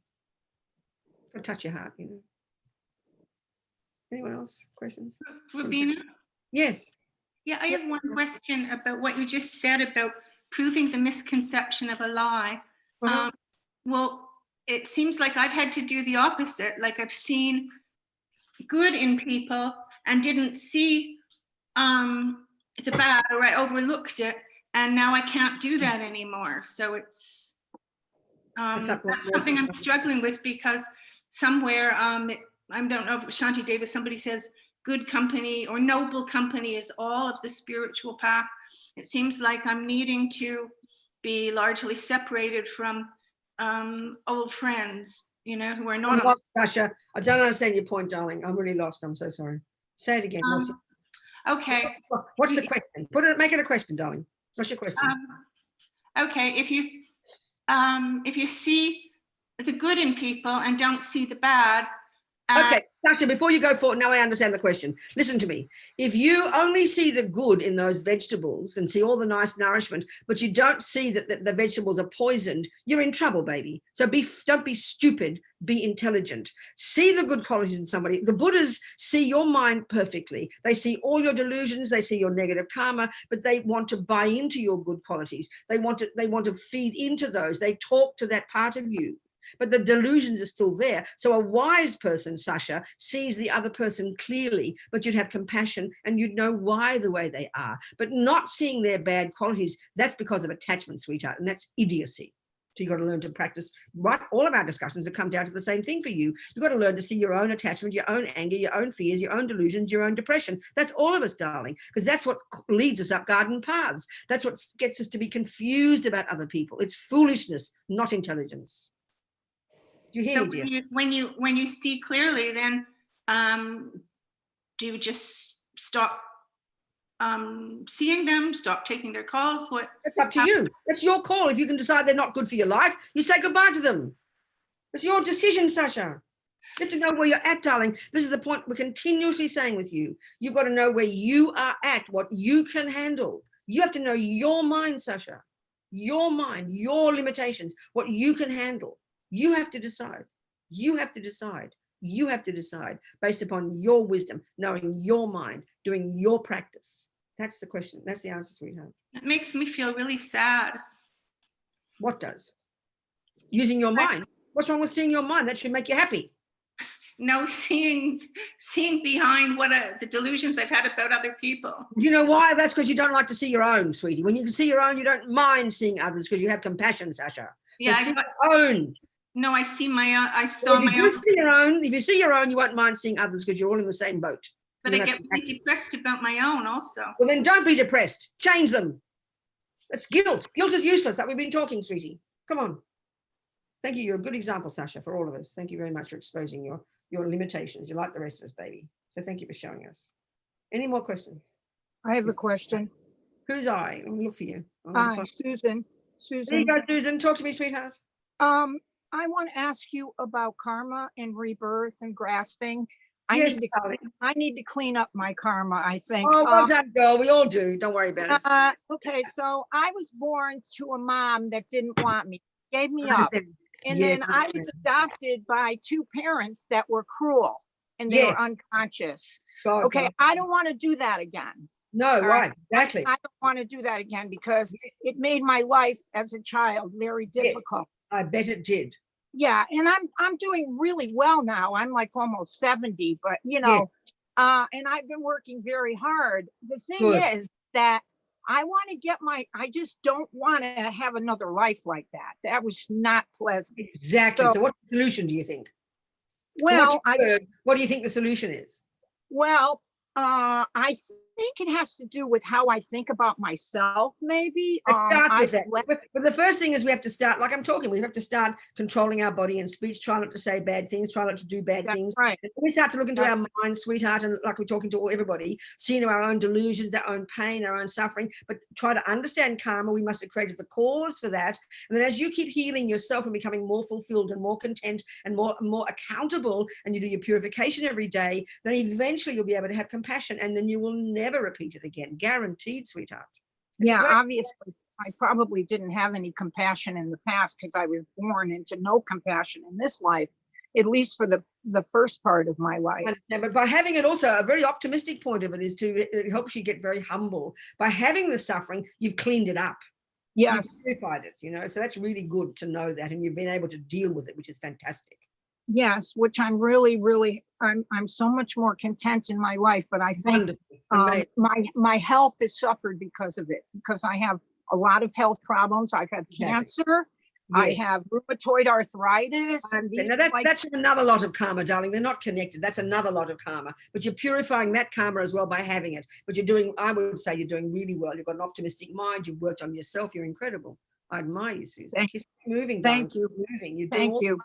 Speaker 1: It's got to touch your heart, you know. Anyone else? Questions?
Speaker 15: Robina?
Speaker 1: Yes.
Speaker 15: Yeah, I have one question about what you just said about proving the misconception of a lie. Well, it seems like I've had to do the opposite. Like I've seen good in people and didn't see the bad, or I overlooked it, and now I can't do that anymore. So it's that's something I'm struggling with, because somewhere, I don't know if Shanti Davis, somebody says good company or noble company is all of the spiritual path. It seems like I'm needing to be largely separated from old friends, you know, who are not.
Speaker 1: I'm lost, Tasha. I don't understand your point, darling. I'm really lost. I'm so sorry. Say it again.
Speaker 15: Okay.
Speaker 1: What's the question? Make it a question, darling. What's your question?
Speaker 15: Okay, if you see the good in people and don't see the bad.
Speaker 1: Okay, Tasha, before you go forward, now I understand the question. Listen to me. If you only see the good in those vegetables and see all the nice nourishment, but you don't see that the vegetables are poisoned, you're in trouble, baby. So don't be stupid, be intelligent. See the good qualities in somebody. The Buddhas see your mind perfectly. They see all your delusions, they see your negative karma, but they want to buy into your good qualities. They want to feed into those. They talk to that part of you. But the delusions are still there. So a wise person, Sasha, sees the other person clearly, but you'd have compassion and you'd know why the way they are. But not seeing their bad qualities, that's because of attachment, sweetheart, and that's idiocy. So you've got to learn to practice. Right, all of our discussions have come down to the same thing for you. You've got to learn to see your own attachment, your own anger, your own fears, your own delusions, your own depression. That's all of us, darling, because that's what leads us up garden paths. That's what gets us to be confused about other people. It's foolishness, not intelligence. Do you hear
Speaker 15: So
Speaker 1: me, dear?
Speaker 15: when you see clearly, then do you just stop seeing them, stop taking their calls? What?
Speaker 1: It's up to you. That's your call. If you can decide they're not good for your life, you say goodbye to them. It's your decision, Sasha. You have to know where you're at, darling. This is the point we're continuously saying with you. You've got to know where you are at, what you can handle. You have to know your mind, Sasha. Your mind, your limitations, what you can handle. You have to decide. You have to decide. You have to decide based upon your wisdom, knowing your mind, doing your practice. That's the question. That's the answer, sweetheart.
Speaker 15: It makes me feel really sad.
Speaker 1: What does? Using your mind. What's wrong with seeing your mind? That should make you happy.
Speaker 15: No, seeing behind what the delusions I've had about other people.
Speaker 1: You know why? That's because you don't like to see your own, sweetie. When you can see your own, you don't mind seeing others because you have compassion, Sasha. So
Speaker 15: Yeah,
Speaker 1: see your own.
Speaker 15: No, I see my own. I saw my own.
Speaker 1: If you see your own, you won't mind seeing others because you're all in the same boat.
Speaker 15: But I get really depressed about my own also.
Speaker 1: Well, then don't be depressed. Change them. That's guilt. Guilt is useless. Like we've been talking, sweetie. Come on. Thank you. You're a good example, Sasha, for all of us. Thank you very much for exposing your limitations. You're like the rest of us, baby. So thank you for showing us. Any more questions?
Speaker 16: I have a question.
Speaker 1: Who's I? I'll look for you.
Speaker 16: Hi, Susan.
Speaker 1: There you go, Susan. Talk to me, sweetheart.
Speaker 16: I want to ask you about karma and rebirth and grasping.
Speaker 1: Yes,
Speaker 16: I need to clean up my karma, I think.
Speaker 1: Oh, well done, girl. We all do. Don't worry about it.
Speaker 16: Okay, so I was born to a mom that didn't want me, gave me up. And then I was adopted by two parents that were cruel and they were unconscious. Okay, I don't want to do that again.
Speaker 1: No, right, exactly.
Speaker 16: I don't want to do that again because it made my life as a child very difficult.
Speaker 1: I bet it did.
Speaker 16: Yeah, and I'm doing really well now. I'm like almost 70, but you know, and I've been working very hard. The thing is that I want to get I just don't want to have another life like that. That was not pleasant.
Speaker 1: Exactly. So what's the solution, do you think?
Speaker 16: Well,
Speaker 1: what do you think the solution is?
Speaker 16: Well, I think it has to do with how I think about myself, maybe.
Speaker 1: It starts with that. But the first thing is we have to start, like I'm talking, we have to start controlling our body and speech, try not to say bad things, try not to do bad things.
Speaker 16: Right.
Speaker 1: And we start to look into our mind, sweetheart, and like we're talking to everybody, seeing our own delusions, our own pain, our own suffering, but try to understand karma. We must have created the cause for that. And then as you keep healing yourself and becoming more fulfilled and more content and more accountable, and you do your purification every day, then eventually you'll be able to have compassion, and then you will never repeat it again. Guaranteed, sweetheart.
Speaker 16: Yeah, obviously, I probably didn't have any compassion in the past because I was born into no compassion in this life, at least for the first part of my life.
Speaker 1: But by having it also, a very optimistic point of it is it helps you get very humble. By having the suffering, you've cleaned it up.
Speaker 16: Yes.
Speaker 1: You've purified it, you know, so that's really good to know that, and you've been able to deal with it, which is fantastic.
Speaker 16: Yes, which I'm really, I'm so much more content in my life, but I think my health has suffered because of it, because I have a lot of health problems. I've had cancer. I have rheumatoid arthritis.
Speaker 1: Now that's another lot of karma, darling. They're not connected. That's another lot of karma, but you're purifying that karma as well by having it. But you're doing, I would say you're doing really well. You've got an optimistic mind. You've worked on yourself. You're incredible. I admire you, Susan.
Speaker 16: Thank you.
Speaker 1: Moving.
Speaker 16: Thank you.
Speaker 1: Moving.
Speaker 16: Thank you.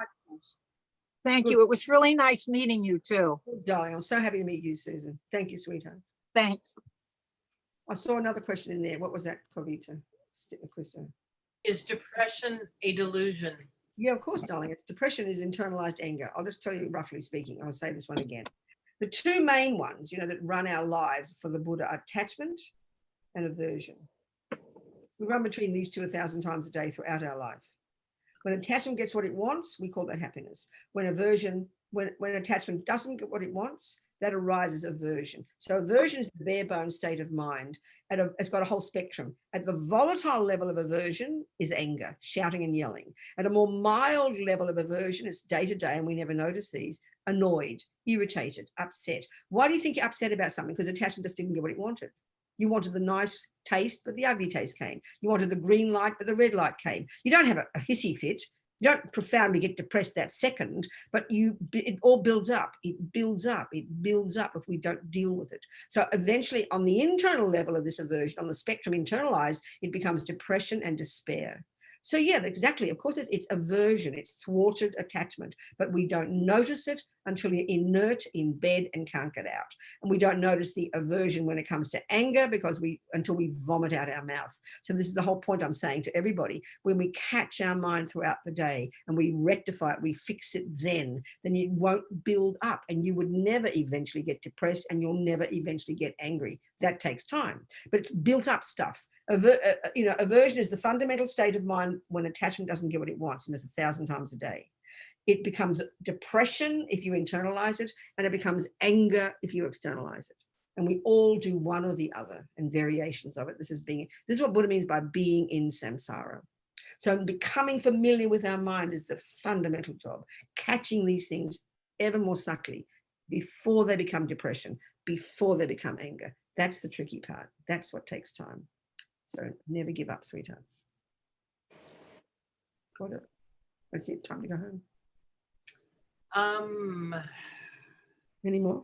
Speaker 16: Thank you. It was really nice meeting you too.
Speaker 1: Darling, I'm so happy to meet you, Susan. Thank you, sweetheart.
Speaker 16: Thanks.
Speaker 1: I saw another question in there. What was that, Courtin?
Speaker 5: Is depression a delusion?
Speaker 1: Yeah, of course, darling. Depression is internalized anger. I'll just tell you roughly speaking. I'll say this one again. The two main ones, you know, that run our lives for the Buddha are attachment and aversion. We run between these two 1,000 times a day throughout our life. When attachment gets what it wants, we call that happiness. When aversion, when attachment doesn't get what it wants, that arises aversion. So aversion is the bare bones state of mind. It's got a whole spectrum. At the volatile level of aversion is anger, shouting and yelling. At a more mild level of aversion, it's day to day, and we never notice these, annoyed, irritated, upset. Why do you think you're upset about something? Because attachment just didn't get what it wanted. You wanted the nice taste, but the ugly taste came. You wanted the green light, but the red light came. You don't have a hissy fit. You don't profoundly get depressed that second, but it all builds up. It builds up. It builds up if we don't deal with it. So eventually, on the internal level of this aversion, on the spectrum internalized, it becomes depression and despair. So yeah, exactly. Of course, it's aversion. It's thwarted attachment, but we don't notice it until you're inert in bed and can't get out. And we don't notice the aversion when it comes to anger until we vomit out our mouth. So this is the whole point I'm saying to everybody. When we catch our mind throughout the day and we rectify it, we fix it then it won't build up, and you would never eventually get depressed, and you'll never eventually get angry. That takes time, but it's built up stuff. Aversion is the fundamental state of mind when attachment doesn't get what it wants, and it's 1,000 times a day. It becomes depression if you internalize it, and it becomes anger if you externalize it. And we all do one or the other and variations of it. This is what Buddha means by being in samsara. So becoming familiar with our mind is the fundamental job. Catching these things ever more subtly before they become depression, before they become anger. That's the tricky part. That's what takes time. So never give up, sweethearts. Whatever. That's it. Time to go home. Any more?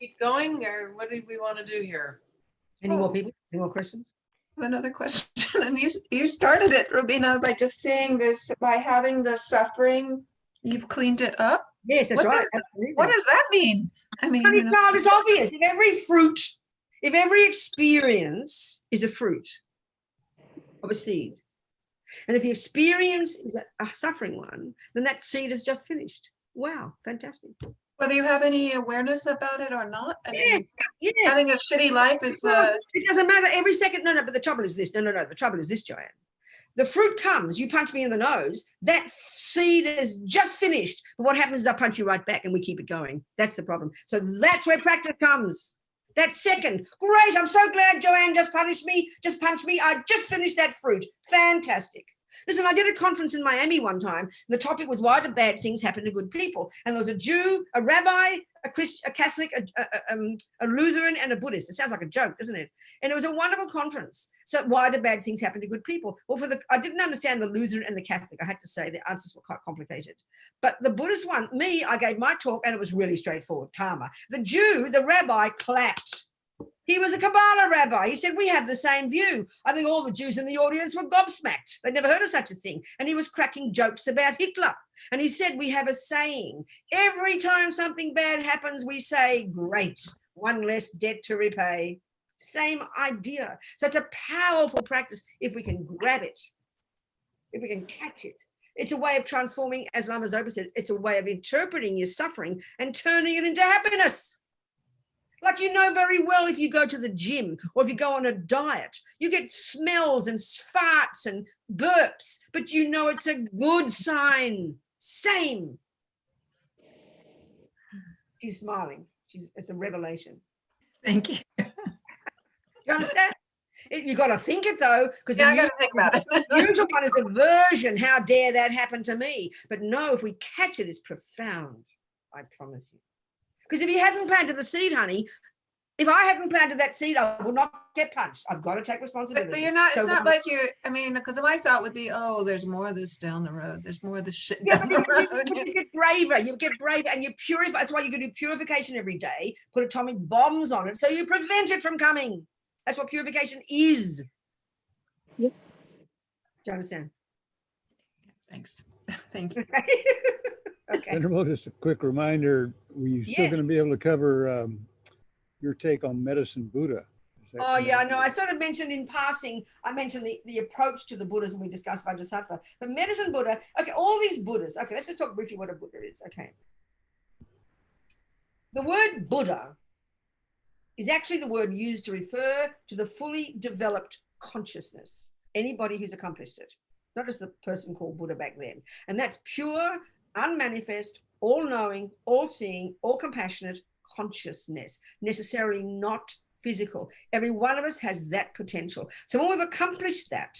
Speaker 5: Keep going, or what do we want to do here?
Speaker 1: Any more people? Any more questions?
Speaker 13: Another question. And you started it, Robina, by just saying this, by having the suffering, you've cleaned it up.
Speaker 1: Yes, that's right.
Speaker 13: What does that mean? I mean,
Speaker 1: it's obvious. If every experience is a fruit of a seed, and if the experience is a suffering one, then that seed is just finished. Wow, fantastic.
Speaker 13: Whether you have any awareness about it or not. I mean,
Speaker 1: yes.
Speaker 13: Having a shitty life is...
Speaker 1: It doesn't matter every second. No, but the trouble is this. No. The trouble is this, Joanne. The fruit comes, you punch me in the nose, that seed is just finished. But what happens is I punch you right back and we keep it going. That's the problem. So that's where practice comes. That second, great, I'm so glad Joanne just punched me. I just finished that fruit. Fantastic. Listen, I did a conference in Miami one time. The topic was, why do bad things happen to good people? And there was a Jew, a rabbi, a Christian, a Catholic, a Lutheran, and a Buddhist. It sounds like a joke, doesn't it? And it was a wonderful conference. So why do bad things happen to good people? Well, I didn't understand the Lutheran and the Catholic. I had to say the answers were quite complicated. But the Buddhist one, I gave my talk and it was really straightforward, karma. The Jew, the rabbi, clapped. He was a Kabbalah rabbi. He said, we have the same view. I think all the Jews in the audience were gobsmacked. They'd never heard of such a thing. And he was cracking jokes about Hitler. And he said, we have a saying. Every time something bad happens, we say, great, one less debt to repay. Same idea. So it's a powerful practice if we can grab it, if we can catch it. It's a way of transforming, as Lama Zopa said, it's a way of interpreting your suffering and turning it into happiness. Like, you know very well, if you go to the gym or if you go on a diet, you get smells and farts and burps, but you know it's a good sign. Same. She's smiling. It's a revelation.
Speaker 13: Thank you.
Speaker 1: You understand? You got to think it though, because
Speaker 13: I got to think about it.
Speaker 1: The usual one is aversion. How dare that happen to me? But no, if we catch it, it's profound. I promise you. Because if you hadn't planted the seed, honey, if I hadn't planted that seed, I would not get punched. I've got to take responsibility.
Speaker 13: But you're not, it's not like you, I mean, because my thought would be, oh, there's more of this down the road. There's more of this shit down the road.
Speaker 1: You get braver, and you purify. That's why you can do purification every day, put atomic bombs on it, so you prevent it from coming. That's what purification is. Yep. Do you understand?
Speaker 13: Thanks. Thank you.
Speaker 1: Okay.
Speaker 3: Venerable, just a quick reminder, were you still going to be able to cover your take on medicine Buddha?
Speaker 1: Oh, yeah, no, I sort of mentioned in passing, I mentioned the approach to the Buddhas when we discussed Vajrasattva. But medicine Buddha, okay, all these Buddhas, okay, let's just talk briefly what a Buddha is, okay. The word Buddha is actually the word used to refer to the fully developed consciousness, anybody who's accomplished it, not just the person called Buddha back then. And that's pure, unmanifest, all-knowing, all-seeing, all-compassionate consciousness, necessarily not physical. Every one of us has that potential. So when we've accomplished that,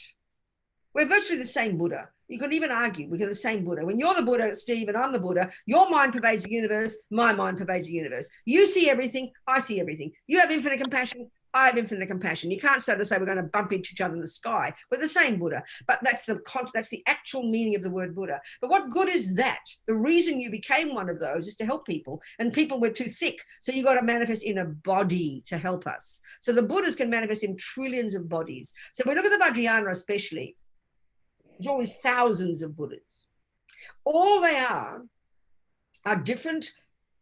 Speaker 1: we're virtually the same Buddha. You could even argue we're the same Buddha. When you're the Buddha, Steve, and I'm the Buddha, your mind pervades the universe, my mind pervades the universe. You see everything, I see everything. You have infinite compassion, I have infinite compassion. You can't start to say we're going to bump into each other in the sky. We're the same Buddha, but that's the actual meaning of the word Buddha. But what good is that? The reason you became one of those is to help people, and people were too thick. So you got to manifest in a body to help us. So the Buddhas can manifest in trillions of bodies. So we look at the Vajrayana especially, there's always thousands of Buddhas. All they are different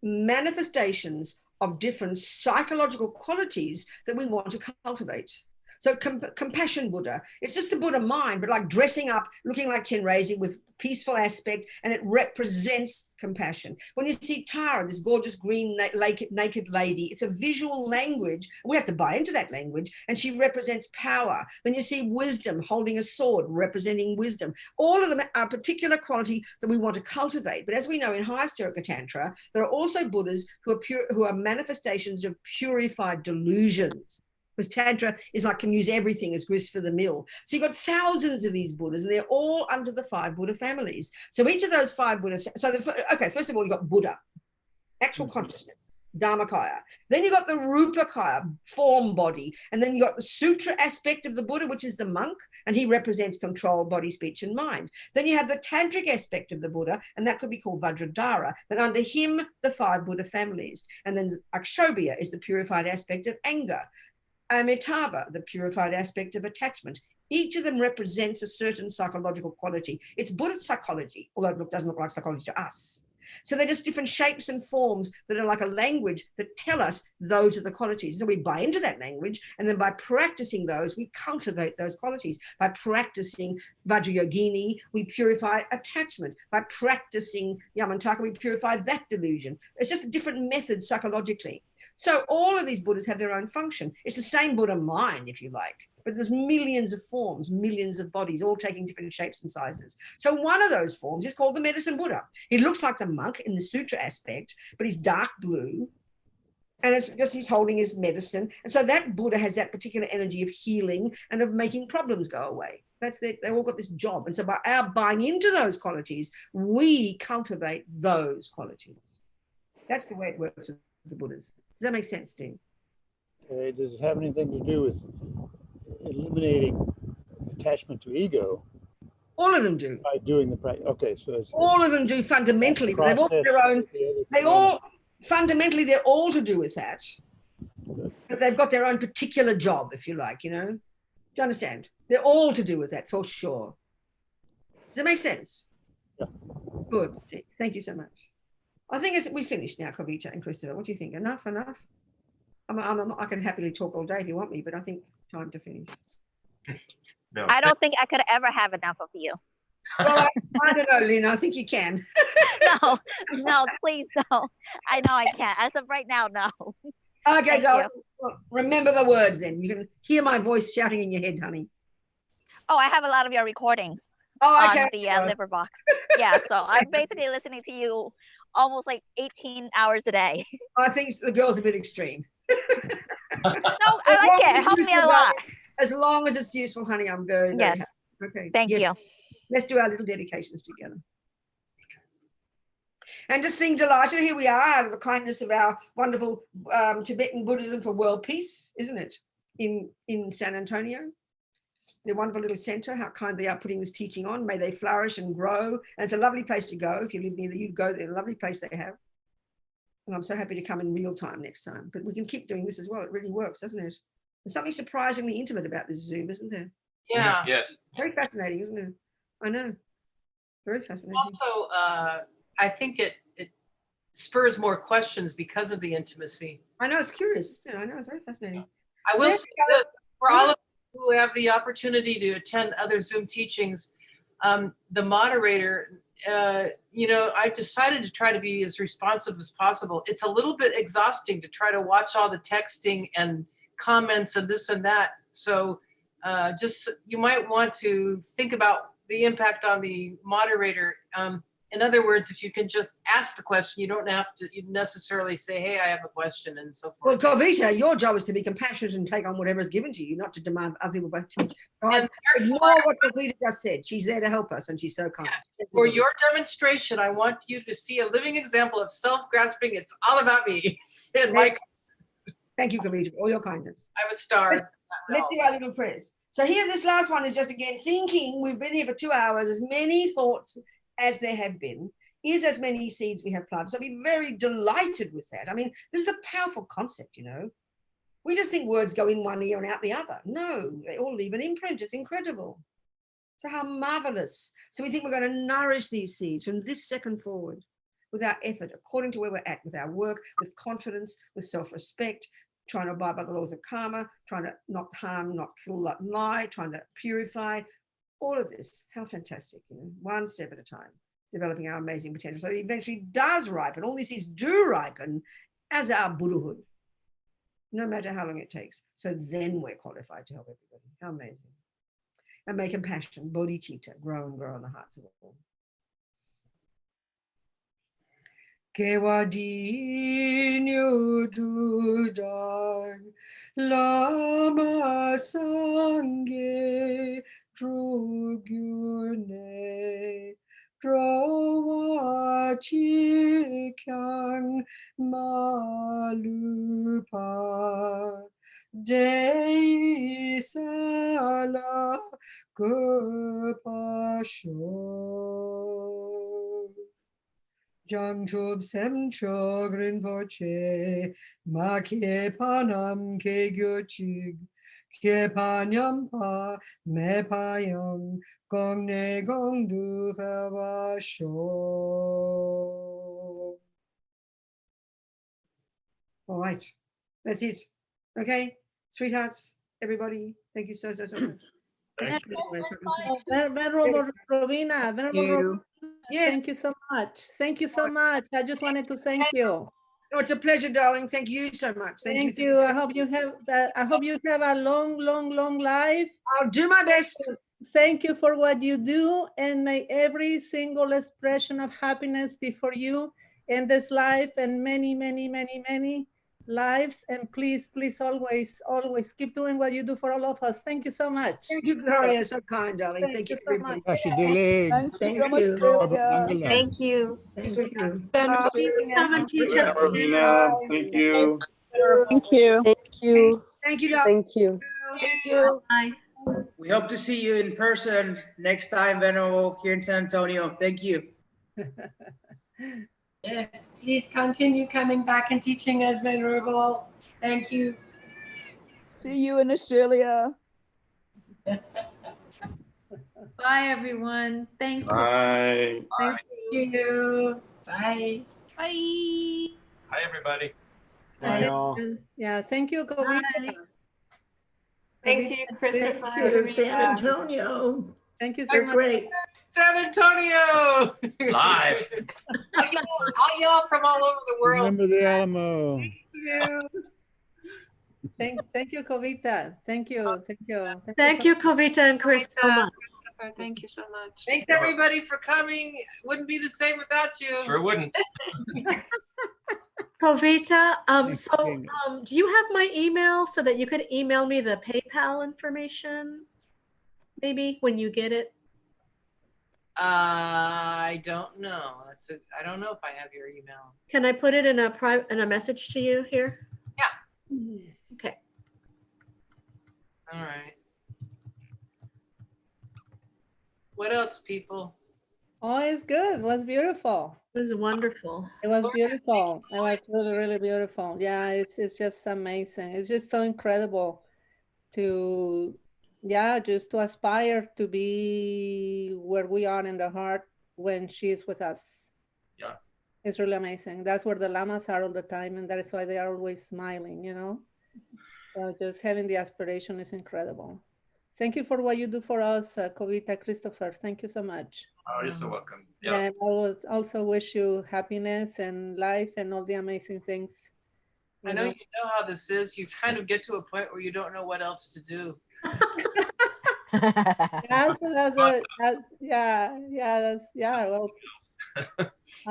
Speaker 1: manifestations of different psychological qualities that we want to cultivate. So compassion Buddha, it's just a Buddha mind, but like dressing up, looking like Chenrezig with peaceful aspect, and it represents compassion. When you see Tara, this gorgeous green naked lady, it's a visual language. We have to buy into that language, and she represents power. Then you see wisdom, holding a sword, representing wisdom. All of them are a particular quality that we want to cultivate. But as we know in High Stiraka Tantra, there are also Buddhas who are manifestations of purified delusions. Because Tantra is like, can use everything as grist for the mill. So you've got thousands of these Buddhas, and they're all under the 5 Buddha families. So each of those 5 Buddha, okay, first of all, you've got Buddha, actual consciousness, Dharmakaya. Then you've got the Rupakaya, form body. And then you've got the Sutra aspect of the Buddha, which is the monk, and he represents control, body, speech, and mind. Then you have the Tantric aspect of the Buddha, and that could be called Vajradhara. And under him, the 5 Buddha families. And then Akshobhya is the purified aspect of anger. Amitabha, the purified aspect of attachment. Each of them represents a certain psychological quality. It's Buddhist psychology, although it doesn't look like psychology to us. So they're just different shapes and forms that are like a language that tell us those are the qualities. So we buy into that language, and then by practicing those, we cultivate those qualities. By practicing Vajrayogini, we purify attachment. By practicing Yamantaka, we purify that delusion. It's just a different method psychologically. So all of these Buddhas have their own function. It's the same Buddha mind, if you like, but there's millions of forms, millions of bodies, all taking different shapes and sizes. So one of those forms is called the medicine Buddha. He looks like the monk in the sutra aspect, but he's dark blue, and it's just he's holding his medicine. And so that Buddha has that particular energy of healing and of making problems go away. They all got this job. And so by our buying into those qualities, we cultivate those qualities. That's the way it works with the Buddhas. Does that make sense, Dean?
Speaker 3: Okay. Does it have anything to do with eliminating attachment to ego?
Speaker 1: All of them do.
Speaker 3: By doing the practice. Okay, so it's
Speaker 1: all of them do fundamentally, but they've all their own. They all fundamentally, they're all to do with that. But they've got their own particular job, if you like. You know, do you understand? They're all to do with that for sure. Does that make sense?
Speaker 3: Yeah.
Speaker 1: Good. Thank you so much. I think we finished now, Kavita and Christopher. What do you think? Enough? I can happily talk all day if you want me, but I think time to finish.
Speaker 11: No,
Speaker 12: I don't think I could ever have enough of you.
Speaker 1: Well, I don't know, Lena. I think you can.
Speaker 12: No, please don't. I know I can't. As of right now, no.
Speaker 1: Okay, darling. Well, remember the words then. You can hear my voice shouting in your head, honey.
Speaker 12: Oh, I have a lot of your recordings
Speaker 1: okay.
Speaker 12: On the liver box. Yeah, so I'm basically listening to you almost like 18 hours a day.
Speaker 1: I think the girl's a bit extreme.
Speaker 12: No, I like it. It helped me a lot.
Speaker 1: As long as it's useful, honey, I'm very, very happy. Okay.
Speaker 12: Thank you.
Speaker 1: Let's do our little dedications together. And just think, delighted, here we are out of the kindness of our wonderful Tibetan Buddhism for World Peace, isn't it? In San Antonio. Their wonderful little center, how kind they are putting this teaching on. May they flourish and grow. And it's a lovely place to go. If you live near there, you go there. A lovely place they have. And I'm so happy to come in real time next time. But we can keep doing this as well. It really works, doesn't it? There's something surprisingly intimate about this Zoom, isn't there?
Speaker 5: Yeah.
Speaker 11: Yes.
Speaker 1: Very fascinating, isn't it? I know. Very fascinating.
Speaker 5: Also, I think it spurs more questions because of the intimacy.
Speaker 1: I know, it's curious, isn't it? I know, it's very fascinating.
Speaker 5: I will say that for all of you who have the opportunity to attend other Zoom teachings, the moderator, I decided to try to be as responsive as possible. It's a little bit exhausting to try to watch all the texting and comments and this and that. So just you might want to think about the impact on the moderator. In other words, if you can just ask the question, you don't have to necessarily say, hey, I have a question and so forth.
Speaker 1: Well, Kavita, your job is to be compassionate and take on whatever is given to you, not to demand other people back to you. Ignore what Kavita just said. She's there to help us and she's so kind.
Speaker 5: Yeah. For your demonstration, I want you to see a living example of self-grasping. It's all about me. And
Speaker 1: Thank you, Kavita, for all your kindness.
Speaker 5: I was starved.
Speaker 1: Let's do our little prayers. So here, this last one is just again thinking. We've been here for 2 hours. As many thoughts as there have been is as many seeds we have planted. So be very delighted with that. I mean, this is a powerful concept, you know. We just think words go in one ear and out the other. No, they all leave an imprint. It's incredible. So how marvelous. So we think we're going to nourish these seeds from this second forward with our effort, according to where we're at, with our work, with confidence, with self-respect, trying to abide by the laws of karma, trying to not harm, not kill, not lie, trying to purify, all of this. How fantastic, you know, one step at a time, developing our amazing potential. So it eventually does ripen. All these seeds do ripen as our Buddhahood, no matter how long it takes. So then we're qualified to help everybody. How amazing. And may compassion, bodhicitta, grow and grow in the hearts of all. Kewadinyo dudag lama sange drugyune drawachikang malupa deisala gopasho Jangchob semchog rinpoche ma ke panam ke gyochig ke panyam pa me payam gong ne gong du pa sho. All right, that's it. Okay, sweethearts, everybody, thank you so much.
Speaker 17: Venerable Robina,
Speaker 1: Yes.
Speaker 17: Thank you so much. Thank you so much. I just wanted to thank you.
Speaker 1: Oh, it's a pleasure, darling. Thank you so much.
Speaker 17: Thank you. I hope you have. I hope you have a long, long, long life.
Speaker 1: I'll do my best.
Speaker 17: Thank you for what you do, and may every single expression of happiness be for you in this life and many, many, many, many lives. And please, please, always, always keep doing what you do for all of us. Thank you so much.
Speaker 1: Thank you, Gloria. So kind, darling. Thank you
Speaker 17: so much.
Speaker 3: Thank you.
Speaker 17: Thank you.
Speaker 9: Thank you.
Speaker 1: Thank you.
Speaker 4: Come and teach us.
Speaker 18: Robina, thank you.
Speaker 19: Thank you. Thank you.
Speaker 1: Thank you, Doc.
Speaker 19: Thank you.
Speaker 4: Thank you. Bye.
Speaker 20: We hope to see you in person next time, Venerable, here in San Antonio. Thank you.
Speaker 21: Yes, please continue coming back and teaching us, Venerable. Thank you.
Speaker 19: See you in Australia.
Speaker 22: Bye, everyone. Thanks.
Speaker 11: Bye.
Speaker 21: Thank you. Bye.
Speaker 15: Bye.
Speaker 11: Hi, everybody.
Speaker 3: Bye, all.
Speaker 17: Yeah, thank you, Kavita.
Speaker 10: Thank you, Christopher.
Speaker 21: Thank you, San Antonio.
Speaker 17: Thank you so
Speaker 21: You're
Speaker 17: much.
Speaker 21: great.
Speaker 5: San Antonio.
Speaker 11: Live.
Speaker 5: all y'all from all over the world.
Speaker 3: Remember the Alamo.
Speaker 5: Yeah.
Speaker 17: Thank you, Kavita. Thank you. Thank you.
Speaker 4: Thank you, Kavita and Chris, so much.
Speaker 13: Christopher, thank you so much.
Speaker 5: Thanks everybody for coming. Wouldn't be the same without you.
Speaker 11: Sure wouldn't.
Speaker 4: Kavita, do you have my email so that you could email me the PayPal information? Maybe when you get it.
Speaker 5: I don't know. I don't know if I have your email.
Speaker 4: Can I put it in a message to you here?
Speaker 5: Yeah.
Speaker 4: Okay.
Speaker 5: All right. What else, people?
Speaker 17: Oh, it's good. It was beautiful.
Speaker 4: It was wonderful.
Speaker 17: It was beautiful. It was really, really beautiful. Yeah, it's just amazing. It's just so incredible to, yeah, just to aspire to be where we are in the heart when she's with us.
Speaker 11: Yeah.
Speaker 17: It's really amazing. That's where the lamas are all the time, and that is why they are always smiling, you know? So just having the aspiration is incredible. Thank you for what you do for us, Kavita, Christopher. Thank you so much.
Speaker 11: Oh, you're so welcome. Yes.
Speaker 17: And I will also wish you happiness and life and all the amazing things.
Speaker 5: I know you know how this is. You kind of get to a point where you don't know what else to do.
Speaker 17: Yeah, so that's well,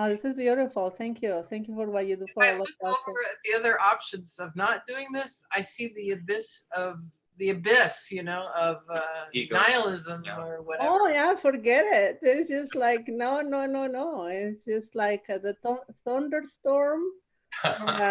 Speaker 17: this is beautiful. Thank you for what you do for
Speaker 5: If I
Speaker 17: all of
Speaker 5: look
Speaker 17: us.
Speaker 5: over at the other options of not doing this, I see the abyss, you know, of
Speaker 11: Ego.
Speaker 5: nihilism or whatever.
Speaker 17: Oh yeah, forget it. It's just like no. It's just like the thunderstorm.